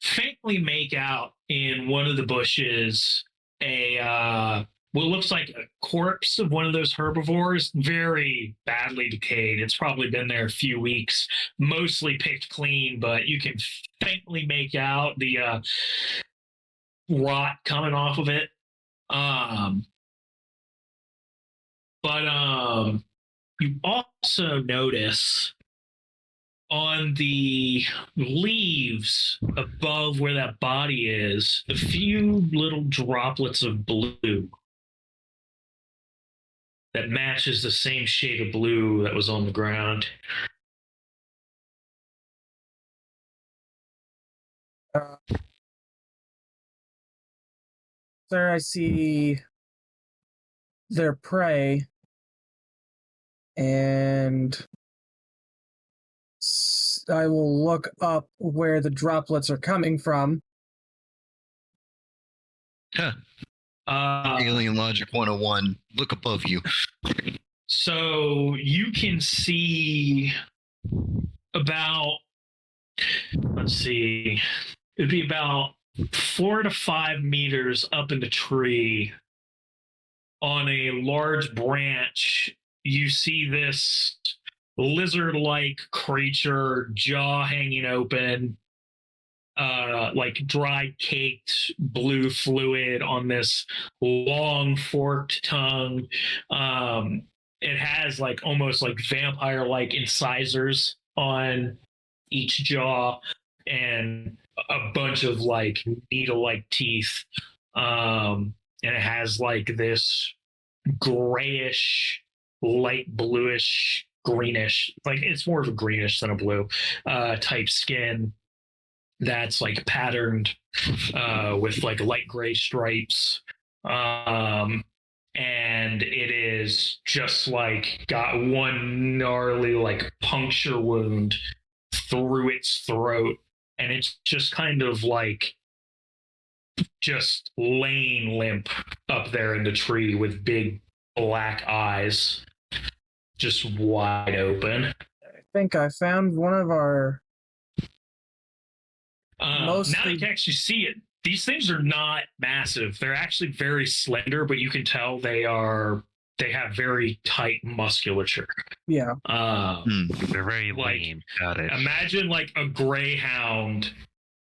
faintly make out in one of the bushes what looks like a corpse of one of those herbivores, very badly decayed. It's probably been there a few weeks, mostly picked clean, but you can faintly make out the rot coming off of it. But you also notice on the leaves above where that body is a few little droplets of blue that matches the same shade of blue that was on the ground. There I see their prey, and I will look up where the droplets are coming from. Huh. Alien Logic 101. Look above you. So you can see about, let's see, it'd be about 4 to 5 meters up in the tree on a large branch. You see this lizard-like creature, jaw hanging open, like dry caked blue fluid on this long forked tongue. It has like almost like vampire-like incisors on each jaw and a bunch of like needle-like teeth. And it has like this grayish, light bluish, greenish, like it's more of a greenish than a blue type skin that's like patterned with like light gray stripes. And it is just like got one gnarly like puncture wound through its throat, and it's just kind of like just laying limp up there in the tree with big black eyes just wide open. I think I found one of our Now that you can actually see it, these things are not massive. They're actually very slender, but you can tell they have very tight musculature. Yeah. They're very like, lame. Got it. Imagine like a greyhound,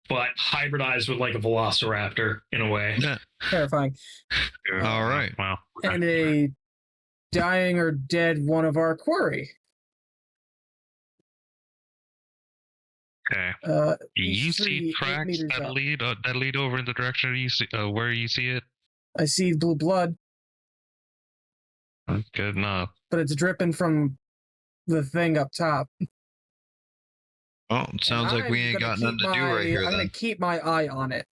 but hybridized with like a velociraptor in a way. Yeah. Terrifying. All right. Wow. And a dying or dead one of our quarry. Okay. Do you see tracks that lead over in the direction you see, where you see it? I see blue blood. That's good enough. But it's dripping from the thing up top. Well, it sounds like we ain't got nothing to do right here. I'm then. gonna keep my eye on it.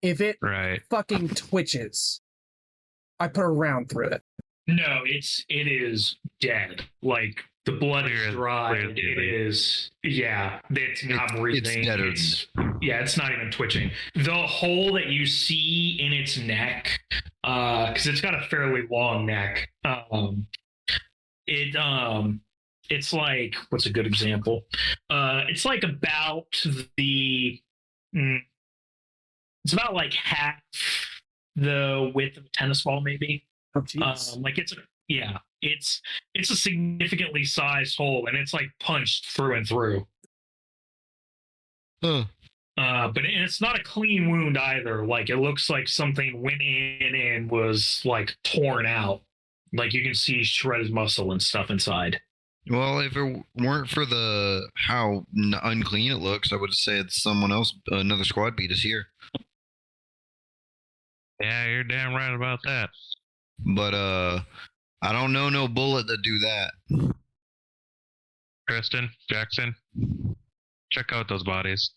If it fucking twitches, I put a round through it. No, it is dead. Like the blood is dry. It is, yeah. It's not breathing. It's dead. It's not even twitching. The hole that you see in its neck, because it's got a fairly long neck. It's like, what's a good example? It's like about it's about like half the width of a tennis ball, maybe. Oh, jeez. Like it's a significantly sized hole, and it's like punched through and through. Huh. But it's not a clean wound either. Like it looks like something went in and was like torn out. Like you can see shredded muscle and stuff inside. Well, if it weren't for how unclean it looks, I would say it's someone else, another squad beat us here. Yeah, you're damn right about that. But I don't know no bullet that do that. Tristan, Jackson, check out those bodies.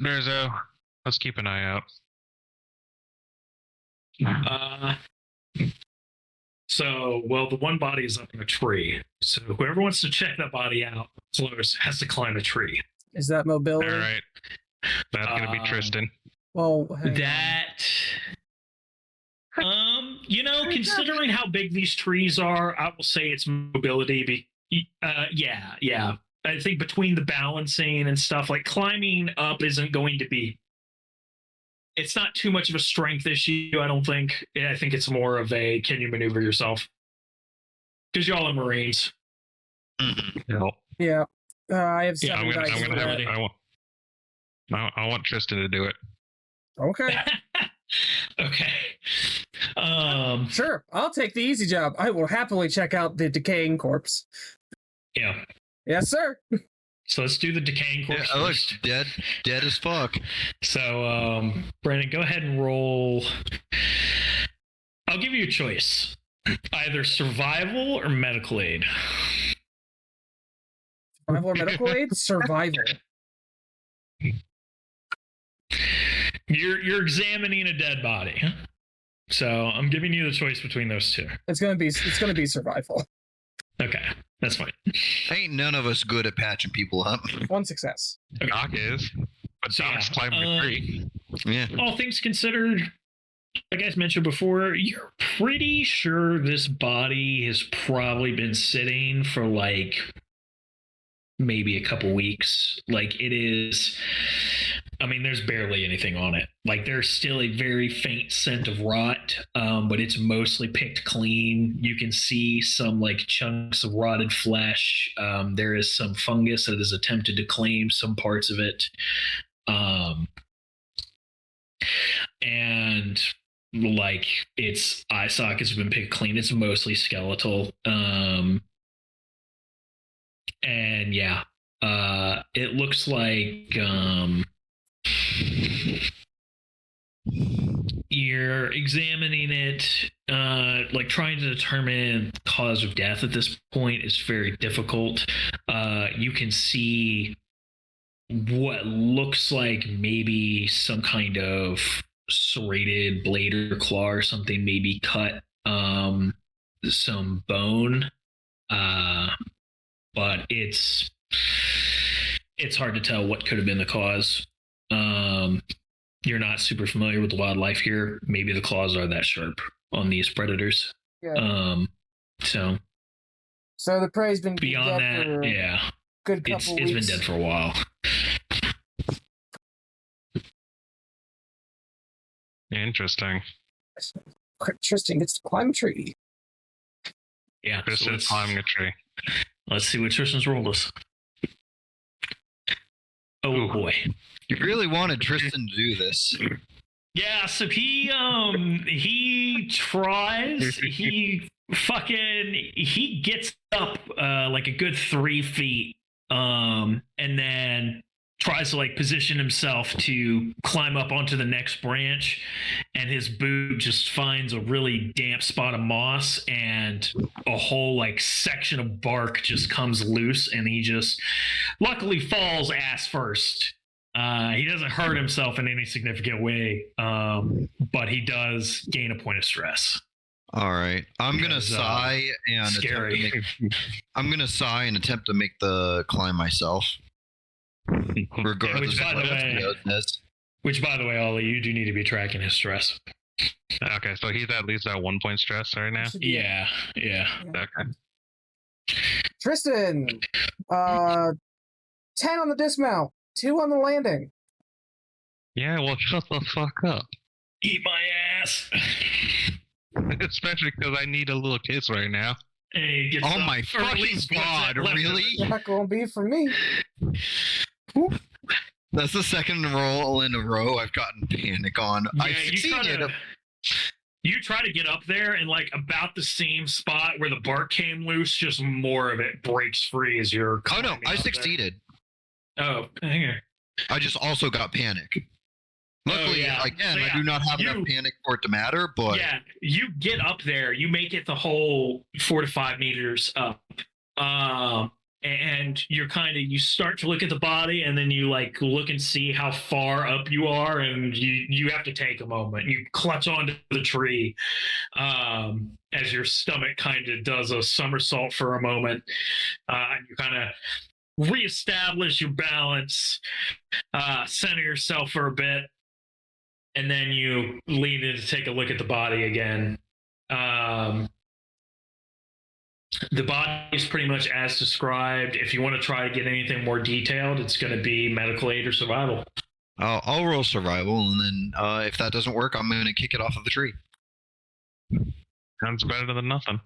Nerzo, let's keep an eye out. The one body is up in a tree. So whoever wants to check that body out close has to climb a tree. Is that mobility? All right. That's going to be Tristan. Well, considering how big these trees are, I will say it's mobility. Yeah. I think between the balancing and stuff, like climbing up isn't going to be, it's not too much of a strength issue, I don't think. I think it's more of a, can you maneuver yourself? Because y'all are Marines. Mm-hmm. Yeah. I have Yeah, seven dice. I want Tristan to do it. Okay. Okay. Sure, I'll take the easy job. I will happily check out the decaying corpse. Yeah. Yes, sir. So let's do the decaying corpse Yeah, look, first. dead as fuck. So, Brandon, go ahead and roll. I'll give you a choice. Either survival or medical aid. Survival or medical aid? Survival. You're examining a dead body. So I'm giving you the choice between those two. It's gonna be survival. Okay, that's fine. Ain't none of us good at patching people up. One success. Doc is, but So, Doc's climbing a tree. Yeah. All things considered, like I mentioned before, you're pretty sure this body has probably been sitting for like maybe a couple weeks. Like it is, I mean, there's barely anything on it. Like there's still a very faint scent of rot, but it's mostly picked clean. You can see some like chunks of rotted flesh. There is some fungus that has attempted to claim some parts of it. And like its eye sockets have been picked clean. It's mostly skeletal. And yeah, it looks like you're examining it, like trying to determine the cause of death at this point is very difficult. You can see what looks like maybe some kind of serrated blade or claw or something, maybe cut some bone, but it's hard to tell what could have been the cause. You're not super familiar with the wildlife here. Maybe the claws are that sharp on these predators. Yeah. So the prey's been beyond dead that, for yeah, good couple it's been weeks. dead for a while. Interesting. Tristan gets to climb a tree. Yeah, so Tristan's climbing a tree. let's see what Tristan's roll is. Oh Ooh. boy. You really wanted Tristan to do this. Yeah, so he tries, he gets up like a good 3 feet, and then tries to like position himself to climb up onto the next branch, and his boot just finds a really damp spot of moss, and a whole like section of bark just comes loose, and he just luckily falls ass first. He doesn't hurt himself in any significant way, but he does gain a point of stress. All right, I'm gonna Because, sigh and scary. attempt to make the climb myself, regardless Which, by of the what way- it does. Which, by the way, Ollie, you do need to be tracking his stress. Okay, so he's at least at 1 point stress right now. Should be it. Yeah. Okay. Tristan, 10 on the dismount, 2 on the landing. Yeah, well, shut the fuck up. Eat my ass. Especially because I need a little kiss right now. And he gets Oh up, my or at fucking least gets god! it left of Really? it. Not gonna be for me. That's the second roll in a row I've gotten panic on. I Yeah, succeeded. you try to get up there, and like about the same spot where the bark came loose, just more of it breaks free as you're. Oh no, climbing I up there. succeeded. Oh, here. I just also got panic. Luckily, yeah. again, So, yeah, I do not have enough panic for it to matter, but Yeah, you get up there, you make it the whole 4 to 5 meters up, and you start to look at the body, and then you like look and see how far up you are, and you have to take a moment. You clutch onto the tree, as your stomach kind of does a somersault for a moment. You kind of reestablish your balance, center yourself for a bit, and then you lean in to take a look at the body again. The body is pretty much as described. If you want to try to get anything more detailed, it's going to be medical aid or survival. I'll roll survival, and then if that doesn't work, I'm going to kick it off of the tree. Sounds better than nothing.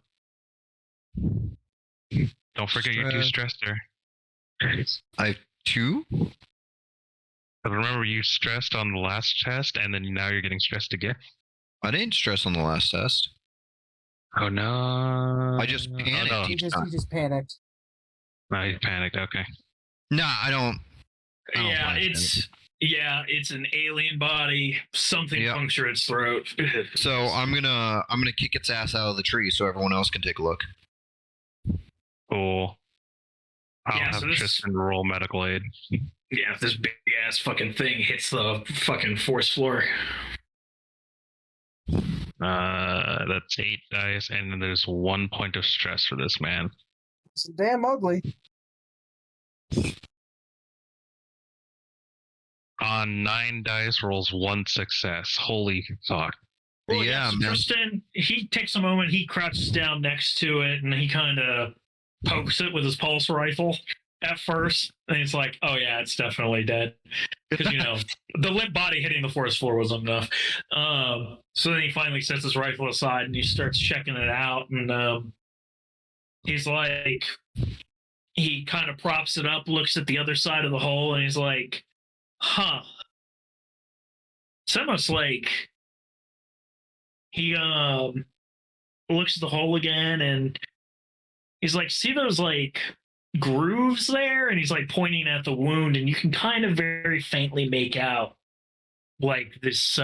Don't forget your 2 stress there. I have 2. But remember, you stressed on the last test, and then now you're getting stressed again. I didn't stress on the last test. Oh no! I just panicked no. He each just time. panicked. No, you panicked. Okay. Nah, I don't Yeah, like it's an alien body. Something Yep. punctured its throat. So I'm gonna kick its ass out of the tree so everyone else can take a look. Cool. I'll Yeah, have so this- Tristan roll medical aid. Yeah, if this big ass fucking thing hits the fucking force floor. That's 8 dice, and then there's 1 point of stress for this man. It's damn ugly. On 9 dice, rolls 1 success. Holy fuck! Well, Yeah, so man. Tristan, he takes a moment, he crouches down next to it, and he kind of pokes it with his pulse rifle at first, and he's like, "Oh yeah, it's definitely dead," because the limp body hitting the forest floor wasn't enough. So then he finally sets his rifle aside and he starts checking it out, and he's like, he kind of props it up, looks at the other side of the hole, and he's like, "Huh." It's almost like he looks at the hole again, and he's like, "See those like grooves there?" And he's like pointing at the wound, and you can kind of very faintly make out like this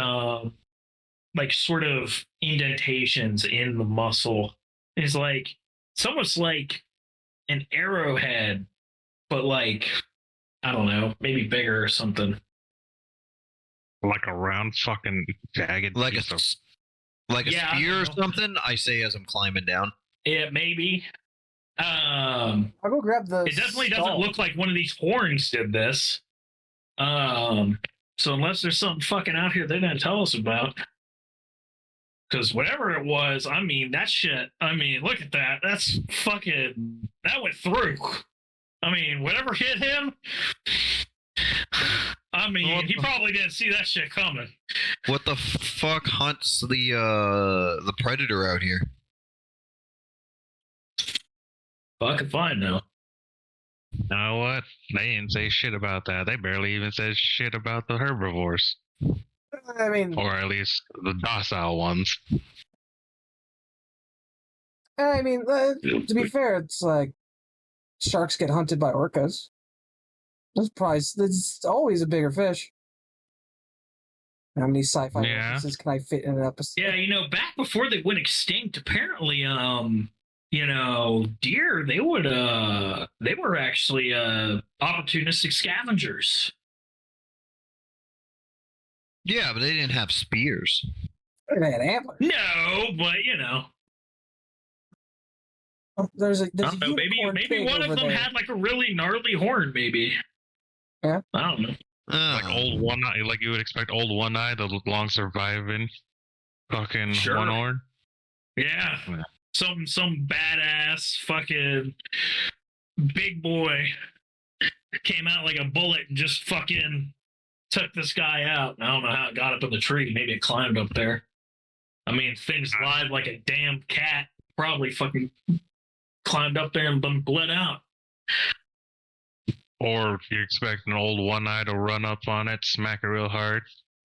like sort of indentations in the muscle. And he's like, it's almost like an arrowhead, but like, I don't know, maybe bigger or something. Like a round fucking jagged Like piece of... a Yeah, I spear or don't know. something. I say as I'm climbing down. Yeah, maybe. I'll go grab the. It definitely doesn't skull. look like one of these horns did this. So unless there's something fucking out here they didn't tell us about. Because whatever it was, I mean, that shit, I mean, look at that. That's fucking, that went through. I mean, whatever hit him, I mean, he probably didn't see that shit coming. What the fuck hunts the predator out here? Fuck if I know. You know what? They didn't say shit about that. They barely even said shit about the herbivores. I mean, Or at least the docile ones. to be fair, it's like sharks get hunted by orcas. There's always a bigger fish. How many sci-fi Yeah. references can I fit in an episode? Yeah, back before they went extinct, apparently, deer, they were actually opportunistic scavengers. Yeah, but they didn't have spears. They had antlers. No, but There's a I don't know, maybe unicorn maybe pig one of over them there. had like a really gnarly horn, maybe. Yeah. I don't know. Like old one eye, like you would expect old one eye, the long surviving fucking Sure. one horn. Yeah. Yeah. Some badass fucking big boy came out like a bullet and just fucking took this guy out. I don't know how it got up in the tree. Maybe it climbed up there. I mean, things live like a damn cat. Probably fucking climbed up there and bled out. Or you expect an old one eye to run up on it, smack it real hard,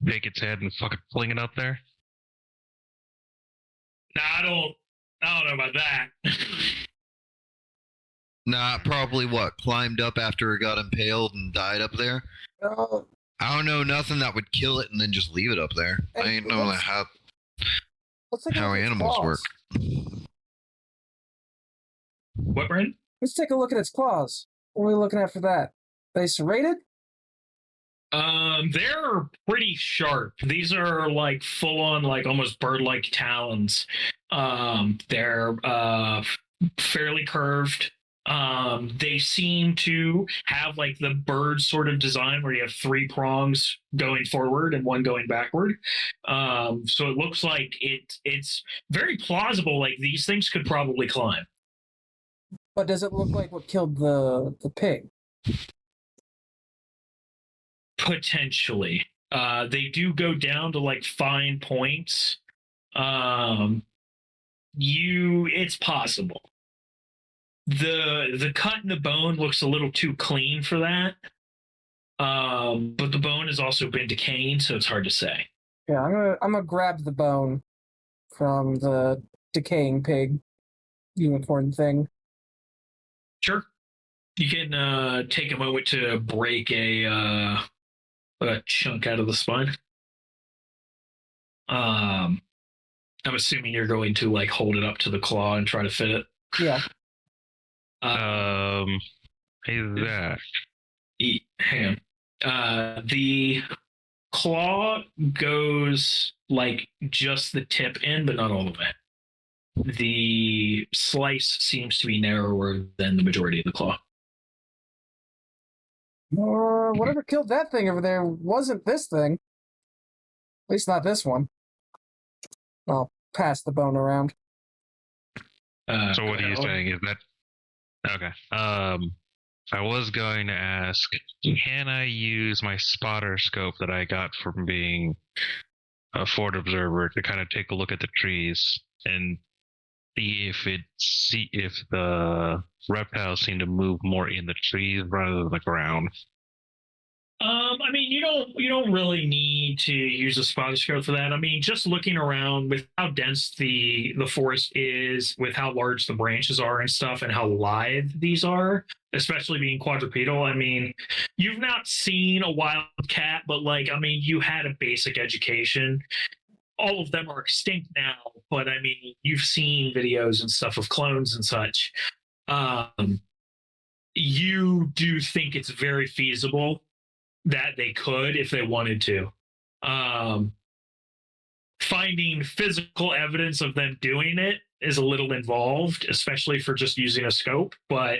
take its head and fucking fling it up there. Nah, I don't know about that. Nah, probably climbed up after it got impaled and died up there. I don't know nothing that would kill it and then just leave it up there. I Hey, ain't know let's- how Let's take a how look at its animals claws. work. What, Brandon? Let's take a look at its claws. What are we looking at for that? They serrated? They're pretty sharp. These are like full on, like almost bird-like talons. They're fairly curved. They seem to have like the bird sort of design where you have 3 prongs going forward and 1 going backward. So it looks like it's very plausible. Like these things could probably climb. But does it look like what killed the pig? Potentially. They do go down to like fine points. It's possible. The cut in the bone looks a little too clean for that. But the bone has also been decaying, so it's hard to say. Yeah, I'm gonna grab the bone from the decaying pig unicorn thing. Sure. You can take a moment to break a chunk out of the spine. I'm assuming you're going to like hold it up to the claw and try to fit it. Yeah. Hey Zach. Hang on. The claw goes like just the tip in, but not all the way. The slice seems to be narrower than the majority of the claw. Whatever killed that thing over there wasn't this thing. At least not this one. I'll pass the bone around. So what are you saying? Is that okay? I was going to ask, can I use my spotter scope that I got from being a Ford observer to kind of take a look at the trees and see if the reptiles seem to move more in the trees rather than the ground? I mean, you don't really need to use a spotter scope for that. I mean, just looking around with how dense the forest is, with how large the branches are and stuff, and how lithe these are, especially being quadrupedal. I mean, you've not seen a wild cat, but like, I mean, you had a basic education. All of them are extinct now, but I mean, you've seen videos and stuff of clones and such. You do think it's very feasible that they could if they wanted to. Finding physical evidence of them doing it is a little involved, especially for just using a scope, but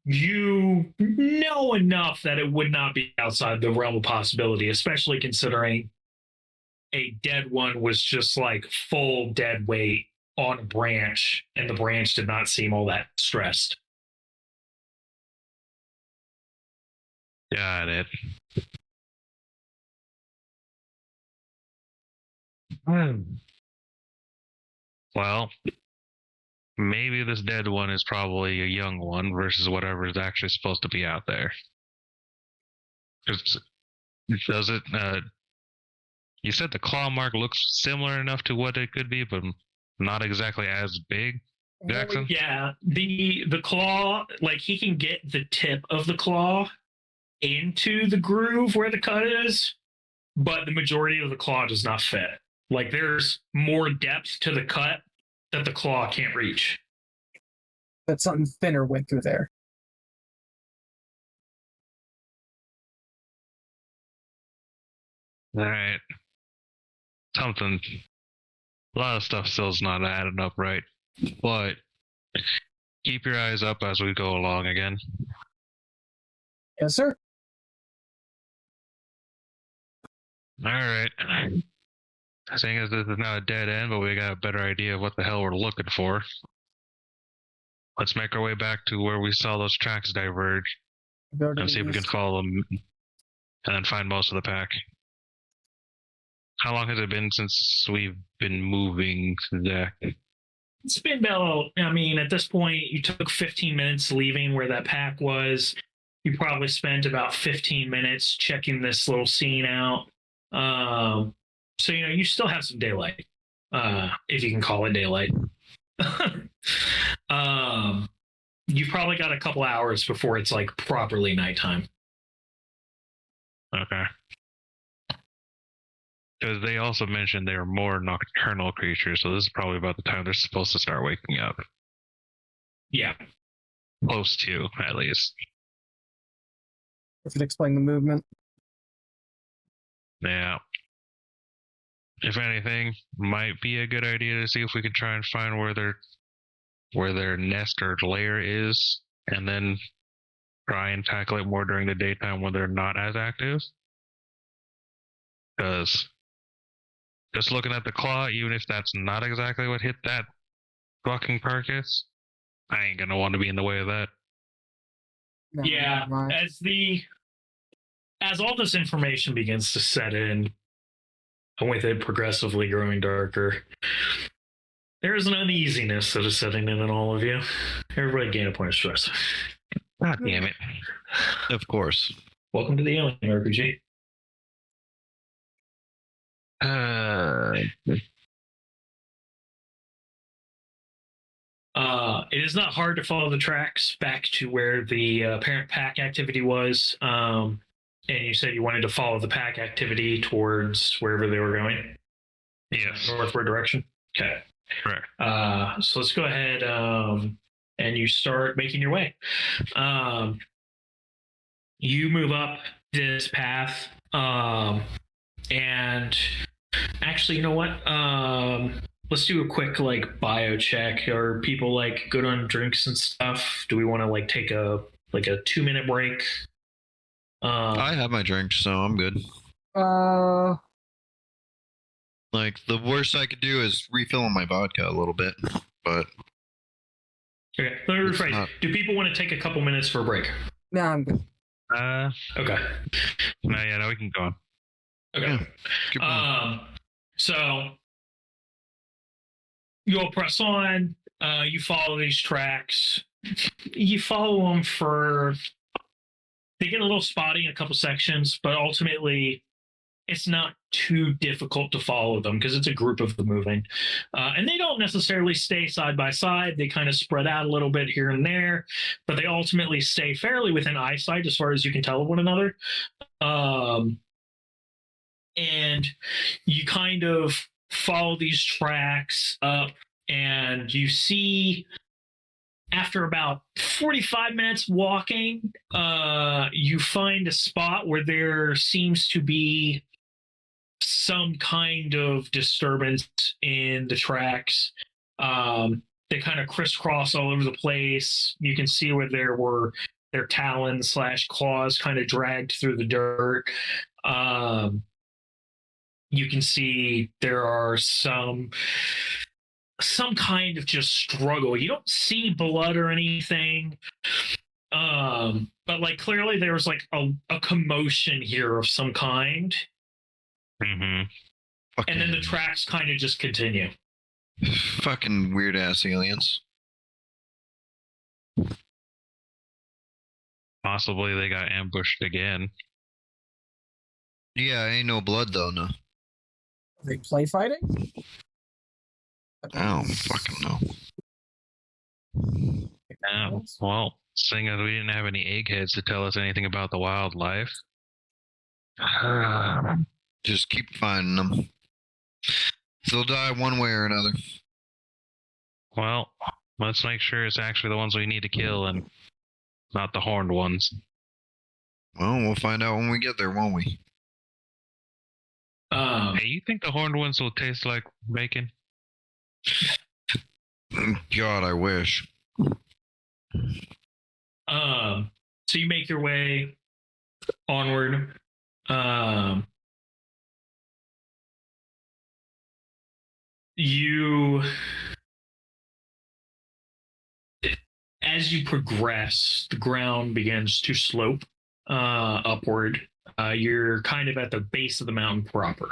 you know enough that it would not be outside the realm of possibility, especially considering a dead one was just like full dead weight on a branch, and the branch did not seem all that stressed. Got it. Well, maybe this dead one is probably a young one versus whatever is actually supposed to be out there. Does it? You said the claw mark looks similar enough to what it could be, but not exactly as big. Jackson? Yeah, the claw, like he can get the tip of the claw into the groove where the cut is, but the majority of the claw does not fit. Like there's more depth to the cut that the claw can't reach. That something thinner went through there. All right. Something. A lot of stuff still's not adding up right. But keep your eyes up as we go along again. Yes, sir. All right. Seeing as this is now a dead end, but we got a better idea of what the hell we're looking for. Let's make our way back to where we saw those tracks diverge and see if we can follow them and then find most of the pack. How long has it been since we've been moving, Zach? It's been about, I mean, at this point, you took 15 minutes leaving where that pack was. You probably spent about 15 minutes checking this little scene out. So, you know, you still have some daylight, if you can call it daylight. You've probably got a couple hours before it's like properly nighttime. Okay. Because they also mentioned they are more nocturnal creatures, so this is probably about the time they're supposed to start waking up. Yeah. Close to, at least. If it explained the movement. Yeah. If anything, might be a good idea to see if we can try and find where their nest or lair is, and then try and tackle it more during the daytime when they're not as active. Because just looking at the claw, even if that's not exactly what hit that fucking carcass, I ain't gonna want to be in the way of that. No, Yeah, never mind. as all this information begins to set in, and with it progressively growing darker, there is an uneasiness that is setting in all of you. Everybody gain a point of stress. God damn it. Of course. Welcome to the Alien RPG. It is not hard to follow the tracks back to where the parent pack activity was. And you said you wanted to follow the pack activity towards wherever they were going. Yes. Northward direction. Okay. Correct. So let's go ahead and you start making your way. You move up this path, and actually, you know what? Let's do a quick like bio check. Are people like good on drinks and stuff? Do we want to like take a 2-minute break? I have my drink, so I'm good. Like, the worst I could do is refill on my vodka a little bit, but... Okay, let me rephrase. Do people want to take a couple minutes for a break? No, I'm good. Okay. No, we can go on. Okay. Yeah, so you'll press on. You follow these tracks. You follow them for... They get a little spotty in a couple sections, but ultimately it's not too difficult to follow them because it's a group of them moving. And they don't necessarily stay side by side. They kind of spread out a little bit here and there, but they ultimately stay fairly within eyesight as far as you can tell of one another. And you kind of follow these tracks up, and you see after about 45 minutes walking, you find a spot where there seems to be some kind of disturbance in the tracks. They kind of crisscross all over the place. You can see where there were their talons / claws kind of dragged through the dirt. You can see there are some kind of just struggle. You don't see blood or anything. But like clearly there was like a commotion here of some kind. Mm-hmm. And then the tracks kind of just continue. Fucking weird ass aliens. Possibly they got ambushed again. Yeah, ain't no blood though, no. Are they play fighting? I don't fucking know. Yeah, well, seeing as we didn't have any eggheads to tell us anything about the wildlife. Just keep finding them. They'll die one way or another. Well, let's make sure it's actually the ones we need to kill and not the horned ones. Well, we'll find out when we get there, won't we? Hey, you think the horned ones will taste like bacon? God, I wish. So you make your way onward. As you progress, the ground begins to slope upward. You're kind of at the base of the mountain proper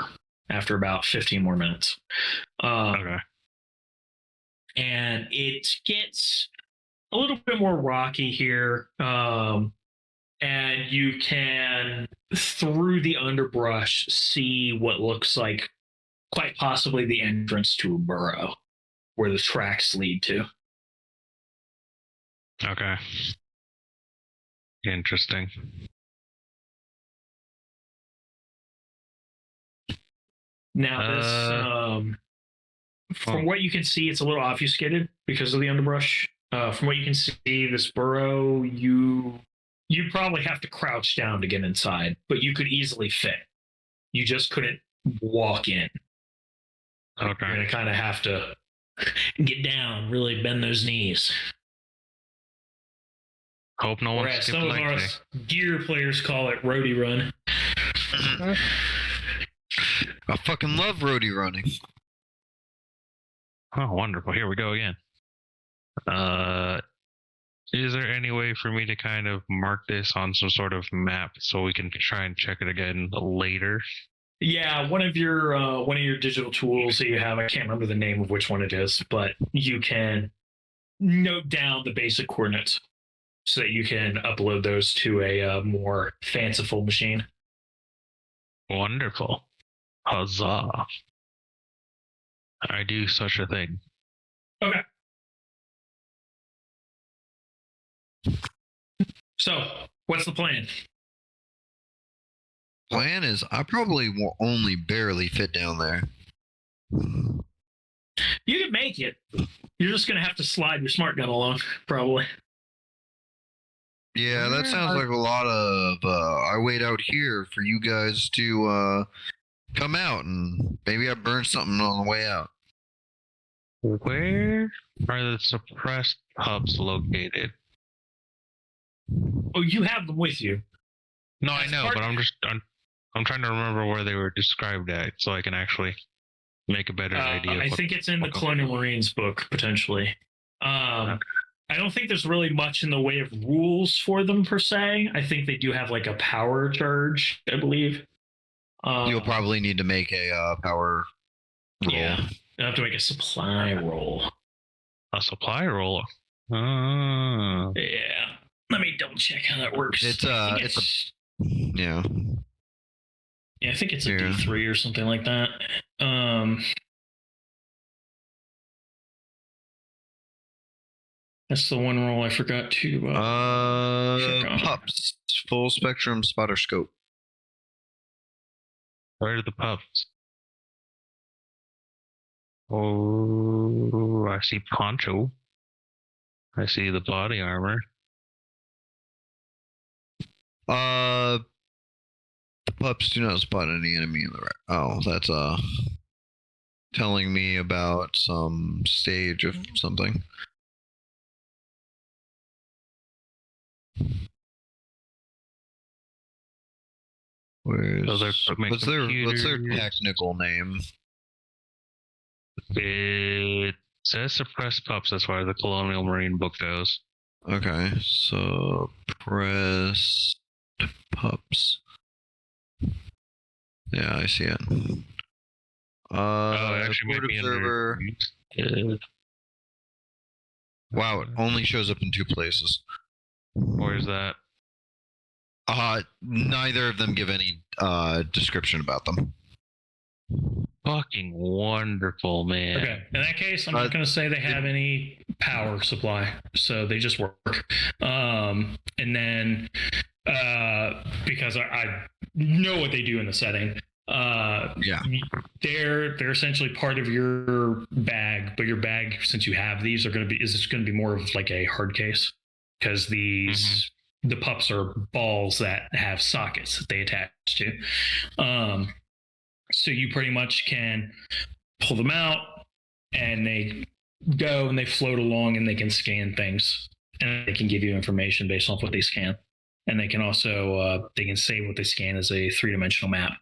after about 15 more minutes. Okay. And it gets a little bit more rocky here. And you can, through the underbrush, see what looks like quite possibly the entrance to a burrow where the tracks lead to. Okay. Interesting. Now, from what you can see, it's a little obfuscated because of the underbrush. From what you can see, this burrow, you probably have to crouch down to get inside, but you could easily fit. You just couldn't walk in. Okay. You're going to kind of have to get down, really bend those knees. Hope no one Whereas skipped some of leg us gear players call it roadie run. I fucking love roadie running. Oh, wonderful. Here we go again. Is there any way for me to kind of mark this on some sort of map so we can try and check it again later? Yeah, one of your digital tools that you have, I can't remember the name of which one it is, but you can note down the basic coordinates. so that you can upload those to a more fanciful machine. Wonderful. Huzzah. I do such a thing. Okay. So, what's the plan? Plan is, I probably will only barely fit down there. You can make it. You're just going to have to slide your smart gun along, probably. Yeah, that sounds like a lot of, I wait out here for you guys to come out, and maybe I burn something on the way out. Where are the suppressed pubs located? Oh, you have them with you. No, I know, but I'm trying to remember where they were described at, so I can actually make a better idea. I think it's in the Colonial Marines book, potentially. Okay. I don't think there's really much in the way of rules for them, per se. I think they do have like a power charge, I believe. You'll probably need to make a power roll. Yeah, you'll have to make a supply roll. A supply roll? Yeah. Let me double check how that works. Yeah. Yeah, I think it's a D3 or something like that. That's the one roll I forgot to. Pups, full spectrum spotter scope. Where are the pups? Oh, I see poncho. I see the body armor. The pups do not spot any enemy in the right. Oh, that's telling me about some stage of something. What's their technical name? It says suppressed pups as far as the Colonial Marine book goes. Okay, suppressed pups. Yeah, I see it. Actually, Port observer. Wow, it only shows up in 2 places. Where's that? Neither of them give any description about them. Fucking wonderful, man. Okay, in that case, I'm not going to say they have any power supply, so they just work. And then, because I know what they do in the setting, they're essentially part of your bag, but your bag, since you have these, is going to be more of like a hard case, because these the pups are balls that have sockets that they attach to. So you pretty much can pull them out, and they go and they float along, and they can scan things, and they can give you information based off what they scan. And they can also they can save what they scan as a 3-dimensional map.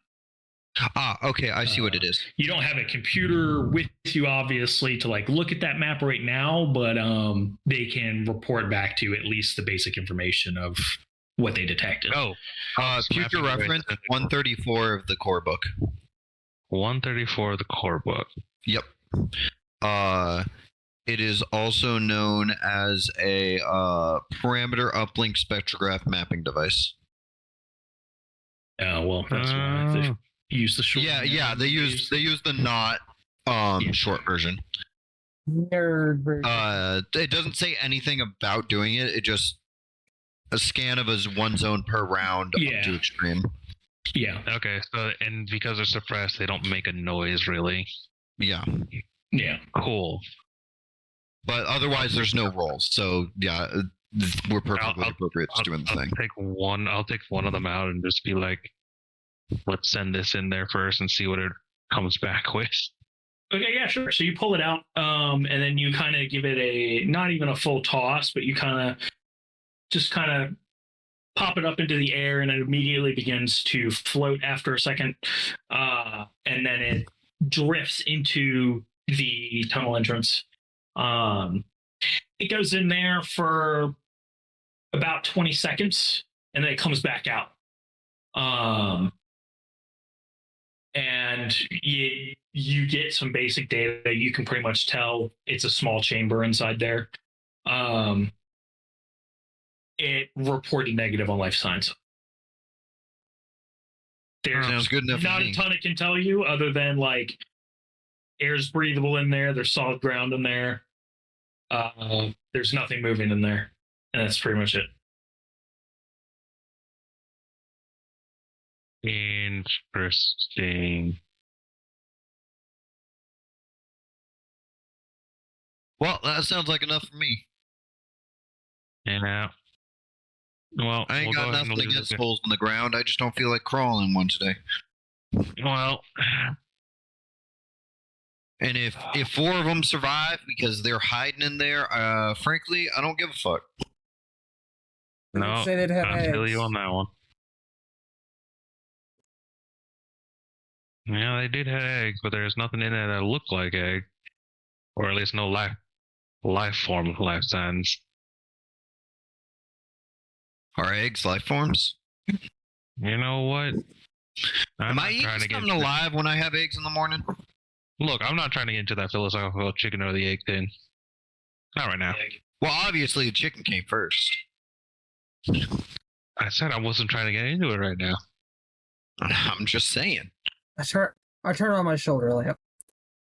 Okay, I see what it is. You don't have a computer with you, obviously, to like look at that map right now, but they can report back to you at least the basic information of what they detected. Future reference 134 of the core book. 134 of the core book. Yep. It is also known as a parameter uplink spectrograph mapping device. Oh, well, that's why they use the short. Yeah. They use the not short version. Nerd version. It doesn't say anything about doing it. It just a scan of his 1 zone per round up to extreme. Yeah. Okay. So, and because they're suppressed, they don't make a noise, really. Yeah. Yeah. Cool. But otherwise, there's no rolls. So yeah, we're perfectly appropriate to doing the thing. I'll take one of them out and just be like, let's send this in there first and see what it comes back with. Okay, yeah, sure. So you pull it out, and then you kind of give it not even a full toss, but you kind of pop it up into the air, and it immediately begins to float after a second, and then it drifts into the tunnel entrance. It goes in there for about 20 seconds, and then it comes back out. And you get some basic data. You can pretty much tell it's a small chamber inside there. it reported negative on life signs. There's Sounds good enough not for a me. ton it can tell you other than like air's breathable in there. There's solid ground in there. There's nothing moving in there, and that's pretty much it. Interesting. Well, that sounds like enough for me. Yeah. Well, I ain't we'll got go ahead and nothing leave against it. holes in the ground. I just don't feel like crawling one today. Well, And if 4 of them survive because they're hiding in there, frankly, I don't give a fuck. no, Say they'd have I feel you eggs. on that one. Yeah, they did have eggs, but there's nothing in there that looked like egg, or at least no life form, life signs. Are eggs life forms? You know what? Am I eating something alive when I have eggs in the morning? Look, I'm not trying to get into that philosophical chicken or the egg thing. Not right now. Well, obviously the chicken came first. I said I wasn't trying to get into it right now. I'm just saying. I turn on my shoulder lamp.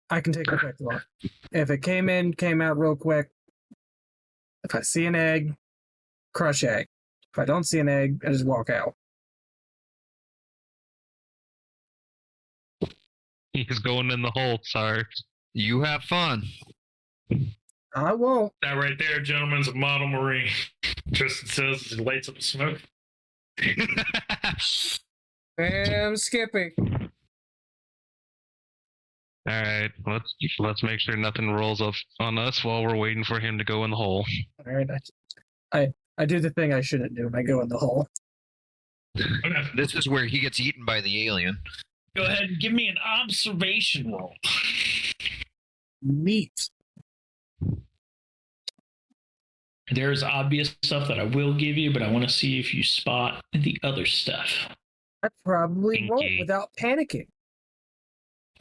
I can take a quick look. If it came out real quick. If I see an egg, crush egg. If I don't see an egg, I just walk out. He's going in the hole, Sarge. You have fun. I won't. That right there, gentlemen, is a model marine. Tristan says as he lights up the smoke. Bam, Skippy. All right, let's make sure nothing rolls up on us while we're waiting for him to go in the hole. All right, I do the thing I shouldn't do. I go in the hole. Okay. This is where he gets eaten by the alien. Go ahead and give me an observation roll. Neat. There's obvious stuff that I will give you, but I want to see if you spot the other stuff. I probably Thank won't you. without panicking.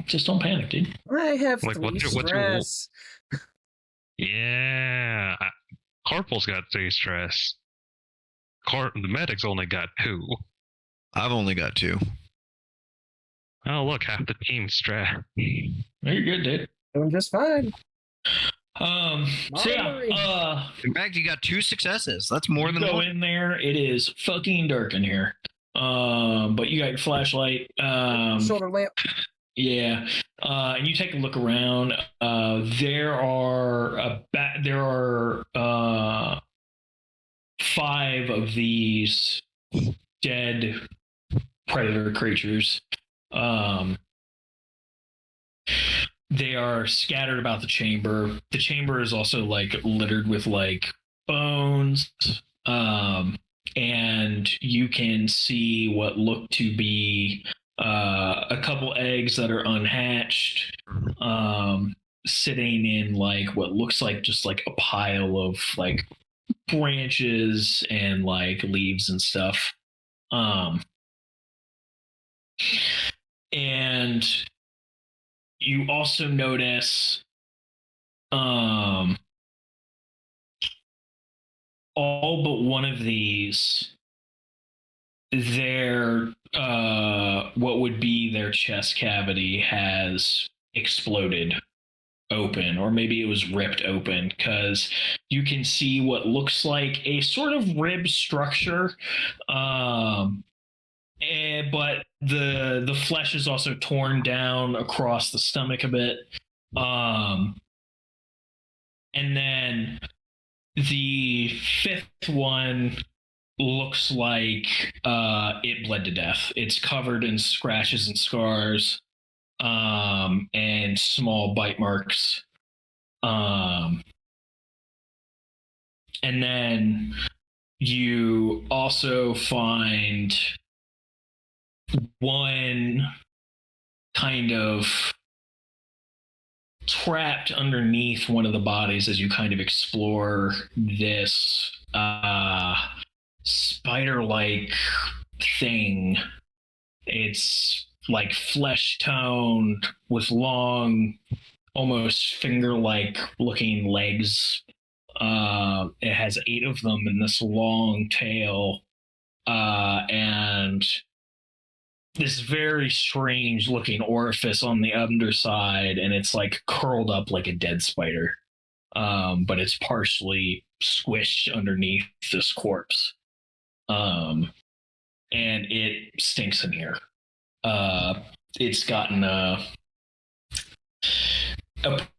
Just don't panic, dude. I have Like, 3 what's your- stress. Yeah, Corporal's got 3 stress. The medic's only got 2. I've only got 2. Oh, look, half the team's stress. You're good, dude. Doing just fine. So yeah, In fact, you got 2 successes. That's more you than go one. in there. It is fucking dark in here. But you got your flashlight. Shoulder lamp. Yeah, and you take a look around. There are 5 of these dead predator creatures. They are scattered about the chamber. The chamber is also like littered with like bones. And you can see what look to be a couple eggs that are unhatched, sitting in like what looks like just like a pile of like branches and like leaves and stuff. And you also notice all but one of these, their what would be their chest cavity has exploded open, or maybe it was ripped open, because you can see what looks like a sort of rib structure, but the flesh is also torn down across the stomach a bit, and then the 5th one looks like it bled to death. It's covered in scratches and scars, and small bite marks. And then you also find one kind of trapped underneath one of the bodies as you kind of explore this spider-like thing. It's like flesh toned with long, almost finger-like looking legs, It has 8 of them in this long tail, and this very strange looking orifice on the underside, and it's like curled up like a dead spider, but it's partially squished underneath this corpse, and it stinks in here. It's gotten a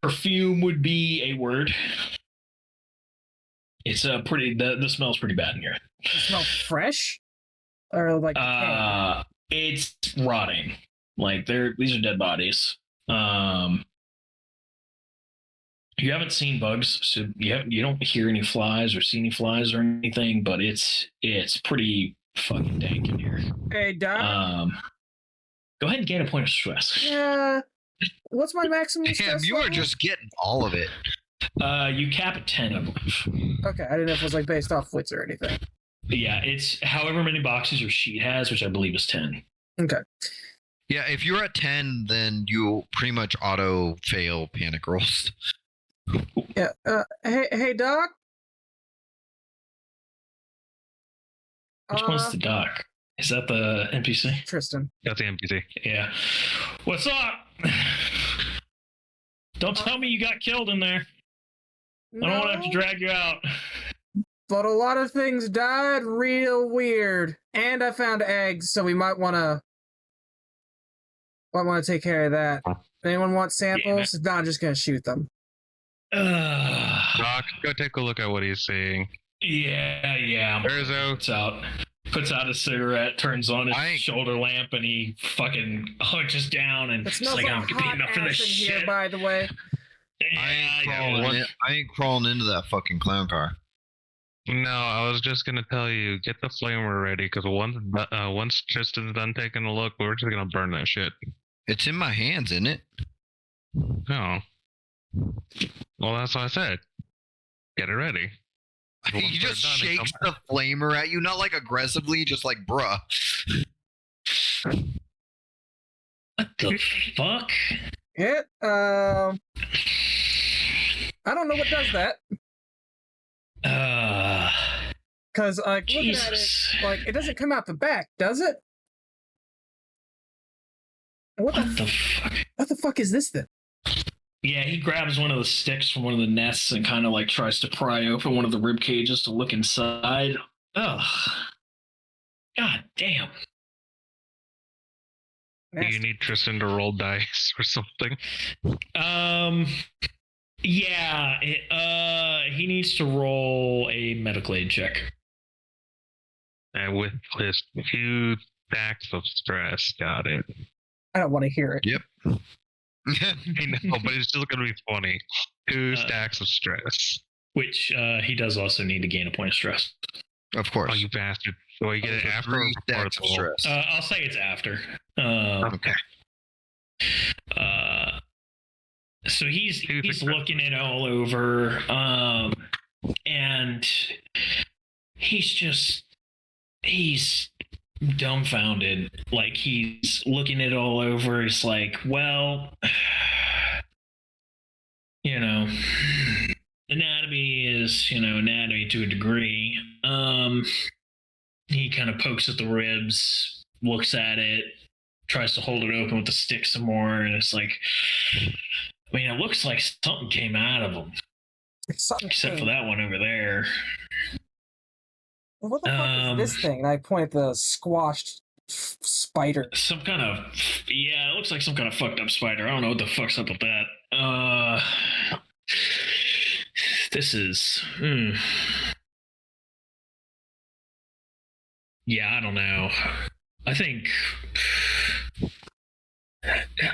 perfume would be a word. It's a pretty. The smell's pretty bad in here. Does it smell fresh, or like decayed? It's rotting. Like these are dead bodies. You haven't seen bugs, so you don't hear any flies or see any flies or anything, but it's pretty fucking dank in here. Hey, Doc. Go ahead and gain a point of stress. Yeah. What's my maximum Damn, stress you are level? just getting all of it. You cap at 10, I believe. Okay, I didn't know if it was like based off wits or anything. Yeah, it's however many boxes your sheet has, which I believe is 10. Okay. Yeah, if you're at 10, then you pretty much auto fail panic rolls. Yeah. Hey, Doc. Which one's the doc? Is that the NPC? Tristan? That's the NPC. Yeah. What's up? Don't tell me you got killed in there. I don't want to have to drag you out. But a lot of things died real weird, and I found eggs, so we might want to take care of that. Anyone want samples? No, I'm just gonna shoot them. Doc, go take a look at what he's saying. Yeah. Urzo. Puts out a cigarette, turns on his shoulder lamp, and he fucking hunches down and It it's smells like, like I'm hot getting enough for this ass in shit. here, by the way. Yeah, I ain't crawling into that fucking clown car. No, I was just gonna tell you, get the flamer ready, because once Tristan's done taking a look, we're just gonna burn that shit. It's in my hands, isn't it? No. Well, that's what I said. Get it ready. He just shakes the flamer at you, not like aggressively, just like, bruh. What the fuck? I don't know what does that. Because, like, looking at it, like, it doesn't come out the back, does it? What the fuck? What the fuck is this then? Yeah, he grabs one of the sticks from one of the nests and kind of like tries to pry open one of the rib cages to look inside. Ugh. God damn. Do you need Tristan to roll dice or something? Yeah. He needs to roll a medical aid check. And with his 2 stacks of stress, got it. I don't want to hear it. Yep. I know, but it's still gonna be funny. 2 stacks of stress. Which he does also need to gain a point of stress. Of course. Oh, you bastard. So I get it after or 3 before stacks of the roll? stress. I'll say it's after. Okay. So he's looking it all over, and he's dumbfounded. Like, he's looking it all over. He's like, well, anatomy is, anatomy to a degree. He kind of pokes at the ribs, looks at it, tries to hold it open with the stick some more, and it's like, I mean, it looks like something came out of them. Except for that one over there. What the fuck is this thing? And I point at the squashed spider. Some kind of, it looks like some kind of fucked up spider. I don't know what the fuck's up with that. This is, yeah, I don't know. I think,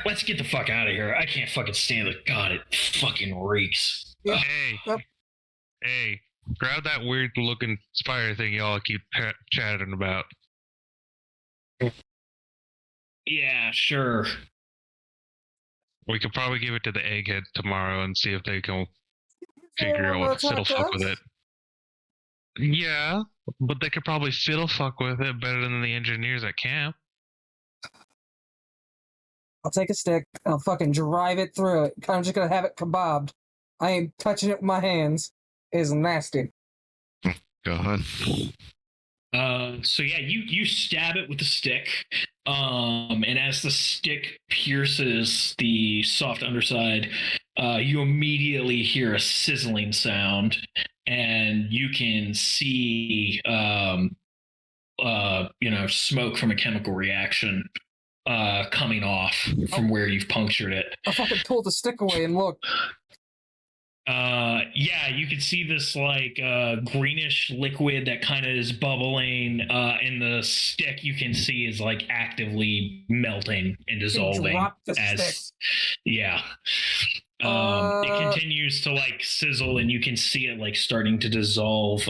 let's get the fuck out of here. I can't fucking stand it. God, it fucking reeks. Yeah. Hey, grab that weird looking spider thing y'all keep chatting about. Yeah, sure. We could probably give it to the egghead tomorrow and see if they can figure out what fiddle fuck with it. Yeah, but they could probably fiddle fuck with it better than the engineers at camp. I'll take a stick and I'll fucking drive it through it. I'm just gonna have it kebabbed. I ain't touching it with my hands. is nasty. Go ahead. So yeah, you stab it with the stick, and as the stick pierces the soft underside, you immediately hear a sizzling sound, and you can see, smoke from a chemical reaction coming off from where you've punctured it. I fucking pulled the stick away and look. Yeah, you can see this like greenish liquid that kind of is bubbling, and the stick you can see is like actively melting and dissolving. Drop the as stick. Yeah. It continues to like sizzle, and you can see it like starting to dissolve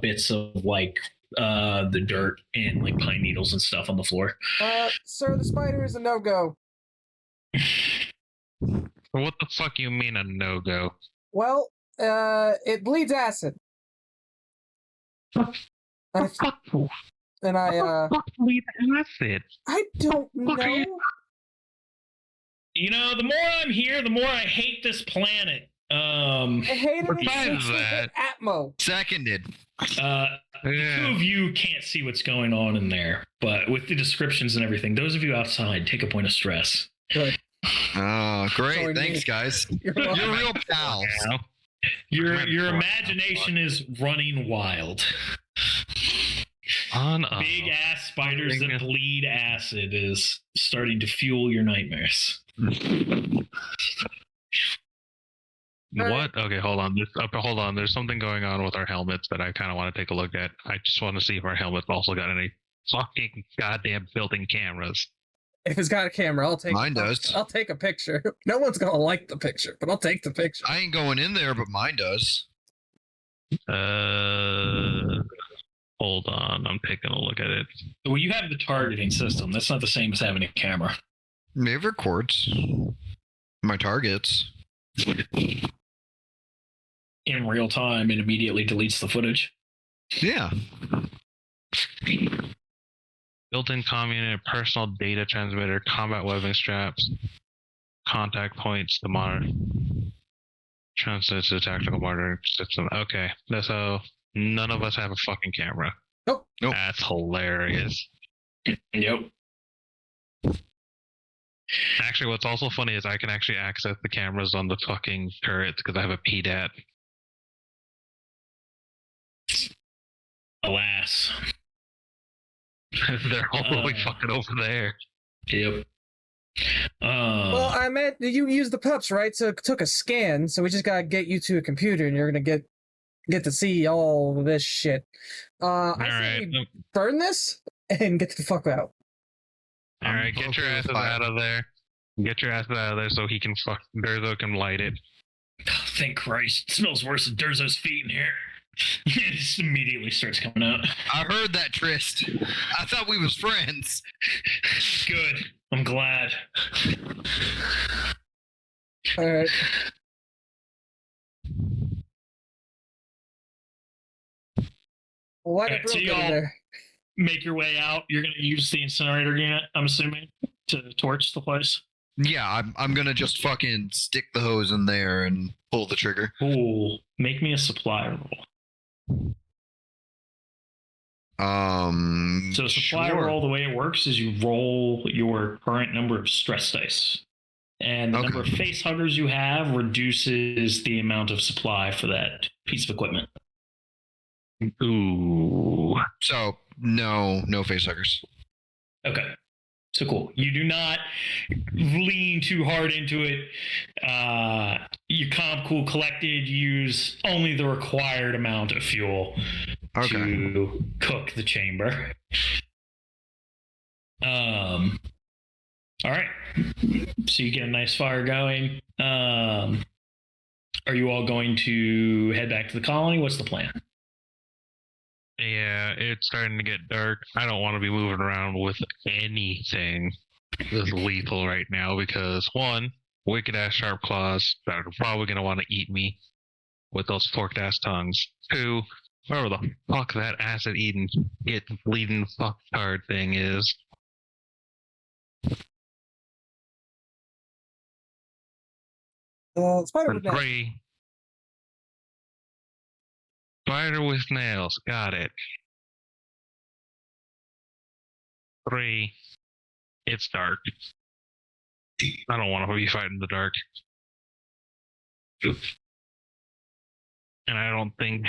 bits of like the dirt and like pine needles and stuff on the floor. Sir, the spider is a no-go. What the fuck you mean a no-go? Well, it bleeds acid. And I bleed acid? I don't know. You know, the more I'm here, the more I hate this planet. I hate it. Besides that, Atmo. Seconded. The two of you can't see what's going on in there, but with the descriptions and everything, those of you outside, take a point of stress. Good. Oh, great. Sorry, Thanks, me. guys. You're You're welcome. real pals. Your imagination is running wild. Big ass spiders that bleed acid is starting to fuel your nightmares. What? Okay, hold on. Hold on. There's something going on with our helmets that I kind of want to take a look at. I just want to see if our helmets also got any fucking goddamn built-in cameras. If it's got a camera, I'll take. Mine does. I'll take a picture. No one's gonna like the picture, but I'll take the picture. I ain't going in there, but mine does. Hold on. I'm taking a look at it. Well, you have the targeting system. That's not the same as having a camera. It records my targets. In real time, it immediately deletes the footage. Yeah. Built-in comm unit, personal data transmitter, combat webbing straps, contact points to monitor, transmits to tactical monitoring system. Okay, so none of us have a fucking camera. Nope. That's hilarious. Yep. Actually, what's also funny is I can actually access the cameras on the fucking turrets because I have a PDAT. Alas. They're all the way fucking over there. Yep. Well, I meant you use the pups, right? So it took a scan. So we just gotta get you to a computer, and you're gonna get to see all of this shit. I say we burn this and get the fuck out. All right, get your asses out of there. Get your asses out of there so he can Durzo can light it. Oh, thank Christ. It smells worse than Durzo's feet in here. It just immediately starts coming out. I heard that, Trist. I thought we was friends. Good. I'm glad. All right. Why did So Brill you get in all there? make your way out. You're going to use the incinerator unit, I'm assuming, to torch the place. Yeah, I'm gonna just fucking stick the hose in there and pull the trigger. Ooh, make me a supply roll. So supply Sure. roll, the way it works is you roll your current number of stress dice. And the number of face huggers you have reduces the amount of supply for that piece of equipment. Ooh. So no face huggers. Okay. So cool. You do not lean too hard into it. Your comp cool collected. Use only the required amount of fuel to cook the chamber. All right. So you get a nice fire going. Are you all going to head back to the colony? What's the plan? Yeah, it's starting to get dark. I don't want to be moving around with anything that's lethal right now because, one, wicked ass sharp claws that are probably going to want to eat me with those forked ass tongues. Two, whatever the fuck that acid eating, bleeding fucktard thing is. Spider And three, Spider with nails. Got it. 3. It's dark. I don't want to be fighting in the dark. And I don't think,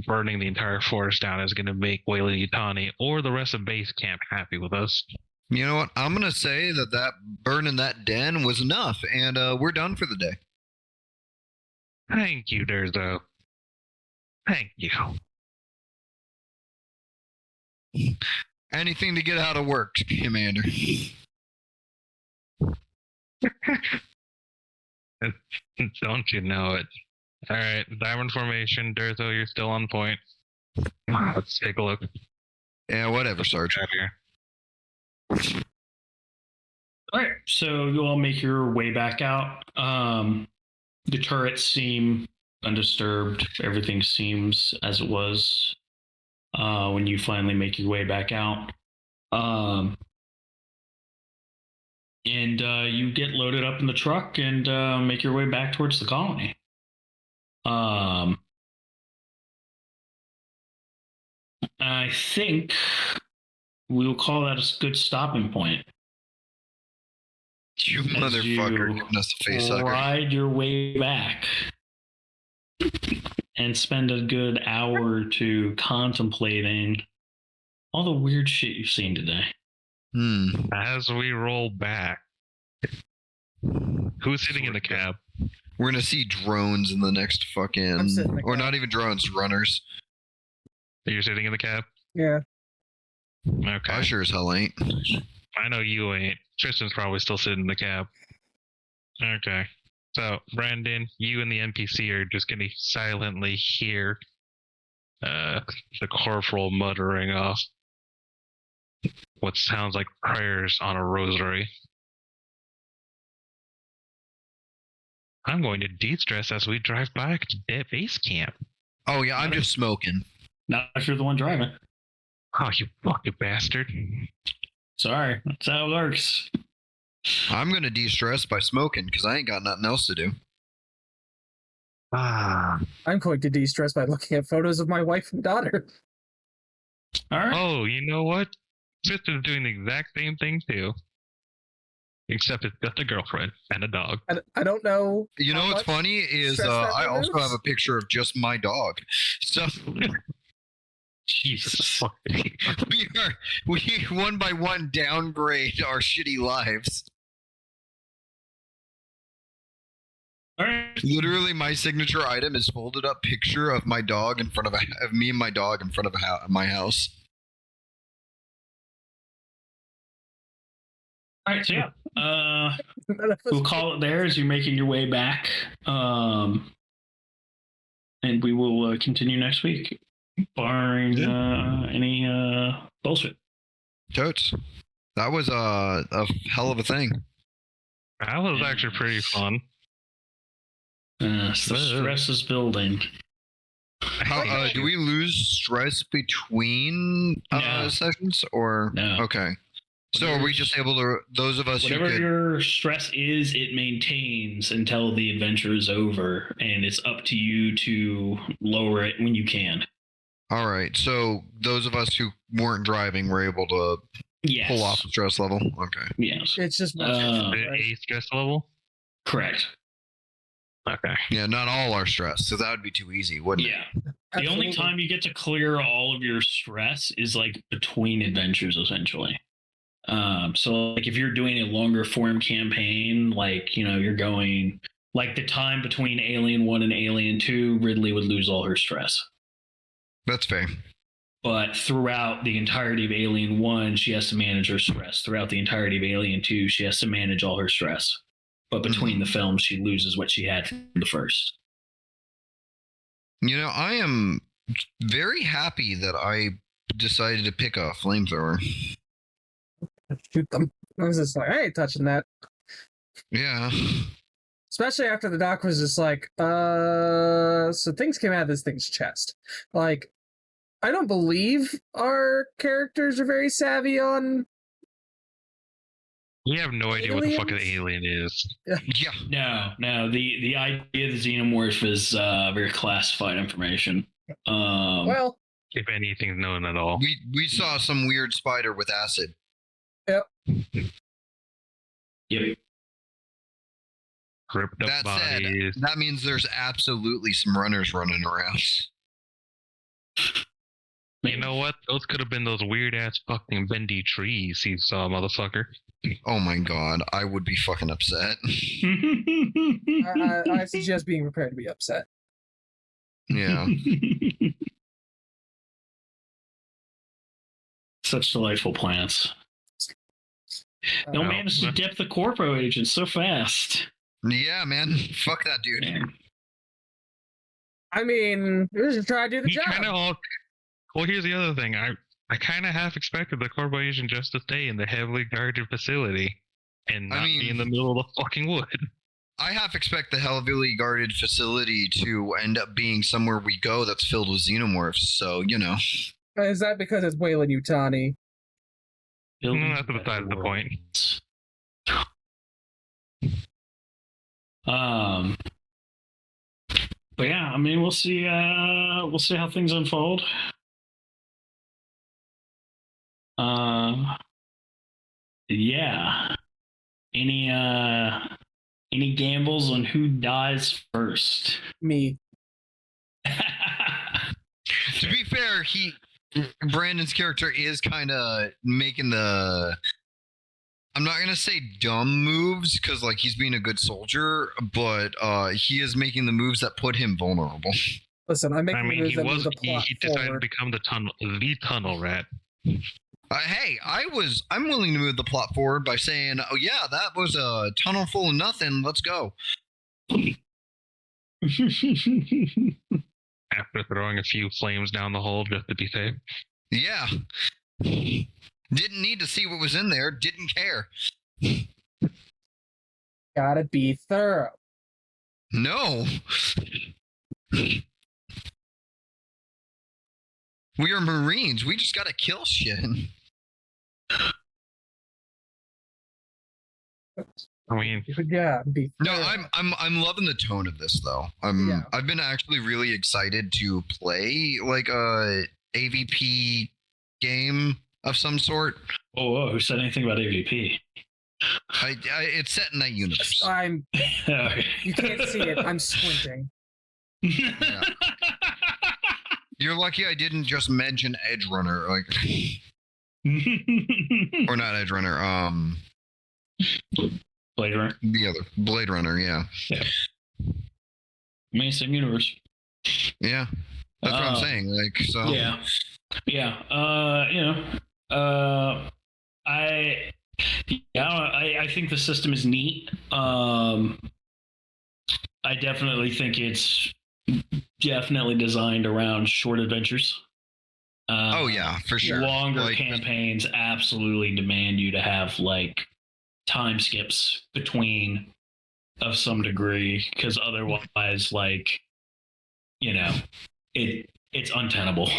burning the entire forest down is going to make Whaley Yutani or the rest of base camp happy with us. You know what? I'm going to say that burning that den was enough, and we're done for the day. Thank you, Durzo. Thank you. Anything to get out of work, Commander. Don't you know it? All right, diamond formation. Durzo, you're still on point. Let's take a look. Yeah, whatever, Sarge. Out here. All right, so you all make your way back out. The turrets seem undisturbed. Everything seems as it was when you finally make your way back out. And you get loaded up in the truck and make your way back towards the colony. I think we'll call that a good stopping point. You motherfucker giving us a face hugger. Ride your way back and spend a good hour or two contemplating all the weird shit you've seen today. As we roll back, who's sitting in the cab? We're gonna see drones in the next fucking, or not even drones, runners. You're sitting in the cab? Yeah. Okay. I sure as hell ain't. I know you ain't. Tristan's probably still sitting in the cab. Okay. So, Brandon, you and the NPC are just going to silently hear the corporal muttering off what sounds like prayers on a rosary. I'm going to de-stress as we drive back to base camp. Oh yeah, I'm just smoking. Not if you're the one driving. Oh, you fucking bastard. Sorry, that's how it works. I'm gonna de-stress by smoking because I ain't got nothing else to do. I'm going to de-stress by looking at photos of my wife and daughter. All right. Oh, you know what? Tristan's doing the exact same thing too. Except it's just a girlfriend and a dog. I don't know. You know what's funny is I also have a picture of just my dog. So Jesus. we one by one downgrade our shitty lives. All right. Literally, my signature item is folded up picture of my dog in front of me and my dog in front of my house. All right, so yeah, we'll call it there as you're making your way back, and we will continue next week, barring any bullshit. Totes. That was a hell of a thing. That was actually pretty fun. The stress is building. How do we lose stress between No. sessions or No. Okay. So are we just able to, those of us who Whatever could, your stress is, it maintains until the adventure is over, and it's up to you to lower it when you can. all right, so those of us who weren't driving were able to Yes. pull off the stress level? Okay. Yes. It's just A stress level? Correct. Okay. Yeah, not all our stress, so that would be too easy, wouldn't Yeah. it? The only time you get to clear all of your stress is like between adventures, essentially. So like if you're doing a longer form campaign, like, you know, you're going like the time between Alien 1 and Alien 2, Ridley would lose all her stress. That's fair. But throughout the entirety of Alien 1, she has to manage her stress. Throughout the entirety of Alien 2, she has to manage all her stress. But between the films, she loses what she had from the first. You know, I am very happy that I decided to pick a flamethrower. Shoot them. I was just like, I ain't touching that. Yeah. Especially after the doc was just like, so things came out of this thing's chest. Like, I don't believe our characters are very savvy on We have no idea what the fuck an Aliens? alien is. Yeah. No. The idea of the xenomorph is very classified information. Well, If anything's known at all. We saw some weird spider with acid. Yep. Ripped up That bodies. said, that means there's absolutely some runners running around. You know what? Those could have been those weird ass fucking bendy trees you saw, motherfucker. Oh my god, I would be fucking upset. I suggest being prepared to be upset. Yeah. Such delightful plants. They'll Uh, manage to dip the corpo agent so fast. Yeah, man. Fuck that dude. I mean, we should try to do the You job. kind of all. Well, here's the other thing. I kind of half expected the corporation just to stay in the heavily guarded facility and not be in the middle of the fucking wood. I half expect the heavily guarded facility to end up being somewhere we go that's filled with xenomorphs, so, you know. Is that because it's Wayland Utani? That's besides the point. But yeah, I mean, we'll see how things unfold. Yeah. Any gambles on who dies first? Me. To be fair, Brandon's character is kind of making the, I'm not gonna say dumb moves because like he's being a good soldier, but he is making the moves that put him vulnerable. Listen, I'm making the moves he that was move the plot he decided to forward. become the tunnel rat. Hey, I'm willing to move the plot forward by saying, oh yeah, that was a tunnel full of nothing. Let's go. After throwing a few flames down the hole just to be safe. Yeah. Didn't need to see what was in there. Didn't care. Gotta be thorough. No. We are Marines. We just gotta kill shit. I mean, Yeah, be No, thorough. I'm loving the tone of this though. I've been actually really excited to play like a AVP game of some sort. Oh, who said anything about AVP? It's set in that universe. You can't see it. I'm squinting. Yeah. You're lucky I didn't just mention Edge Runner, like, or not Edge Runner. Blade Runner. The other Blade Runner. Yeah. Main same universe. Yeah. That's what I'm saying. Like, so. Yeah. I think the system is neat. I definitely think it's definitely designed around short adventures. Oh yeah, for sure. Longer like, campaigns absolutely demand you to have like time skips between of some degree, because otherwise, like, it's untenable.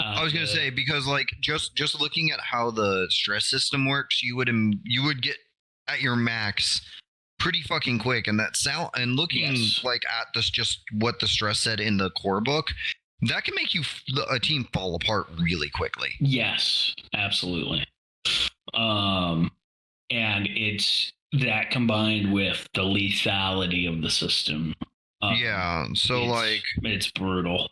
I was gonna say, because like just looking at how the stress system works, you would get at your max pretty fucking quick, and looking like at this, just what the stress said in the core book, that can make a team fall apart really quickly. Yes, absolutely. And it's that combined with the lethality of the system. Yeah, so it's brutal.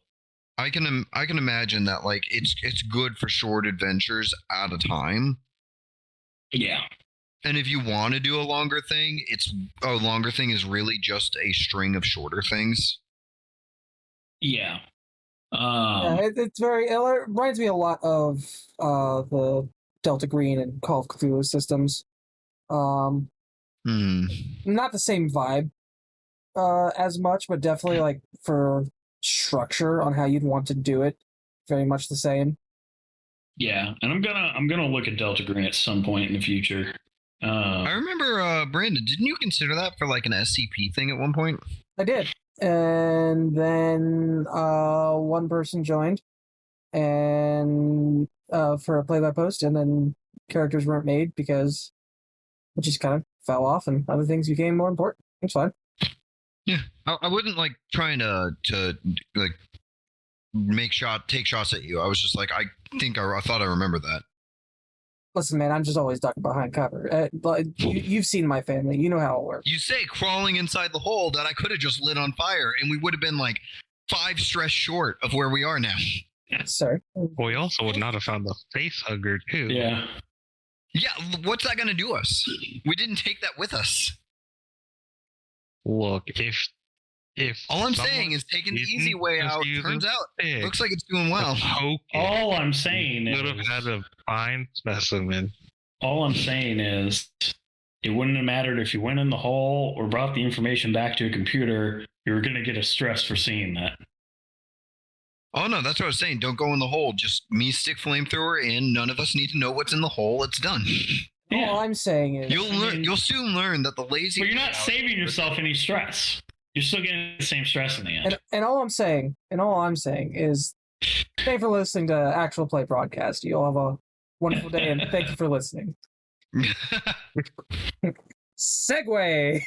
I can imagine that like it's good for short adventures at a time. Yeah. And if you want to do a longer thing, a longer thing is really just a string of shorter things. Yeah. It's very. It reminds me a lot of the Delta Green and Call of Cthulhu systems. Not the same vibe as much, but definitely like for structure on how you'd want to do it, very much the same. Yeah, and I'm gonna look at Delta Green at some point in the future. I remember, Brandon, didn't you consider that for like an SCP thing at one point? I did, and then one person joined, and for a play-by-post, and then characters weren't made because It just kind of fell off, and other things became more important. It's fine. Yeah, I wouldn't like trying to like take shots at you. I was just like, I thought I remember that. Listen, man, I'm just always ducking behind cover. But you've seen my family. You know how it works. You say crawling inside the hole that I could have just lit on fire, and we would have been like 5 stress short of where we are now. Sir. We also would not have found the face hugger too. Yeah. Yeah, what's that going to do us? We didn't take that with us. Look, if all I'm saying is taking the easy way out. Turns out, looks like it's doing well. All I'm saying would have had a fine specimen. All I'm saying is, it wouldn't have mattered if you went in the hole or brought the information back to a computer. You were going to get a stress for seeing that. Oh no, that's what I was saying. Don't go in the hole. Just me stick flamethrower in. None of us need to know what's in the hole. It's done. Yeah. All I'm saying is you'll soon learn that the lazy. But you're not saving yourself any stress. You're still getting the same stress in the end. And all I'm saying is, thank you for listening to Actual Play Broadcast. You all have a wonderful day, and thank you for listening. Segue.